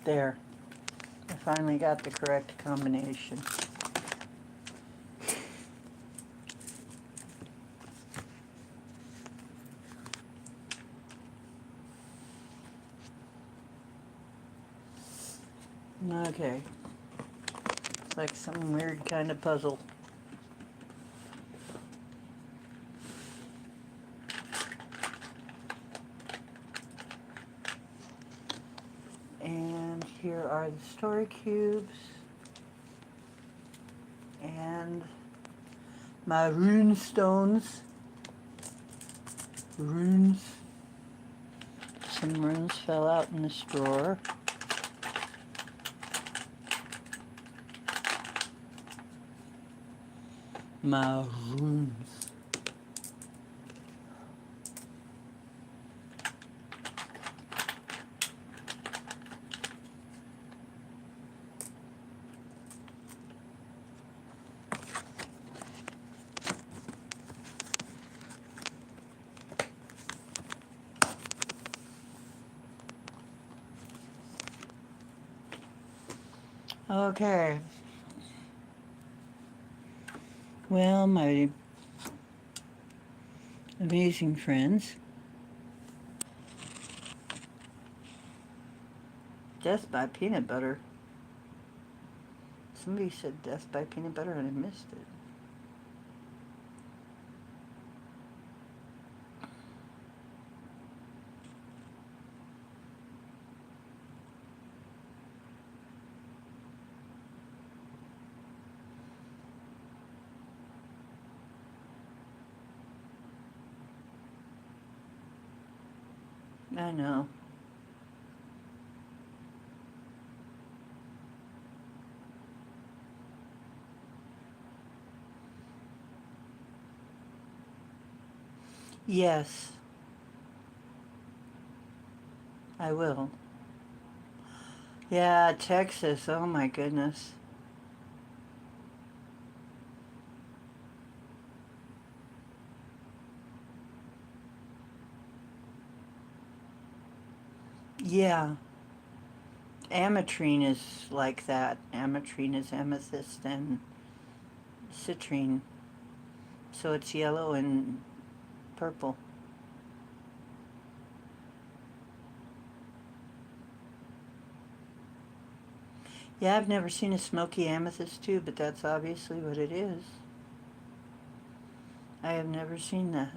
There. I finally got the correct combination. Okay. It's like some weird kind of puzzle. And here are the story cubes. And my rune stones. Runes. Some runes fell out in this drawer. My runes. Okay. Well, my amazing friends, death by peanut butter. Somebody said death by peanut butter and I missed it. I know. Yes, I will. Yeah, Texas. Oh my goodness. Yeah. Ametrine is like that. Ametrine is amethyst and citrine. So it's yellow and purple. Yeah, I've never seen a smoky amethyst too, but that's obviously what it is. I have never seen that.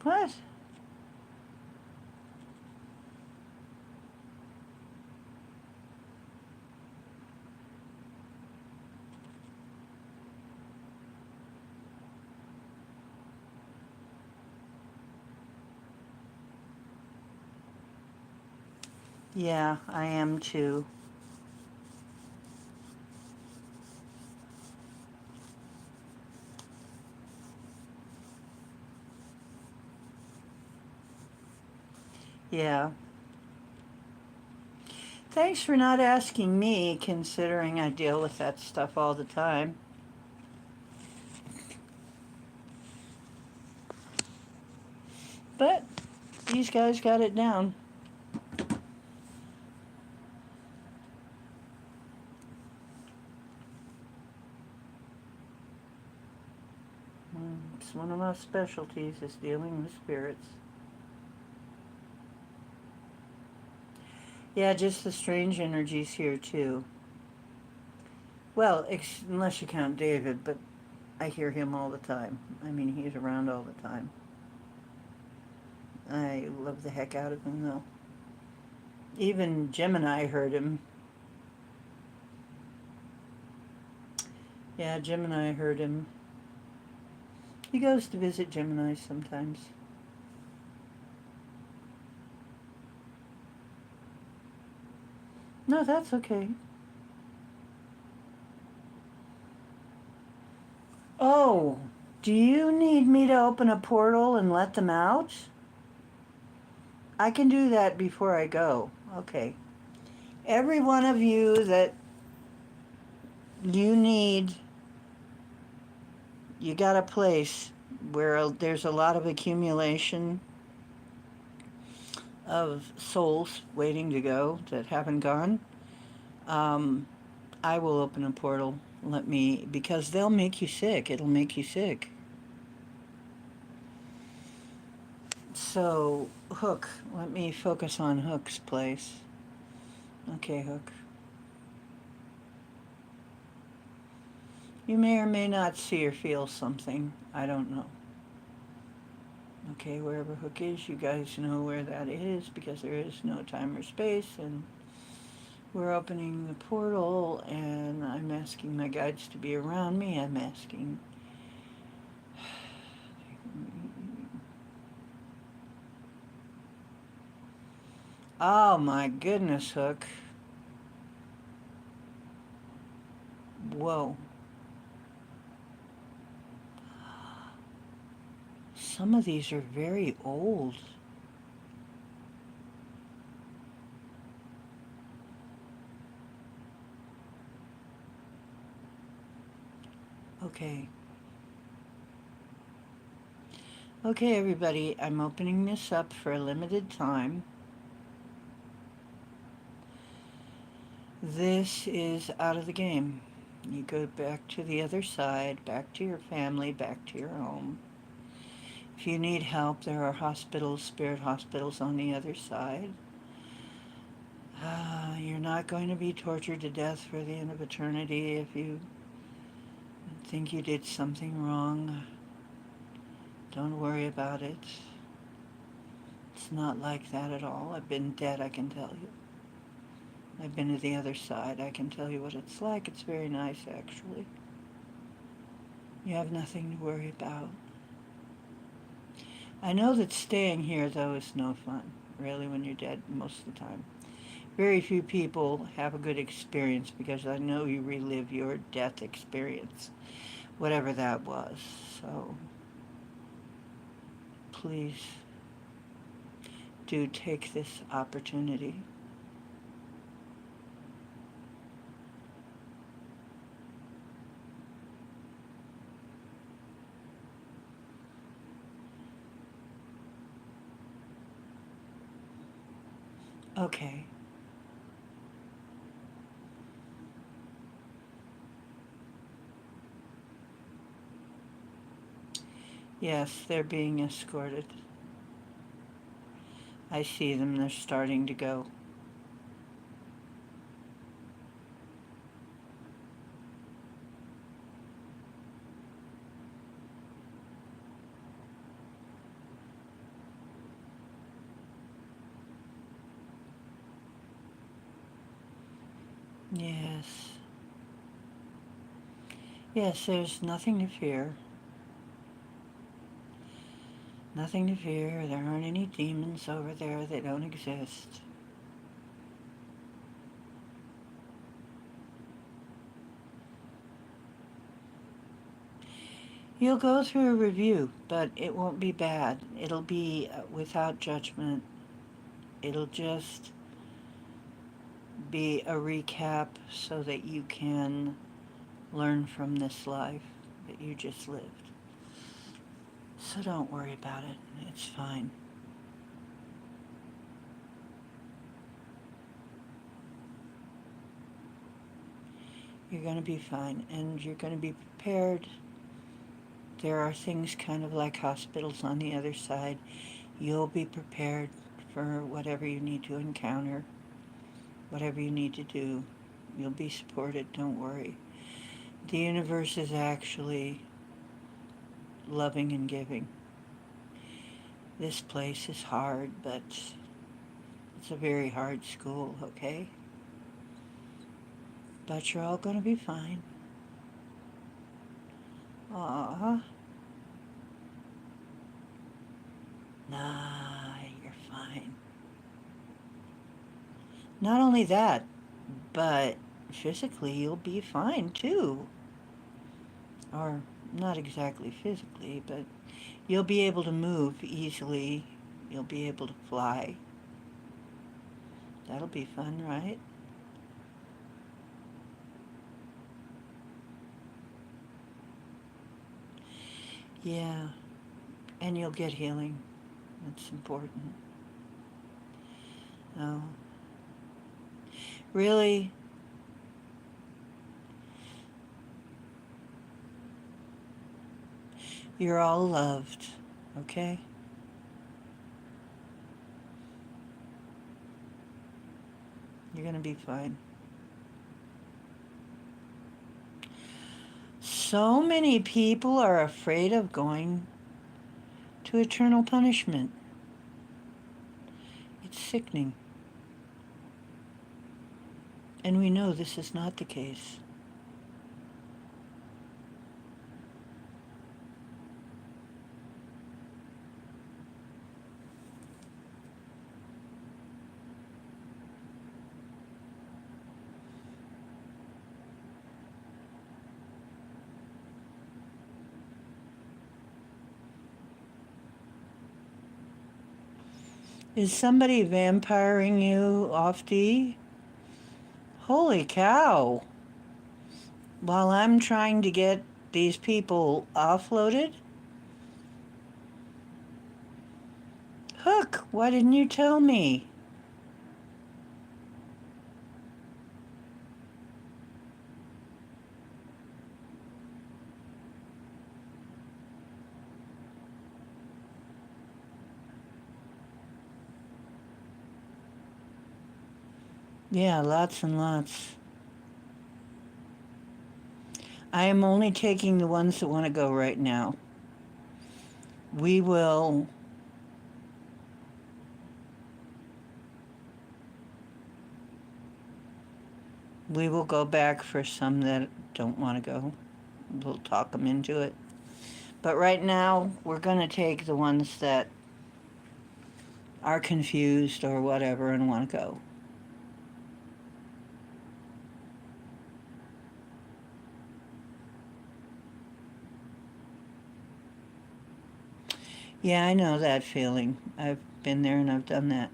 What? Yeah, I am too. Yeah. Thanks for not asking me, considering I deal with that stuff all the time. But these guys got it down. It's one of my specialties is dealing with spirits. Yeah, just the strange energies here too. Well, unless you count David, but I hear him all the time. I mean, he's around all the time. I love the heck out of him, though. Even Gemini heard him. Yeah, Gemini heard him. He goes to visit Gemini sometimes. No, that's okay. Oh, do you need me to open a portal and let them out? I can do that before I go. Okay. Every one of you that you need, you got a place where there's a lot of accumulation of souls waiting to go that haven't gone. Um, I will open a portal. Let me, because they'll make you sick. It'll make you sick. So, Hook, let me focus on Hook's place. Okay, Hook. You may or may not see or feel something. I don't know. Okay, wherever Hook is, you guys know where that is because there is no time or space, and we're opening the portal, and I'm asking my guides to be around me. I'm asking. Oh my goodness, Hook. Whoa. Some of these are very old. Okay. Okay, everybody, I'm opening this up for a limited time. This is out of the game. You go back to the other side, back to your family, back to your home. If you need help, there are hospitals, spirit hospitals on the other side. You're not going to be tortured to death for the end of eternity if you think you did something wrong. Don't worry about it. It's not like that at all. I've been dead, I can tell you. I've been to the other side. I can tell you what it's like. It's very nice, actually. You have nothing to worry about. I know that staying here, though, is no fun, really, when you're dead most of the time. Very few people have a good experience because I know you relive your death experience, whatever that was. So please do take this opportunity. Okay. Yes, they're being escorted. I see them. They're starting to go. Yes. Yes, there's nothing to fear. Nothing to fear. There aren't any demons over there. They don't exist. You'll go through a review, but it won't be bad. It'll be without judgment. It'll just be a recap so that you can learn from this life that you just lived. So don't worry about it. It's fine. You're going to be fine, and you're going to be prepared. There are things kind of like hospitals on the other side. You'll be prepared for whatever you need to encounter, whatever you need to do. You'll be supported, don't worry. The universe is actually loving and giving. This place is hard, but it's a very hard school, okay? But you're all going to be fine. Aw. Nah, you're fine. Not only that, but physically you'll be fine too. Or not exactly physically, but you'll be able to move easily. You'll be able to fly. That'll be fun, right? Yeah, and you'll get healing. That's important. Oh, really, you're all loved, okay? You're going to be fine. So many people are afraid of going to eternal punishment. It's sickening. And we know this is not the case. Is somebody vampiring you off D? Holy cow. While I'm trying to get these people offloaded? Hook, why didn't you tell me? Yeah, lots and lots. I am only taking the ones that want to go right now. We will we will go back for some that don't want to go. We'll talk them into it. But right now, we're going to take the ones that are confused or whatever and want to go. Yeah, I know that feeling. I've been there and I've done that.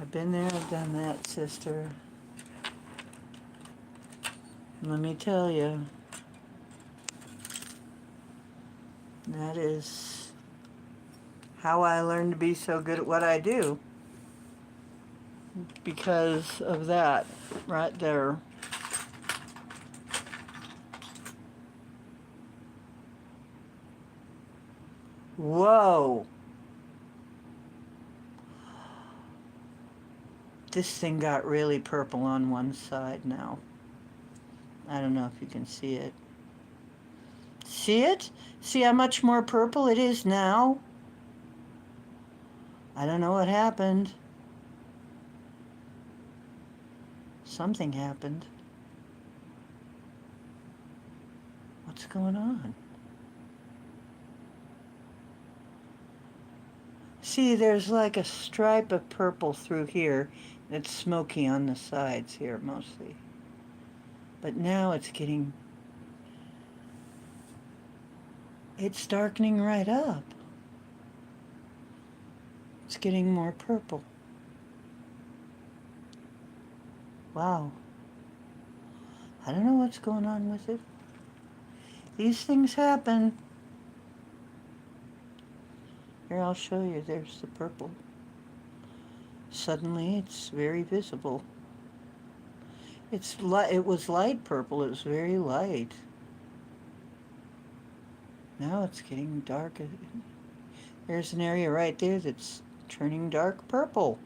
I've been there, I've done that, sister. Let me tell you, that is how I learned to be so good at what I do. Because of that, right there. Whoa! This thing got really purple on one side now. I don't know if you can see it. See it? See how much more purple it is now? I don't know what happened. Something happened. What's going on? See, there's like a stripe of purple through here. It's smoky on the sides here mostly. But now it's darkening right up. It's getting more purple. Wow. I don't know what's going on with it. These things happen. Here, I'll show you. There's the purple. Suddenly, it's very visible. It was light purple. It was very light. Now it's getting dark. There's an area right there that's turning dark purple.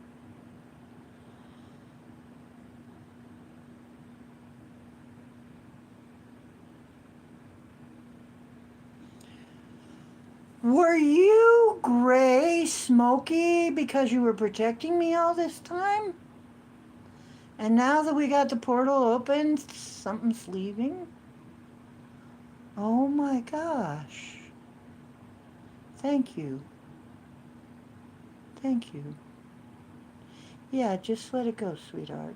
Were you gray, smoky, because you were protecting me all this time? And now that we got the portal open, something's leaving? Oh my gosh. Thank you. Thank you. Yeah, just let it go, sweetheart.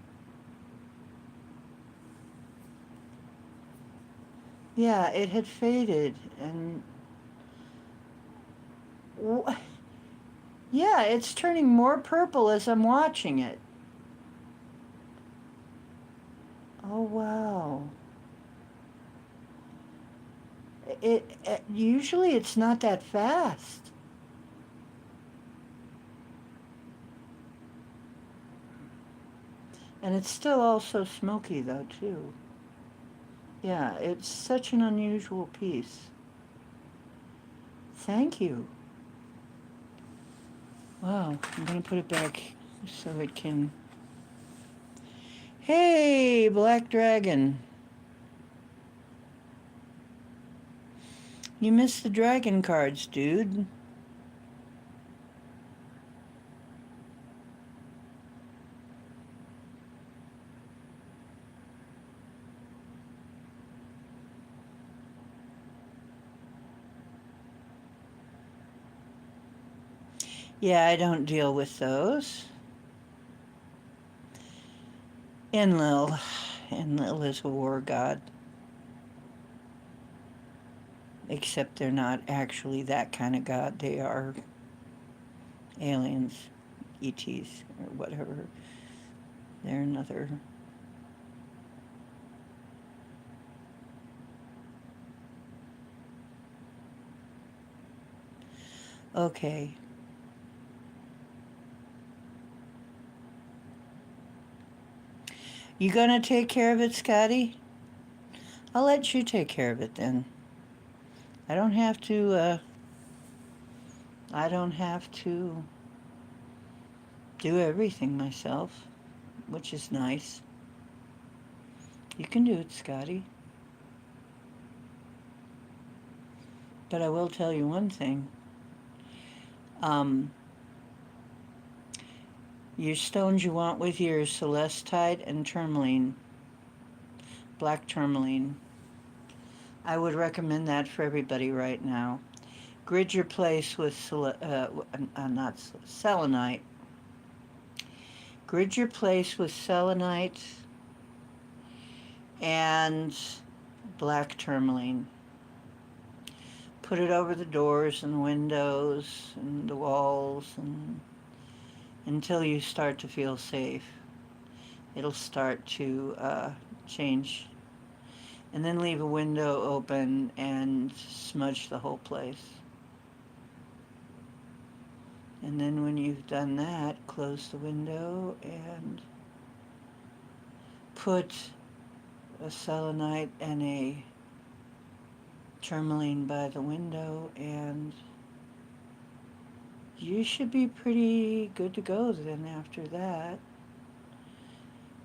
Yeah, it had faded and yeah, it's turning more purple as I'm watching it. Oh wow. It usually it's not that fast. And it's still also smoky though too. Yeah, it's such an unusual piece. Thank you. Wow, I'm gonna put it back so it can. Hey, Black Dragon. You missed the dragon cards, dude. Yeah, I don't deal with those. Enlil. Enlil is a war god. Except they're not actually that kind of god. They are aliens, ETs, or whatever. They're another. Okay. You gonna take care of it, Scotty? I'll let you take care of it then. I don't have to, I don't have to do everything myself, which is nice. You can do it, Scotty. But I will tell you one thing. Um, your stones you want with your celestite and tourmaline, black tourmaline. I would recommend that for everybody right now. Grid your place with not selenite. Grid your place with selenite and black tourmaline. Put it over the doors and the windows and the walls and until you start to feel safe. It'll start to change. And then leave a window open and smudge the whole place. And then when you've done that, close the window and put a selenite and a tourmaline by the window, and you should be pretty good to go then after that.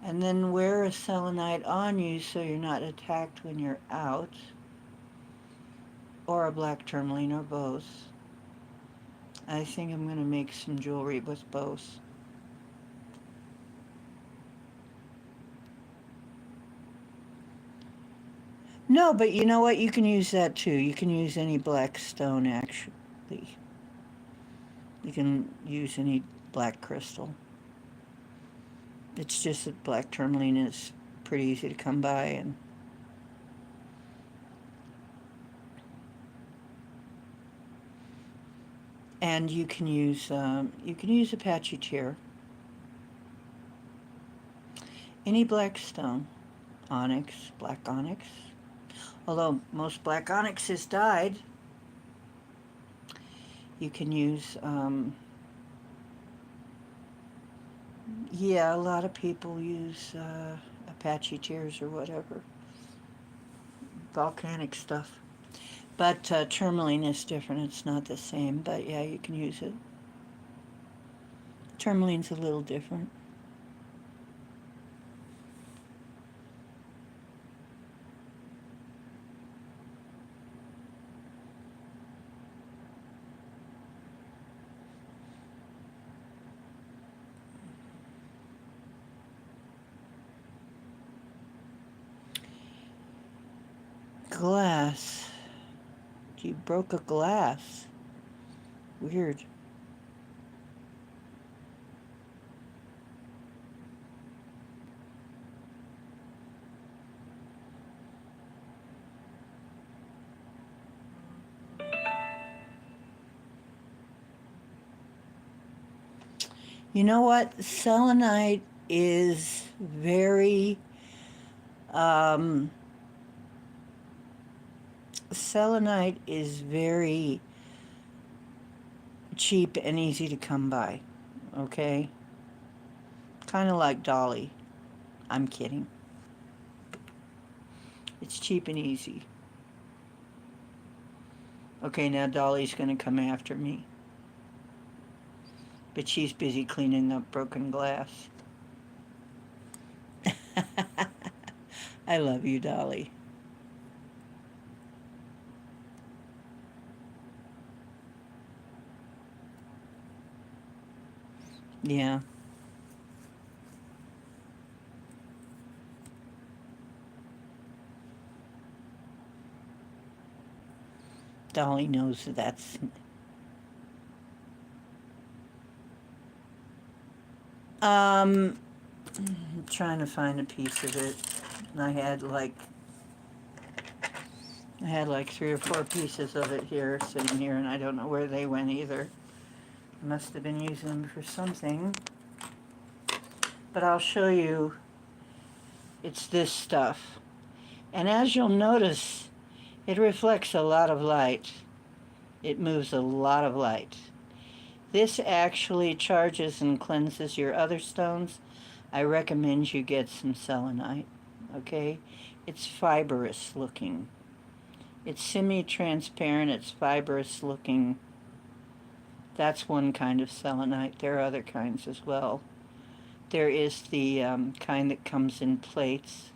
And then wear a selenite on you so you're not attacked when you're out, or a black tourmaline, or both. I think I'm going to make some jewelry with both. No, but you know what? You can use that too. You can use any black stone actually. You can use any black crystal. It's just that black tourmaline is pretty easy to come by, and you can use Apache tear, any black stone, onyx, black onyx. Although most black onyx is dyed, you can use yeah, a lot of people use Apache tears or whatever, volcanic stuff. But tourmaline is different. It's not the same, but yeah, you can use it. Tourmaline's a little different. glass. You broke a glass. Weird. You know what? Um, Selenite is very cheap and easy to come by. Okay? Kind of like Dolly. I'm kidding. It's cheap and easy. Okay, now Dolly's going to come after me. But she's busy cleaning up broken glass. I love you, Dolly. Yeah. Dolly knows that's... I'm trying to find a piece of it. I had like 3 or 4 pieces of it here, sitting here, and I don't know where they went either. I must have been using them for something. But I'll show you. It's this stuff. And as you'll notice, it reflects a lot of light. It moves a lot of light. This actually charges and cleanses your other stones. I recommend you get some selenite, okay? It's fibrous looking. It's semi-transparent, it's fibrous looking. That's one kind of selenite. There are other kinds as well. There is the kind that comes in plates,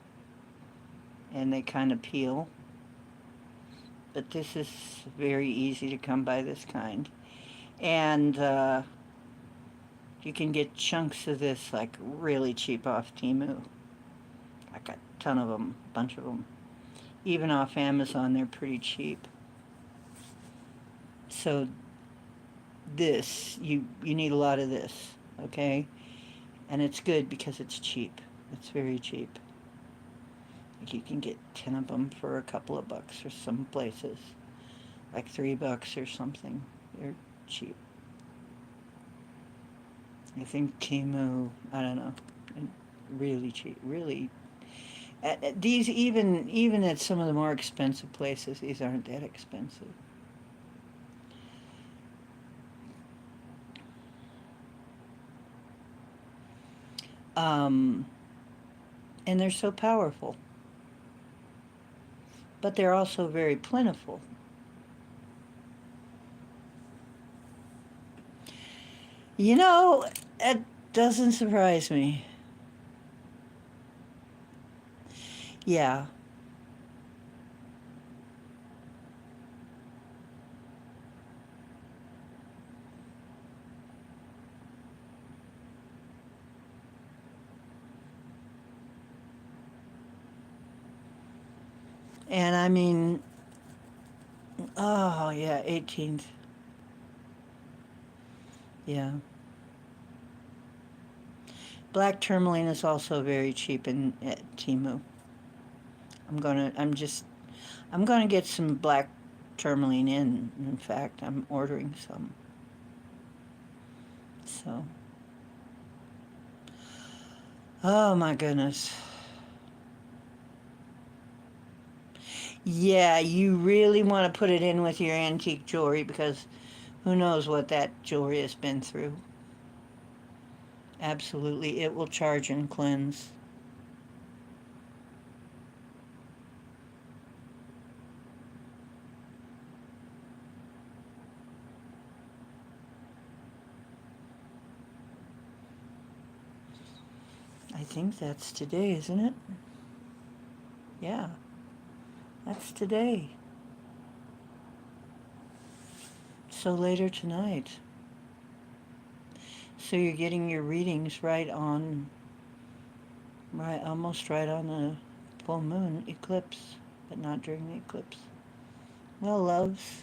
and they kind of peel. But this is very easy to come by, this kind. And you can get chunks of this like really cheap off Temu. I got a ton of them, a bunch of them. Even off Amazon, they're pretty cheap. So this, you need a lot of this, okay? And it's good because it's cheap. It's very cheap. Like you can get 10 of them for a couple of bucks or some places. Like $3 or something. They're cheap. I think Temu, I don't know, really cheap, really. These, even at some of the more expensive places, these aren't that expensive. Um, and they're so powerful. But they're also very plentiful. You know, it doesn't surprise me. Yeah. And I mean, oh yeah, 18th. Yeah. Black tourmaline is also very cheap in at Temu. I'm gonna get some black tourmaline in. In fact, I'm ordering some. So, oh my goodness. Yeah, you really want to put it in with your antique jewelry because who knows what that jewelry has been through. Absolutely, it will charge and cleanse. I think that's today, isn't it? Yeah, that's today. So later tonight. So you're getting your readings right, almost right on the full moon eclipse. but not during the eclipse. Well, loves.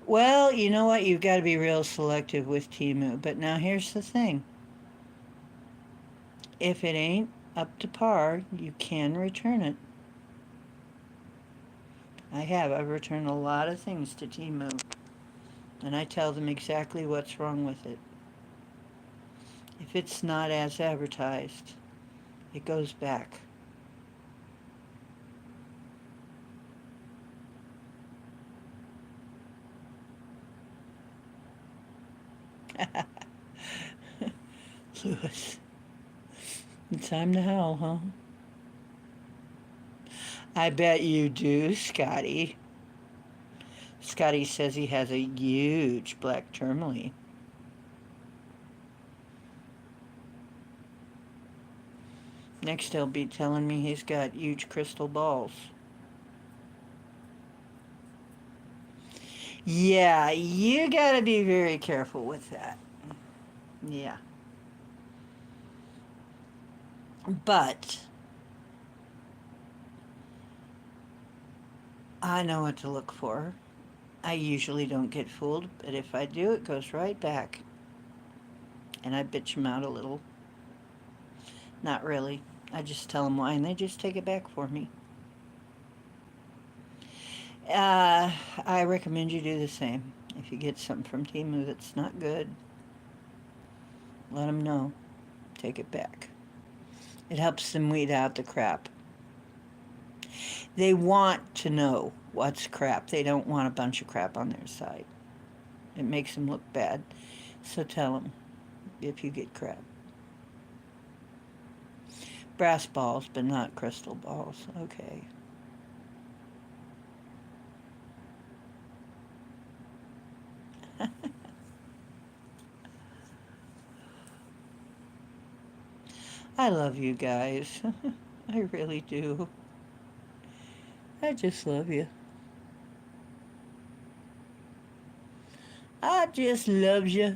Well, you know what? You've got to be real selective with Timu. But now here's the thing. If it ain't up to par, you can return it. I have. I've returned a lot of things to Timu. And I tell them exactly what's wrong with it. If it's not as advertised, it goes back. Lewis, it's time to howl, huh? I bet you do, Scotty. Scotty says he has a huge black tourmaline. Next, he'll be telling me he's got huge crystal balls. Yeah, you gotta be very careful with that. Yeah. But I know what to look for. I usually don't get fooled, but if I do, it goes right back. And I bitch them out a little. Not really. I just tell them why, and they just take it back for me. I recommend you do the same. If you get something from Temu that's not good, let them know. Take it back. It helps them weed out the crap. They want to know what's crap. They don't want a bunch of crap on their side. It makes them look bad. So tell them if you get crap. Brass balls, but not crystal balls. Okay. I love you guys. I really do. I just love you. I just love you.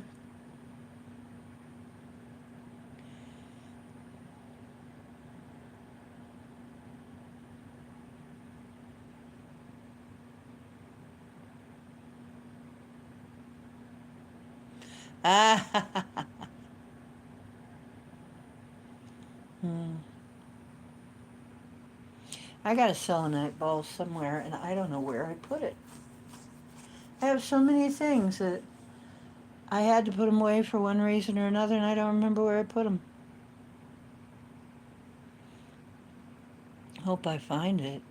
Ah, hmm. I got a selenite ball somewhere, and I don't know where I put it. I have so many things that I had to put them away for one reason or another, and I don't remember where I put them. Hope I find it.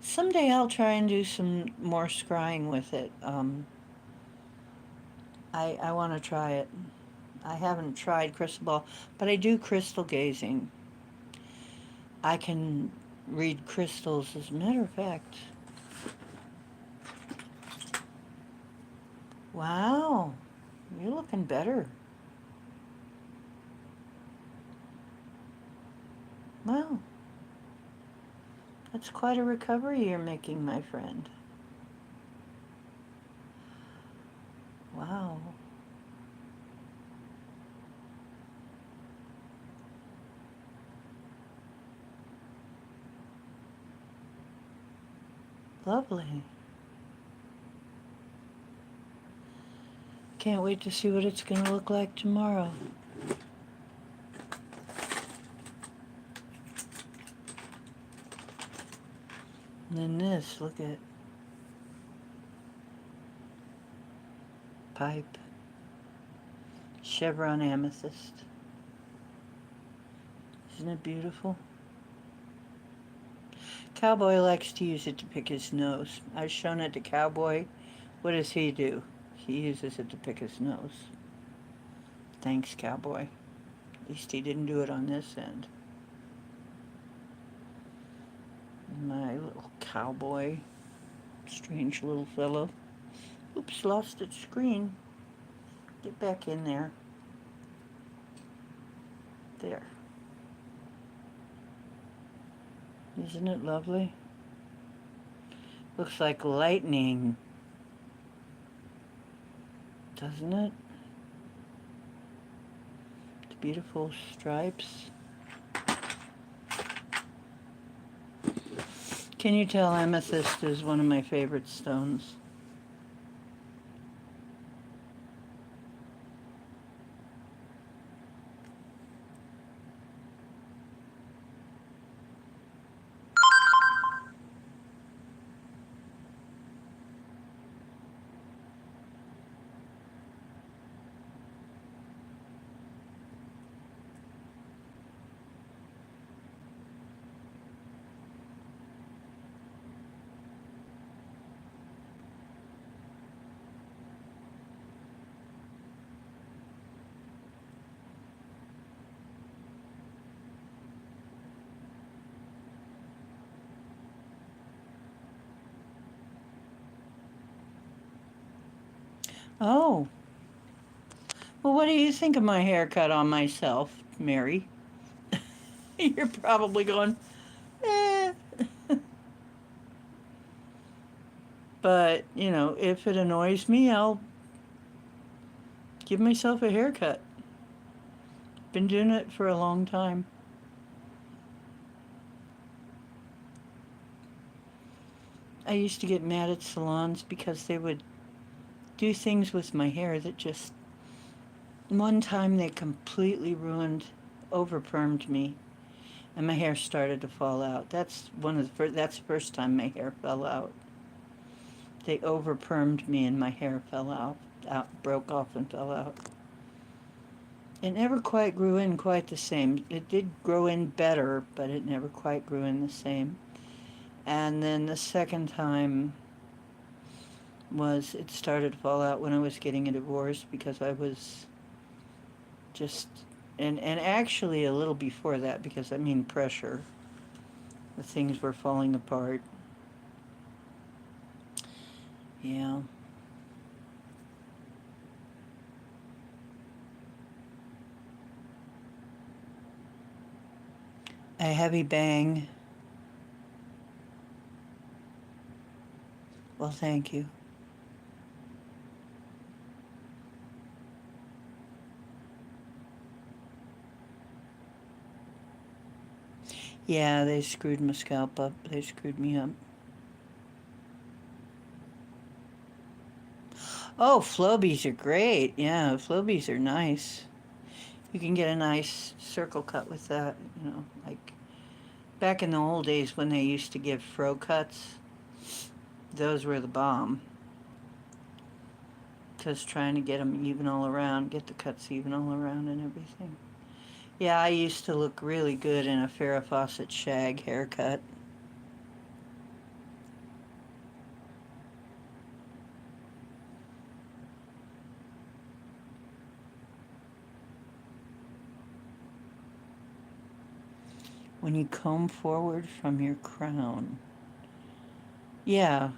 Someday I'll try and do some more scrying with it. I want to try it. I haven't tried crystal ball, but I do crystal gazing. I can read crystals. As a matter of fact, wow, you're looking better. Wow, that's quite a recovery you're making, my friend. Wow. Lovely. Can't wait to see what it's going to look like tomorrow. And then this, look at pipe, chevron amethyst. Isn't it beautiful? Cowboy likes to use it to pick his nose. I've shown it to Cowboy. What does he do? He uses it to pick his nose. Thanks, Cowboy. At least he didn't do it on this end. My little cowboy. Strange little fellow. Oops, lost its screen. Get back in there. There. Isn't it lovely? Looks like lightning. Doesn't it? The beautiful stripes. Can you tell amethyst is one of my favorite stones? Oh, well, what do you think of my haircut on myself, Mary? You're probably going, eh. But, you know, if it annoys me, I'll give myself a haircut. Been doing it for a long time. I used to get mad at salons because they would do things with my hair that just, one time they completely ruined, over-permed me, and my hair started to fall out. That's the first time my hair fell out. They over-permed me and my hair fell out, broke off and fell out. It never quite grew in quite the same. It did grow in better, but it never quite grew in the same. And then the second time was it started to fall out when I was getting a divorce because I was just, and actually a little before that because I mean pressure. The things were falling apart. Yeah. A heavy bang. Well, thank you. Yeah, they screwed my scalp up. They screwed me up. Oh, Flobies are great. Yeah, Flobies are nice. You can get a nice circle cut with that, you know, like back in the old days when they used to give fro cuts, those were the bomb. Just trying to get them even all around, get the cuts even all around and everything. Yeah, I used to look really good in a Farrah Fawcett shag haircut. When you comb forward from your crown. Yeah,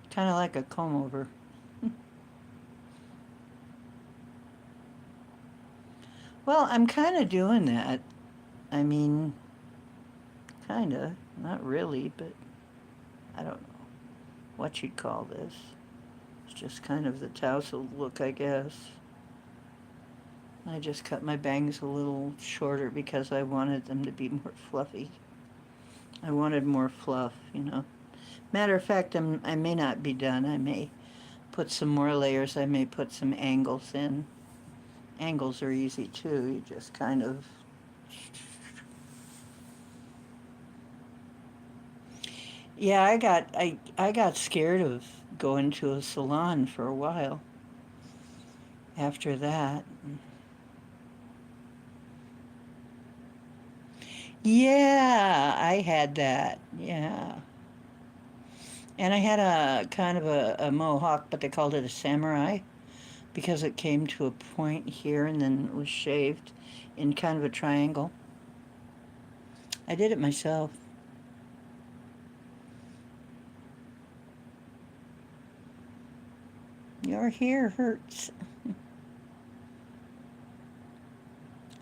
kind of like a comb over. Well, I'm kind of doing that. I mean, kind of. Not really, but I don't know what you'd call this. It's just kind of the tousled look, I guess. I just cut my bangs a little shorter because I wanted them to be more fluffy. I wanted more fluff, you know. Matter of fact, I may not be done. I may put some more layers. I may put some angles in. Angles are easy too. You just kind of. Yeah, I got scared of going to a salon for a while after that. Yeah, I had that. Yeah. And I had a kind of a mohawk, but they called it a samurai because it came to a point here and then it was shaved in kind of a triangle. I did it myself. Your hair hurts.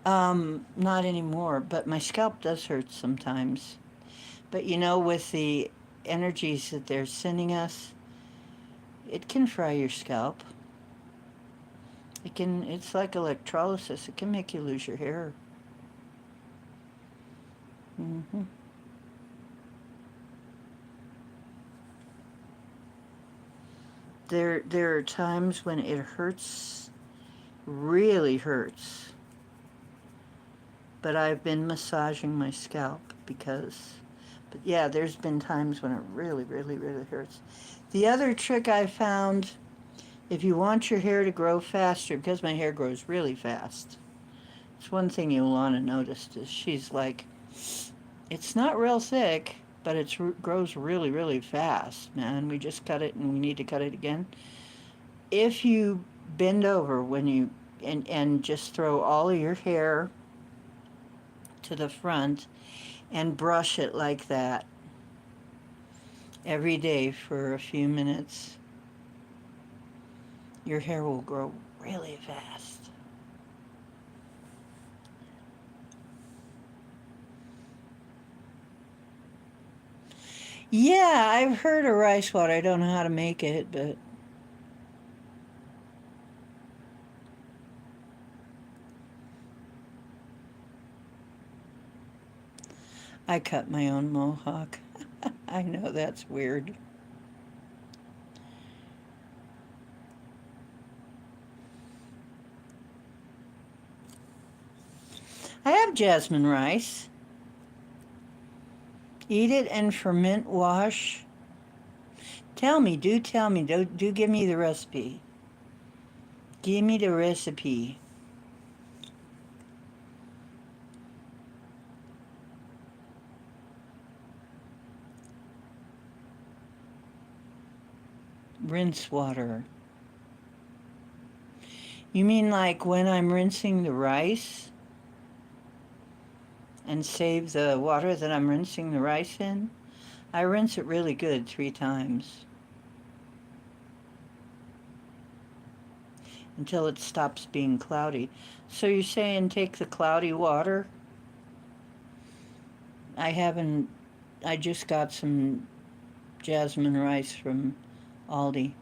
Not anymore, but my scalp does hurt sometimes. But you know, with the energies that they're sending us, it can fry your scalp. It's like electrolysis. It can make you lose your hair. Mm-hmm. There are times when it hurts, really hurts. But I've been massaging my scalp because, but yeah, there's been times when it really, really, really hurts. The other trick I found, if you want your hair to grow faster, because my hair grows really fast, it's one thing you'll want to notice is she's like, it's not real thick, but it grows really, really fast, man. We just cut it and we need to cut it again. If you bend over when you, and just throw all of your hair to the front and brush it like that every day for a few minutes, your hair will grow really fast. Yeah, I've heard of rice water. I don't know how to make it, but I cut my own mohawk. I know that's weird. I have jasmine rice. Eat it and ferment wash. Tell me, do give me the recipe. Give me the recipe. Rinse water. You mean like when I'm rinsing the rice and save the water that I'm rinsing the rice in? I rinse it really good 3 times until it stops being cloudy. So you're saying take the cloudy water? I haven't, I just got some jasmine rice from Aldi.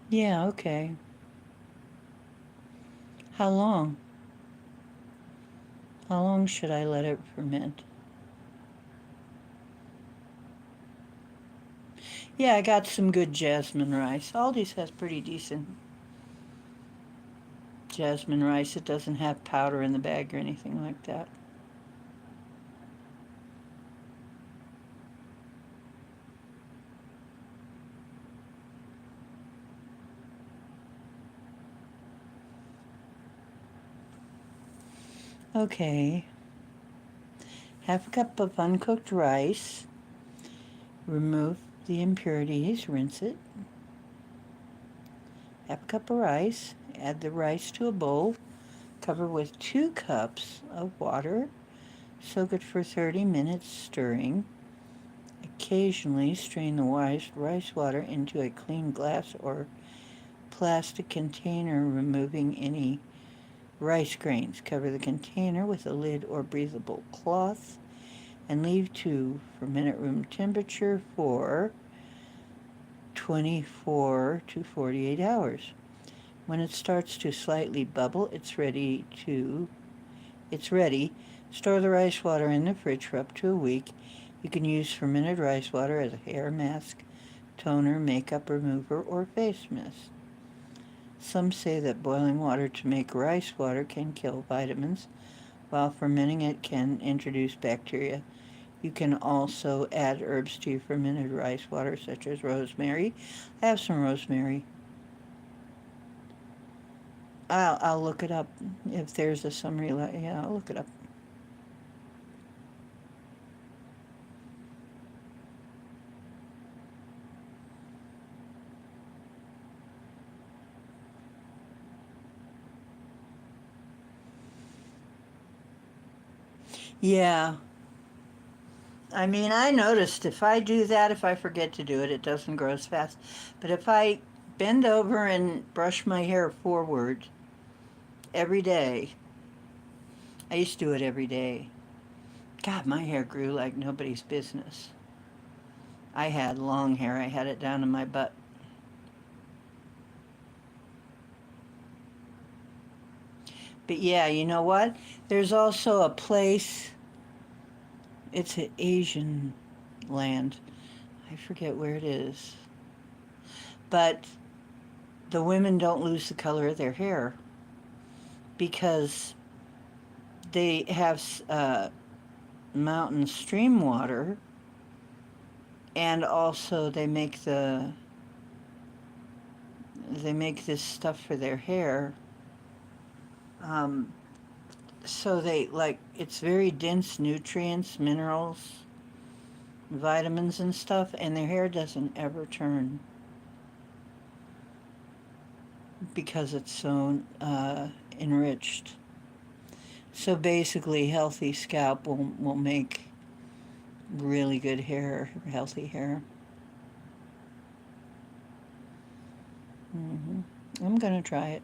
Yeah, okay. How long? How long should I let it ferment? Yeah, I got some good jasmine rice. Aldi's has pretty decent jasmine rice. It doesn't have powder in the bag or anything like that. Okay, half a cup of uncooked rice. Remove the impurities, rinse it. Half a cup of rice. Add the rice to a bowl. Cover with 2 cups of water. Soak it for 30 minutes, stirring. Occasionally strain the rice water into a clean glass or plastic container, removing any rice grains. Cover the container with a lid or breathable cloth and leave to ferment at room temperature for 24 to 48 hours. When it starts to slightly bubble, it's ready. Store the rice water in the fridge for up to a week. You can use fermented rice water as a hair mask, toner, makeup remover, or face mist. Some say that boiling water to make rice water can kill vitamins, while fermenting it can introduce bacteria. You can also add herbs to your fermented rice water, such as rosemary. I have some rosemary. I'll look it up if there's a summary. Yeah, I'll look it up. Yeah, I mean, I noticed if I do that, if I forget to do it, it doesn't grow as fast. But if I bend over and brush my hair forward every day, I used to do it every day. God, my hair grew like nobody's business. I had long hair. I had it down to my butt. But yeah, you know what? There's also a place, it's an Asian land. I forget where it is. But the women don't lose the color of their hair because they have mountain stream water, and also they make this stuff for their hair. Um, so they like it's very dense nutrients, minerals, vitamins and stuff, and their hair doesn't ever turn because it's so enriched. So basically, healthy scalp will make really good hair, healthy hair. hmm I'm gonna try it.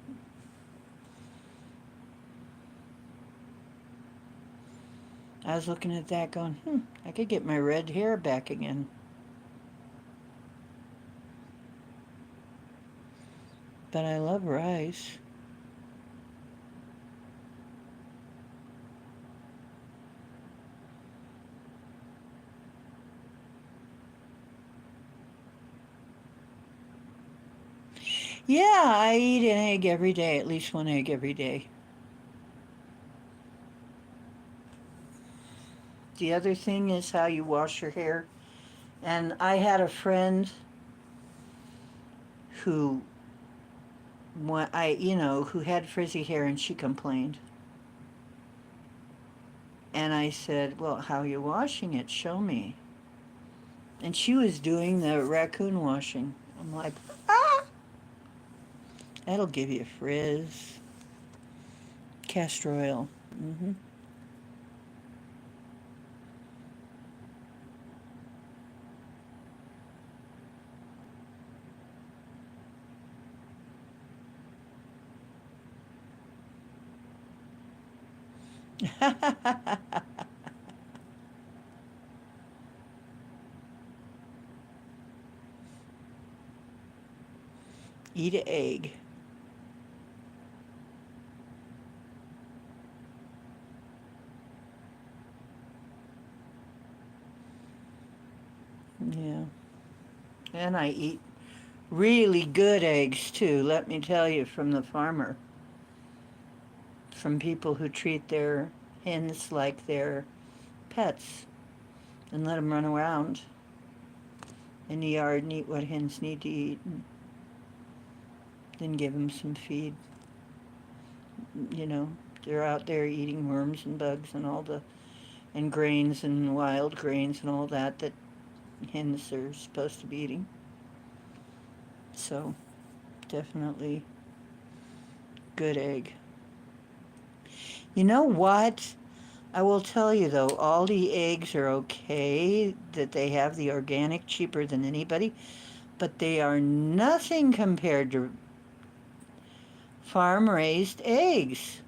I was looking at that going, I could get my red hair back again. But I love rice. Yeah, I eat an egg every day, at least one egg every day. The other thing is how you wash your hair. And I had a friend who, who had frizzy hair, and she complained. And I said, "Well, how are you washing it? Show me." And she was doing the raccoon washing. I'm like, ah, that'll give you a frizz. Castor oil. hmm Eat an egg. Yeah. And I eat really good eggs too, let me tell you, from the farmer. From people who treat their hens like their pets and let them run around in the yard and eat what hens need to eat, and then give them some feed. You know, they're out there eating worms and bugs and and grains and wild grains and all that hens are supposed to be eating. So definitely good egg. You know what? I will tell you though, Aldi eggs are okay that they have the organic cheaper than anybody, but they are nothing compared to farm raised eggs.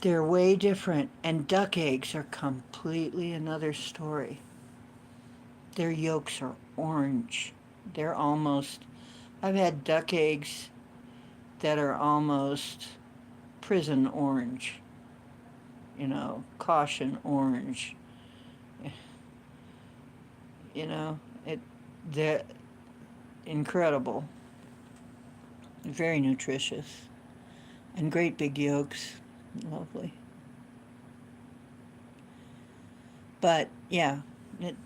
They're way different, and duck eggs are completely another story. Their yolks are orange. They're almost, I've had duck eggs that are almost prison orange, caution orange. You know, they're incredible, very nutritious, and great big yolks. Lovely. But yeah, it,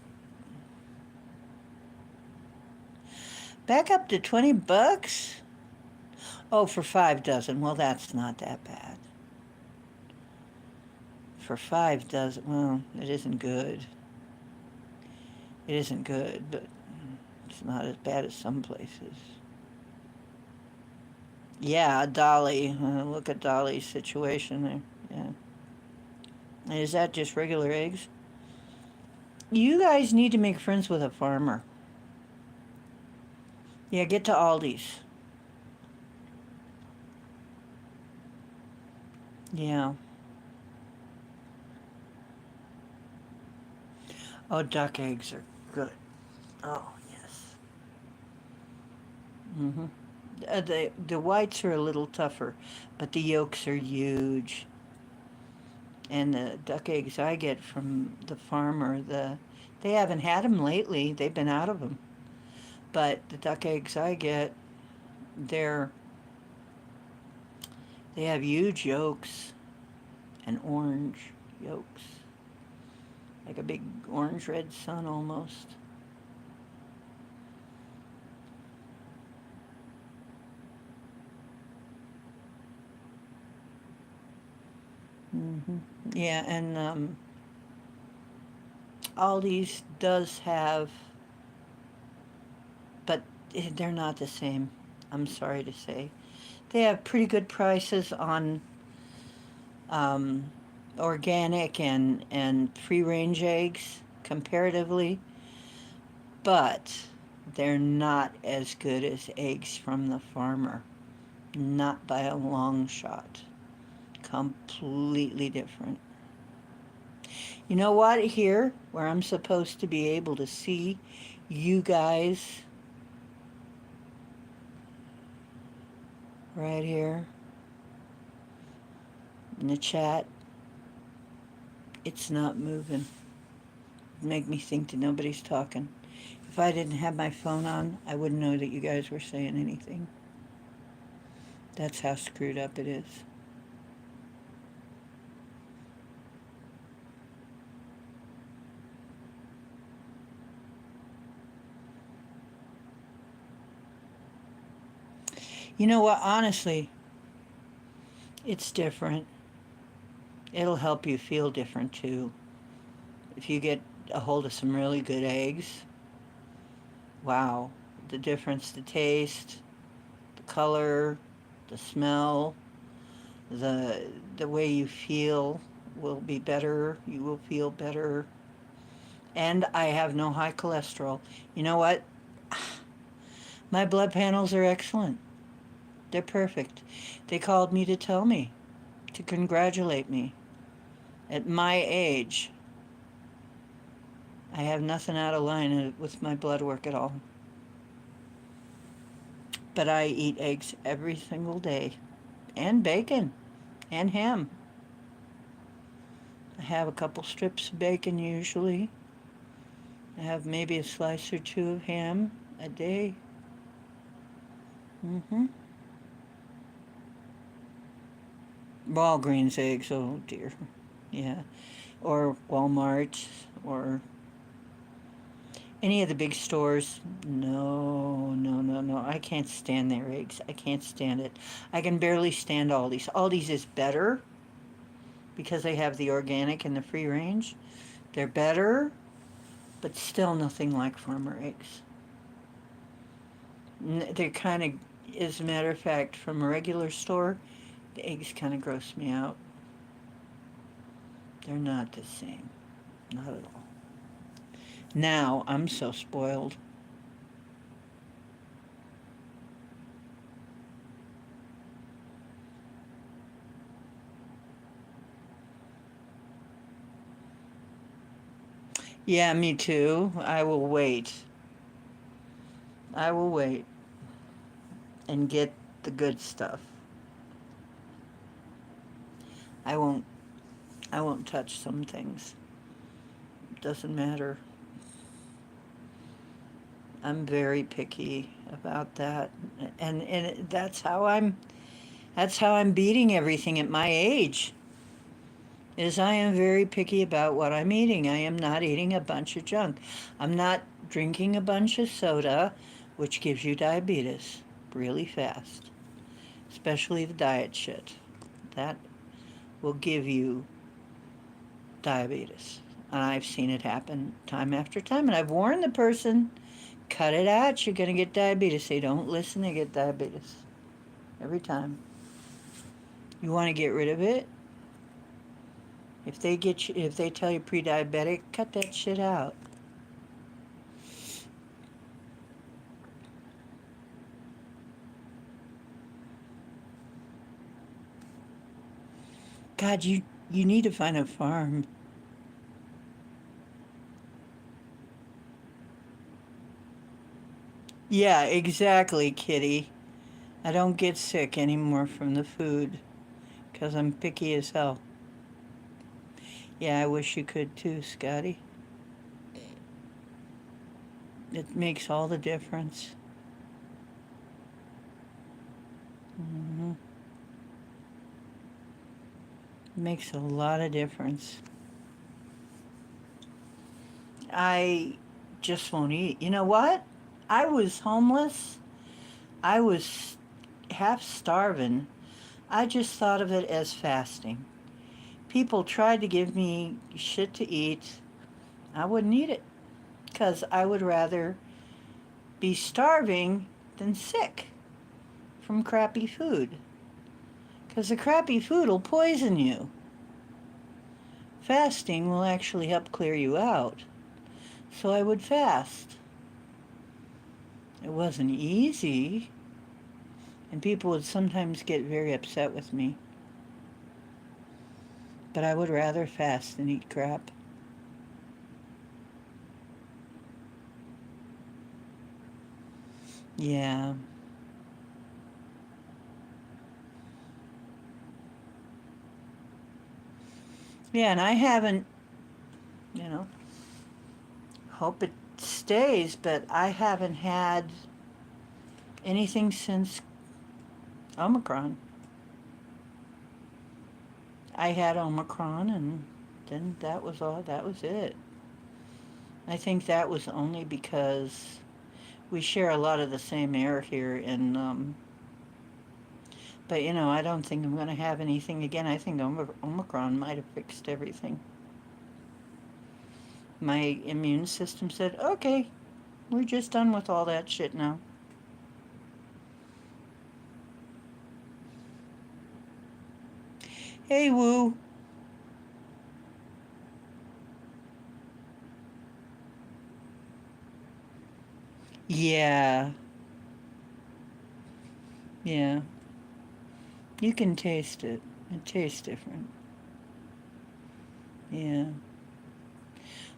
back up to 20 bucks? Oh, for 5 dozen. Well, that's not that bad. For 5 dozen, well, it isn't good. It isn't good, but it's not as bad as some places. Yeah, Dolly. Look at Dolly's situation there. Yeah. And is that just regular eggs? You guys need to make friends with a farmer. Yeah, get to Aldi's. Yeah. Oh, duck eggs are good. Oh, yes. Mm-hmm. The whites are a little tougher, but the yolks are huge. And the duck eggs I get from the farmer, they haven't had them lately. They've been out of them. But the duck eggs I get, they're they have huge yolks and orange yolks, like a big orange red sun almost. Hmm. Yeah, and Aldi's does have, but they're not the same. I'm sorry to say. They have pretty good prices on um, organic and free range eggs comparatively, but they're not as good as eggs from the farmer. Not by a long shot. Completely different. You know what? Here, where I'm supposed to be able to see you guys right here in the chat, it's not moving. Make me think that nobody's talking. If I didn't have my phone on, I wouldn't know that you guys were saying anything. That's how screwed up it is. You know what? Honestly, it's different. It'll help you feel different too. If you get a hold of some really good eggs, wow, the difference, the taste, the color, the smell, the the way you feel will be better. You will feel better. And I have no high cholesterol. You know what? My blood panels are excellent. They're perfect. They called me to tell me, to congratulate me. At my age, I have nothing out of line with my blood work at all. But I eat eggs every single day, and bacon, and ham. I have a couple strips of bacon usually. I have maybe a slice or two of ham a day. Mm-hmm. Walgreens eggs, oh dear. Yeah. Or Walmart, or any of the big stores. No, no, no, no. I can't stand their eggs. I can't stand it. I can barely stand Aldi's. Aldi's is better because they have the organic and the free range. They're better, but still nothing like farmer eggs. They're kind of, as a matter of fact, from a regular store, the eggs kind of gross me out. They're not the same. Not at all. Now I'm so spoiled. Yeah, me too. I will wait. I will wait and get the good stuff. I won't I won't touch some things. It doesn't matter. I'm very picky about that. And that's how I'm beating everything at my age. Is I am very picky about what I'm eating. I am not eating a bunch of junk. I'm not drinking a bunch of soda, which gives you diabetes really fast, especially the diet shit. That will give you diabetes. And I've seen it happen time after time. And I've warned the person, cut it out. You're going to get diabetes. They don't listen, they get diabetes every time. You want to get rid of it? If they tell you pre-diabetic, cut that shit out. God, you need to find a farm. Yeah, exactly, kitty. I don't get sick anymore from the food because I'm picky as hell. Yeah, I wish you could too, Scotty. It makes all the difference. hmm Makes a lot of difference. I just won't eat. You know what? I was homeless. I was half starving. I just thought of it as fasting. People tried to give me shit to eat. I wouldn't eat it because I would rather be starving than sick from crappy food. Because the crappy food will poison you. Fasting will actually help clear you out. So I would fast. It wasn't easy, and people would sometimes get very upset with me. But I would rather fast than eat crap. Yeah. Yeah, and I haven't, you know, hope it stays, but I haven't had anything since Omicron. I had Omicron, and then that was all, that was it. I think that was only because we share a lot of the same air here in, but I don't think I'm going to have anything again. I think Omicron might have fixed everything. My immune system said, okay, we're just done with all that shit now. Hey, Woo. Yeah, yeah. You can taste it. It tastes different. Yeah.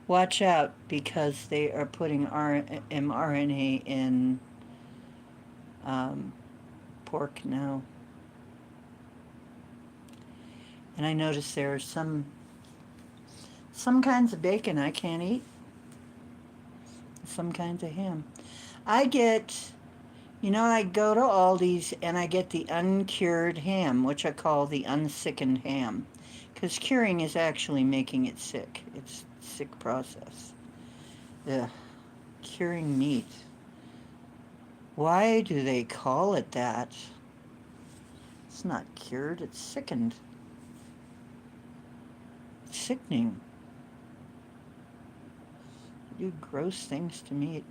Watch out because they are putting mRNA in um, pork now. And I noticed there are some kinds of bacon I can't eat, some kinds of ham. I get, I go to Aldi's and I get the uncured ham, which I call the unsickened ham. Because curing is actually making it sick. It's a sick process. Ugh, curing meat. Why do they call it that? It's not cured, it's sickened. It's sickening. You do gross things to meat.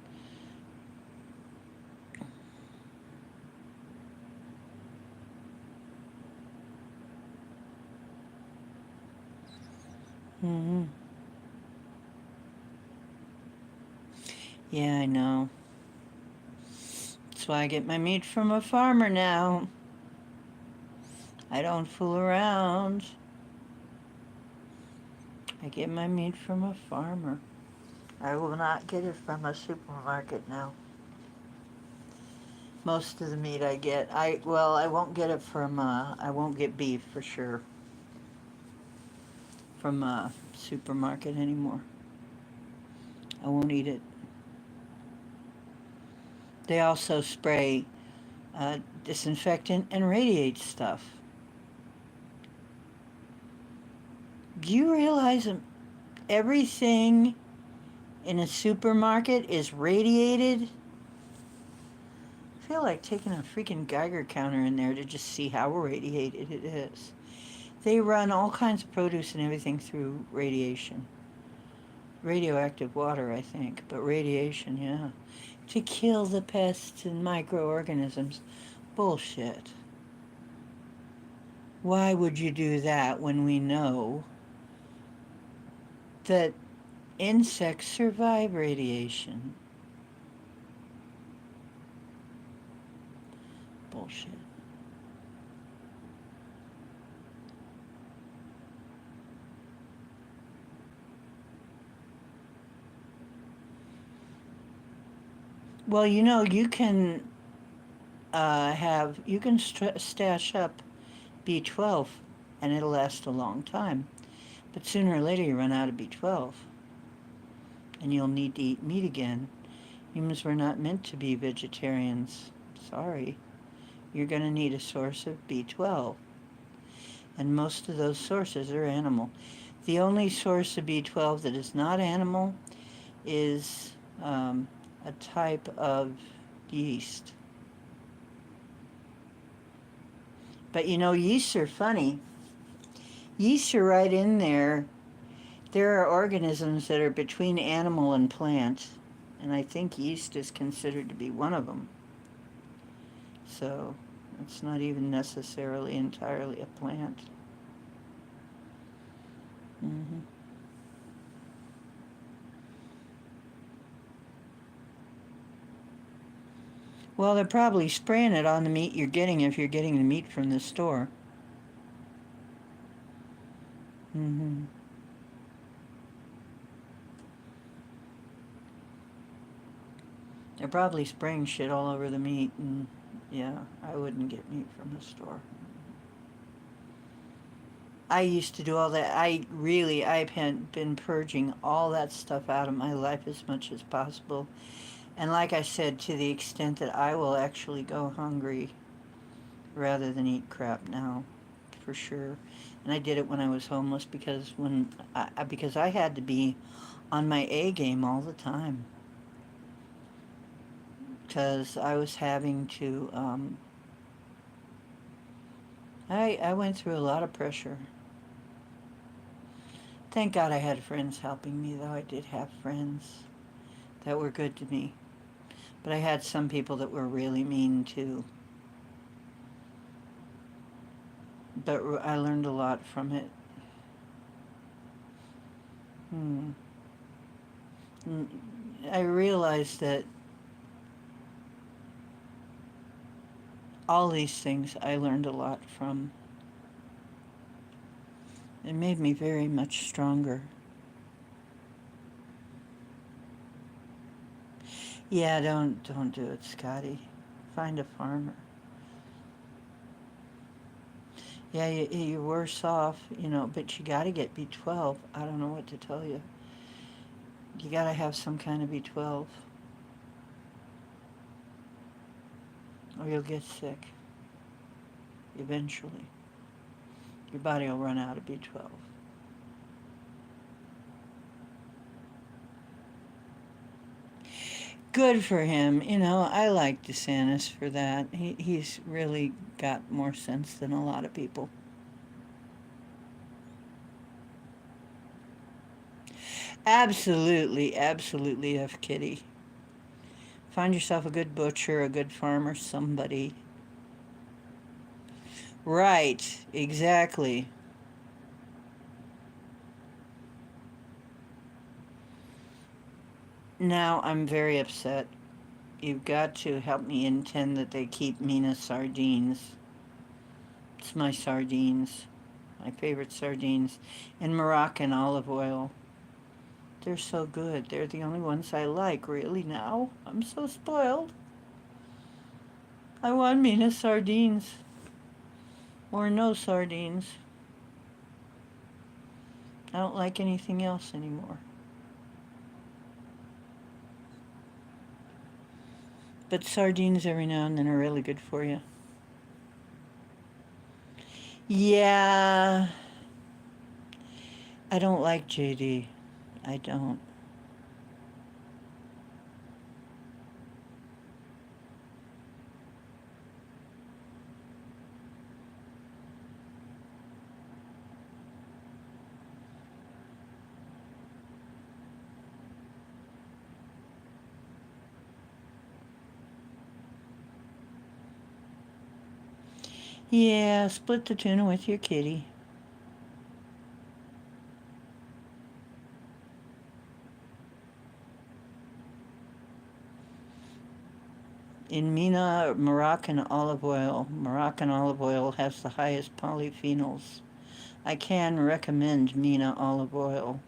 hmm Yeah, I know. That's why I get my meat from a farmer now. I don't fool around. I get my meat from a farmer. I will not get it from a supermarket now. Most of the meat I get, I won't get it from, I won't get beef for sure from a supermarket anymore. I won't eat it. They also spray disinfectant and radiate stuff. Do you realize that everything in a supermarket is radiated? I feel like taking a freaking Geiger counter in there to just see how radiated it is. They run all kinds of produce and everything through radiation. Radioactive water, I think, but radiation, yeah. To kill the pests and microorganisms. Bullshit. Why would you do that when we know that insects survive radiation? Bullshit. Well, you know, you can stash up B12 and it'll last a long time. But sooner or later you run out of B12 and you'll need to eat meat again. Humans were not meant to be vegetarians. Sorry. You're going to need a source of B12. And most of those sources are animal. The only source of B12 that is not animal is a type of yeast. But you know, yeasts are funny. Yeasts are right in there. There are organisms that are between animal and plant, and I think yeast is considered to be one of them. So it's not even necessarily entirely a plant. hmm Well, they're probably spraying it on the meat you're getting if you're getting the meat from the store. hmm They're probably spraying shit all over the meat, and yeah, I wouldn't get meat from the store. I used to do all that. I've been purging all that stuff out of my life as much as possible. And like I said, to the extent that I will actually go hungry rather than eat crap now, for sure. And I did it when I was homeless because I had to be on my A game all the time because I was having to. I went through a lot of pressure. Thank God I had friends helping me, though. I did have friends that were good to me. But I had some people that were really mean too. But I learned a lot from it. Hmm. I realized that all these things I learned a lot from. It made me very much stronger. Yeah, don't do it, Scotty. Find a farmer. Yeah, you're worse off, you know, but you got to get B12. I don't know what to tell you. You got to have some kind of B12 or you'll get sick eventually. Your body will run out of B12. Good for him. You know, I like DeSantis for that. He's really got more sense than a lot of people. Absolutely, absolutely, F. Kitty. Find yourself a good butcher, a good farmer, somebody. Right, exactly. Now I'm very upset. You've got to help me intend that they keep Mina sardines. It's my sardines. My favorite sardines. And Moroccan olive oil. They're so good. They're the only ones I like, really, now. I'm so spoiled. I want Mina sardines. Or no sardines. I don't like anything else anymore. But sardines every now and then are really good for you. Yeah, I don't like JD. I don't. Yeah, split the tuna with your kitty. In Mina, Moroccan olive oil has the highest polyphenols. I can recommend Mina olive oil.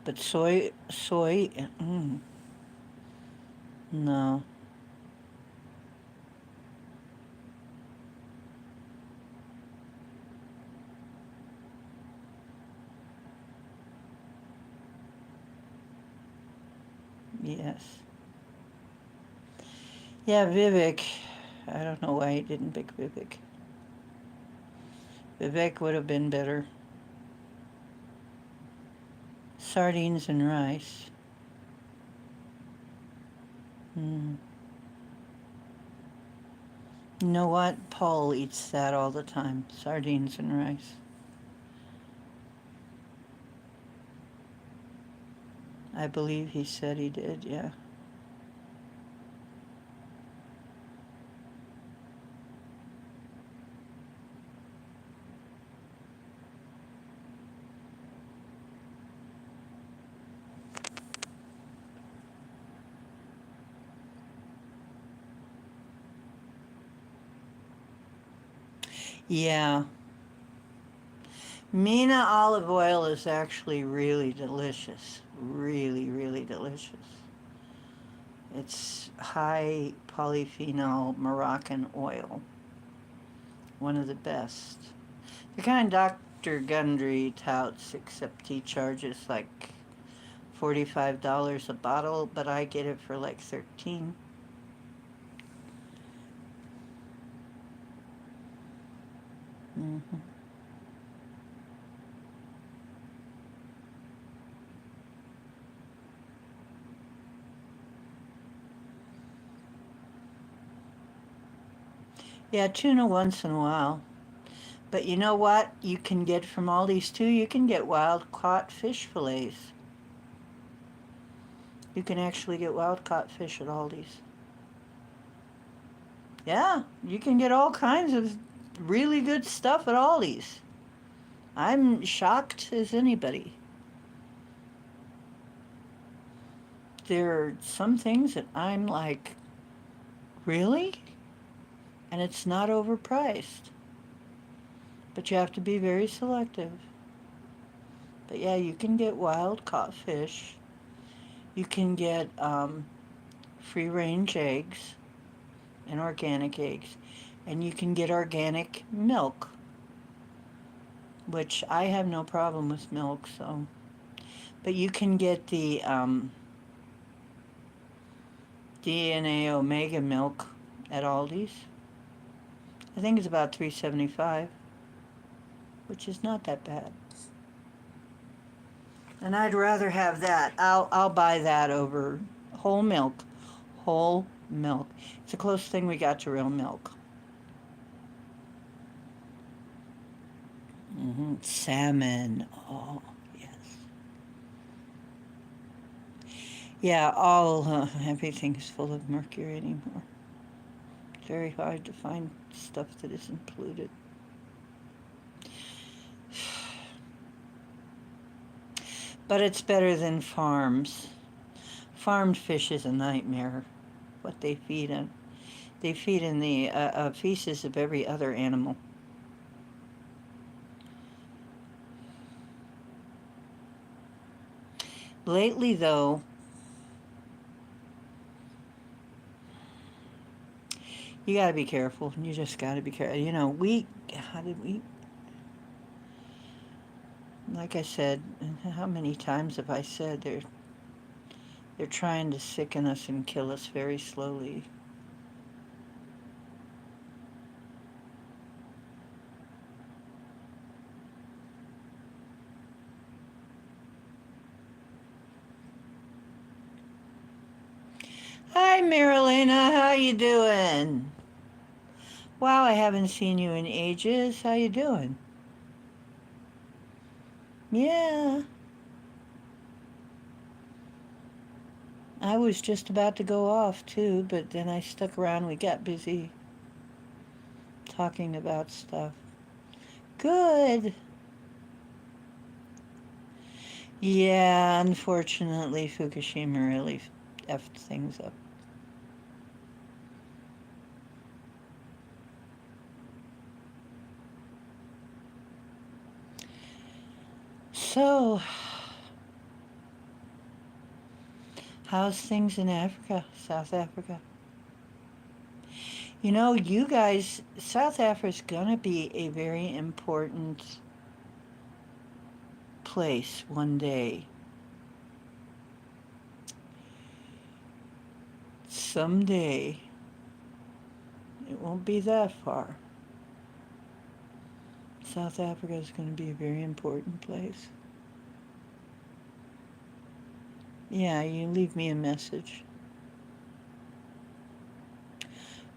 But soy, no. Yes. Yeah, Vivek. I don't know why he didn't pick Vivek. Vivek would have been better. Sardines and rice. Mm. You know what? Paul eats that all the time. Sardines and rice. I believe he said he did, yeah. Yeah. Mina olive oil is actually really delicious. Really, really delicious. It's high polyphenol Moroccan oil. One of the best. The kind Dr. Gundry touts, except he charges like $45 a bottle, but I get it for like 13. Mm-hmm. Yeah, tuna once in a while. But you know what? You can get from Aldi's too. You can get wild caught fish fillets. You can actually get wild caught fish at Aldi's. Yeah, you can get all kinds of really good stuff at Aldi's. I'm shocked as anybody. There are some things that I'm like, really? And it's not overpriced. But you have to be very selective. But yeah, you can get wild caught fish. You can get free range eggs and organic eggs. And you can get organic milk, which I have no problem with milk, so. But you can get the DNA Omega milk at Aldi's. I think it's about $3.75, which is not that bad. And I'd rather have that. I'll buy that over whole milk. Whole milk. It's the closest thing we got to real milk. Salmon. Oh, yes. Yeah, everything's full of mercury anymore. It's very hard to find stuff that isn't polluted. But it's better than farms. Farmed fish is a nightmare. What they feed on. They feed in the feces of every other animal. Lately, though, you got to be careful. You just got to be careful. You know, how did we, like I said, how many times have I said they're trying to sicken us and kill us very slowly. Hi, Marilena. How you doing? Wow, I haven't seen you in ages. How you doing? Yeah, I was just about to go off too, but then I stuck around. We got busy talking about stuff. Good. Yeah, unfortunately, Fukushima really effed things up. So, How's things in Africa, South Africa? You know, you guys, South Africa's going to be a very important place one day. Someday. It won't be that far. South Africa is going to be a very important place. Yeah, you leave me a message.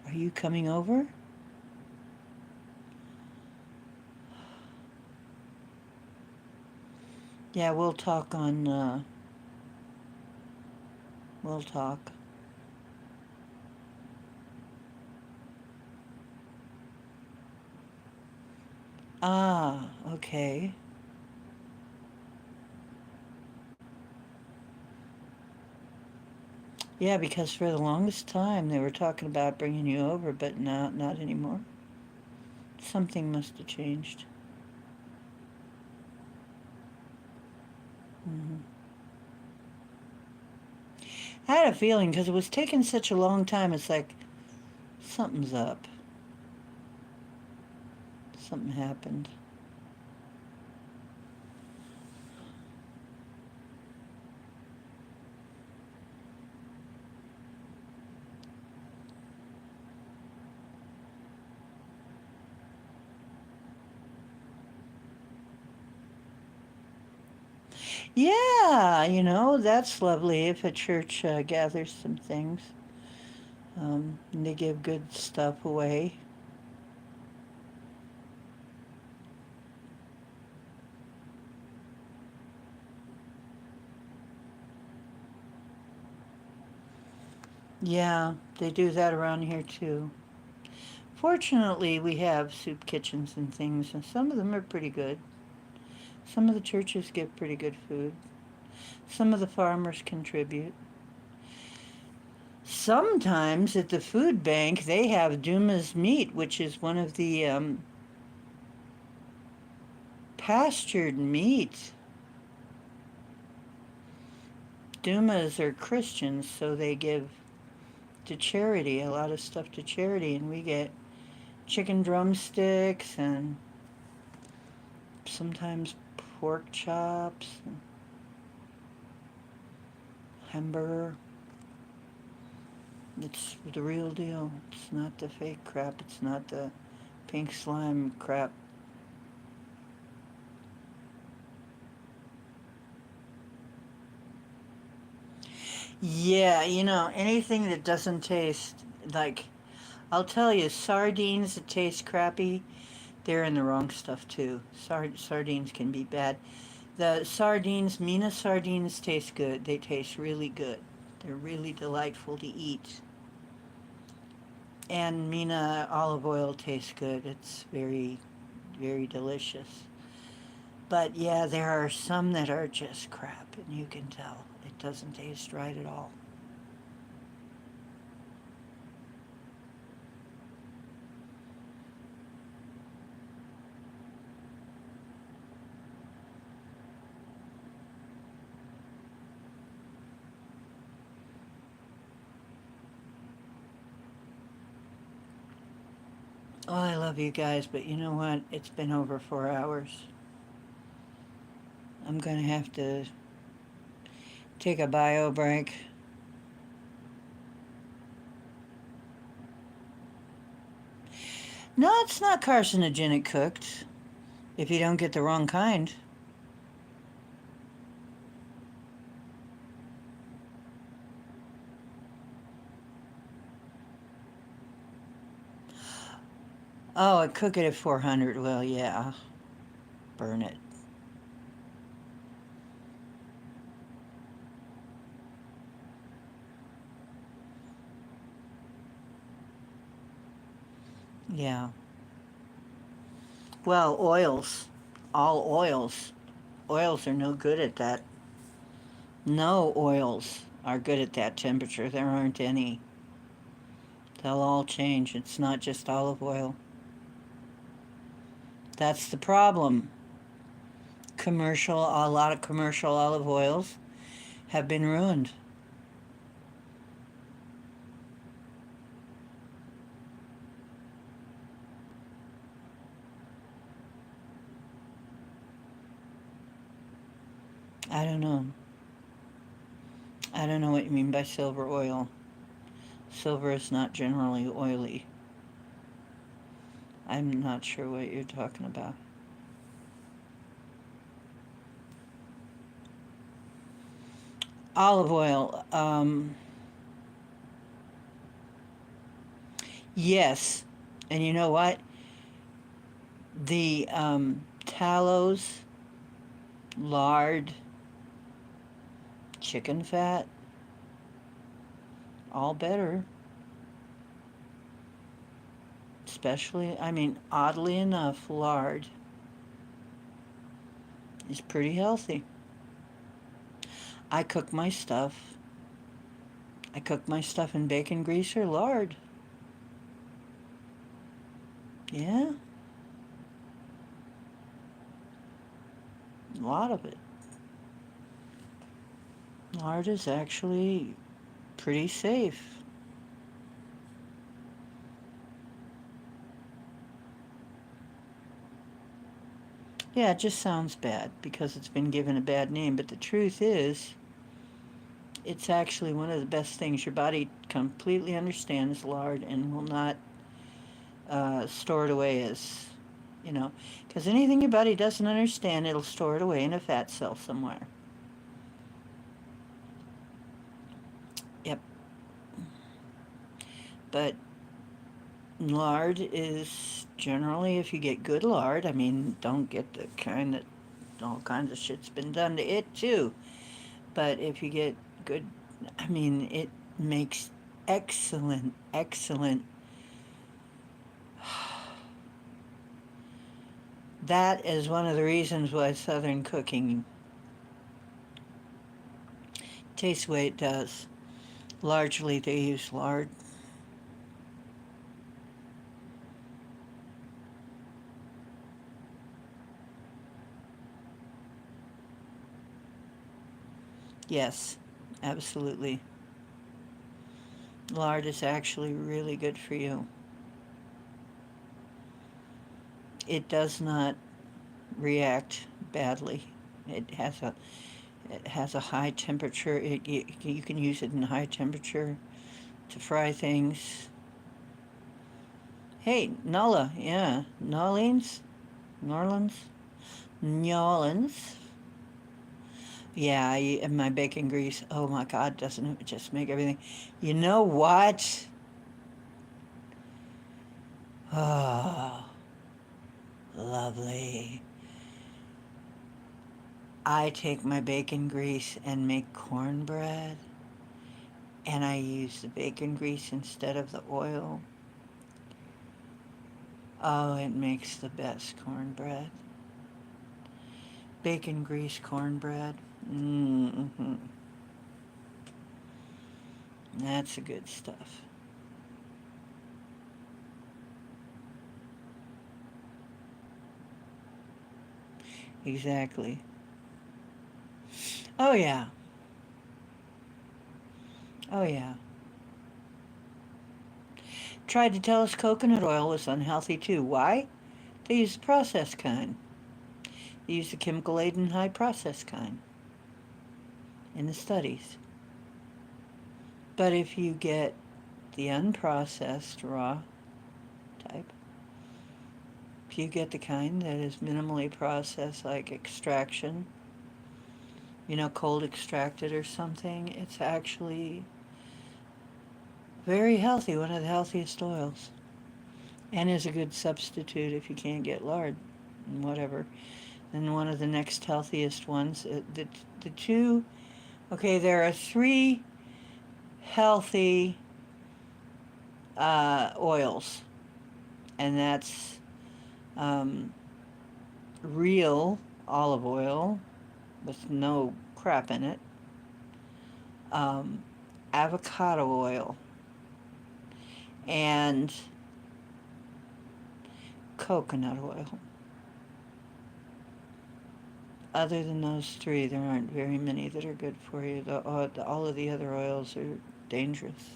Are you coming over? Yeah, we'll talk on, we'll talk. Ah, okay. Yeah, because for the longest time they were talking about bringing you over, but not anymore. Something must have changed. Hmm. I had a feeling because it was taking such a long time. It's like something's up. Something happened. Yeah, that's lovely if a church gathers some things. And they give good stuff away. Yeah, they do that around here too. Fortunately, we have soup kitchens and things, and some of them are pretty good. Some of the churches give pretty good food. Some of the farmers contribute. Sometimes at the food bank, they have Duma's meat, which is one of the pastured meat. Dumas are Christians, so they give to charity, a lot of stuff to charity, and we get chicken drumsticks and sometimes pork chops, and hamburger. It's the real deal. It's not the fake crap. It's not the pink slime crap. Yeah, anything that doesn't taste like, I'll tell you, sardines that taste crappy, they're in the wrong stuff too. Sardines can be bad. The sardines, Mina sardines taste good. They taste really good. They're really delightful to eat. And Mina olive oil tastes good. It's very, very delicious. But yeah, there are some that are just crap, and you can tell it doesn't taste right at all. Oh, I love you guys, but you know what? It's been over 4 hours. I'm going to have to take a bio break. No, it's not carcinogenic cooked if you don't get the wrong kind. Oh, I cook it at 400. Well, yeah, burn it. Yeah. Well, oils. All oils. Oils are no good at that. No oils are good at that temperature. There aren't any. They'll all change. It's not just olive oil. That's the problem. A lot of commercial olive oils have been ruined. I don't know. I don't know what you mean by silver oil. Silver is not generally oily. I'm not sure what you're talking about. Olive oil. Yes. And you know what? The tallows, lard, chicken fat, all better. Especially, I mean, oddly enough, lard is pretty healthy. I cook my stuff. I cook my stuff in bacon grease or lard. Yeah, a lot of it. Lard is actually pretty safe. Yeah, it just sounds bad because it's been given a bad name, but the truth is, it's actually one of the best things. Your body completely understands lard and will not store it away as, you know, because anything your body doesn't understand, it'll store it away in a fat cell somewhere. Yep. But lard is generally, if you get good lard, I mean, don't get the kind that all kinds of shit's been done to it too. But if you get good, I mean, it makes excellent, excellent. That is one of the reasons why Southern cooking tastes the way it does. Largely, they use lard. Yes, absolutely. Lard is actually really good for you. It does not react badly. It has a it has a high temperature. You can use it in high temperature to fry things. Hey, Nala, yeah, Norlands, Nolans. Yeah, and my bacon grease. Oh my God, doesn't it just make everything? You know what? Oh, lovely. I take my bacon grease and make cornbread, and I use the bacon grease instead of the oil. Oh, it makes the best cornbread. Bacon grease cornbread. Mm-hmm. That's the good stuff. Exactly. Oh, yeah. Oh, yeah. Tried to tell us coconut oil was unhealthy too. Why? They use the processed kind. They use the chemical laden high processed kind in the studies. But if you get the unprocessed raw type, if you get the kind that is minimally processed, like extraction, cold extracted or something, it's actually very healthy, one of the healthiest oils, and is a good substitute if you can't get lard and whatever. And one of the next healthiest ones, the two, okay, there are three healthy oils, and that's um, real olive oil with no crap in it, um, avocado oil, and coconut oil. Other than those three, there aren't very many that are good for you. All of the other oils are dangerous.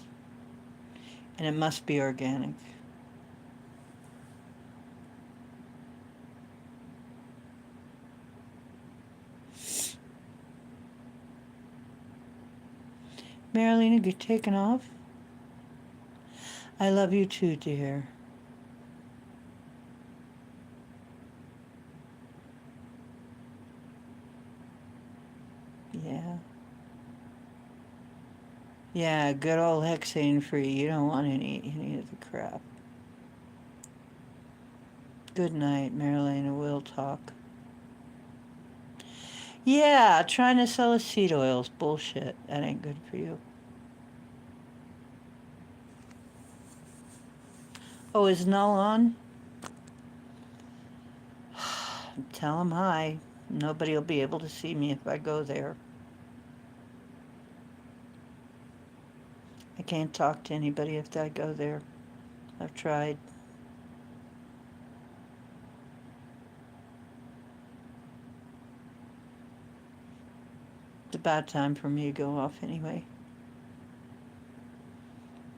And it must be organic. Marilena get taken off? I love you too, dear. Yeah. Yeah, good old hexane free. You don't want any of the crap. Good night, Marilena. We'll talk. Yeah, trying to sell us seed oils. Bullshit. That ain't good for you. Oh, is Null on? Tell him hi. Nobody will be able to see me if I go there. I can't talk to anybody if I go there. I've tried. It's about time for me to go off anyway.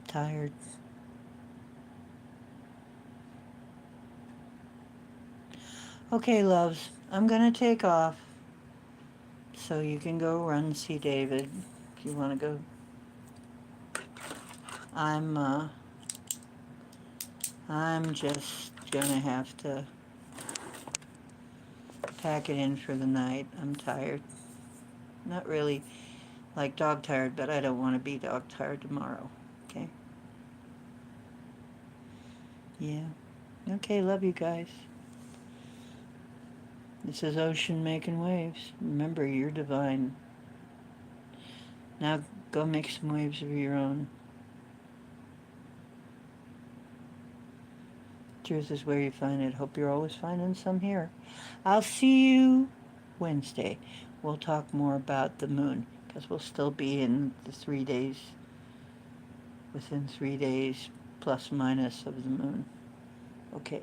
Tired. Okay, loves. I'm gonna take off. So you can go run and see David if you want to go. I'm uh, I'm just gonna have to pack it in for the night. I'm tired. Not really like dog tired, but I don't want to be dog tired tomorrow. Okay? Yeah. Okay, love you guys. This is Ocean making waves. Remember, you're divine. Now go make some waves of your own. Truth is where you find it. Hope you're always finding some here. I'll see you Wednesday. We'll talk more about the moon because we'll still be in the 3 days, within 3 days plus minus of the moon. Okay.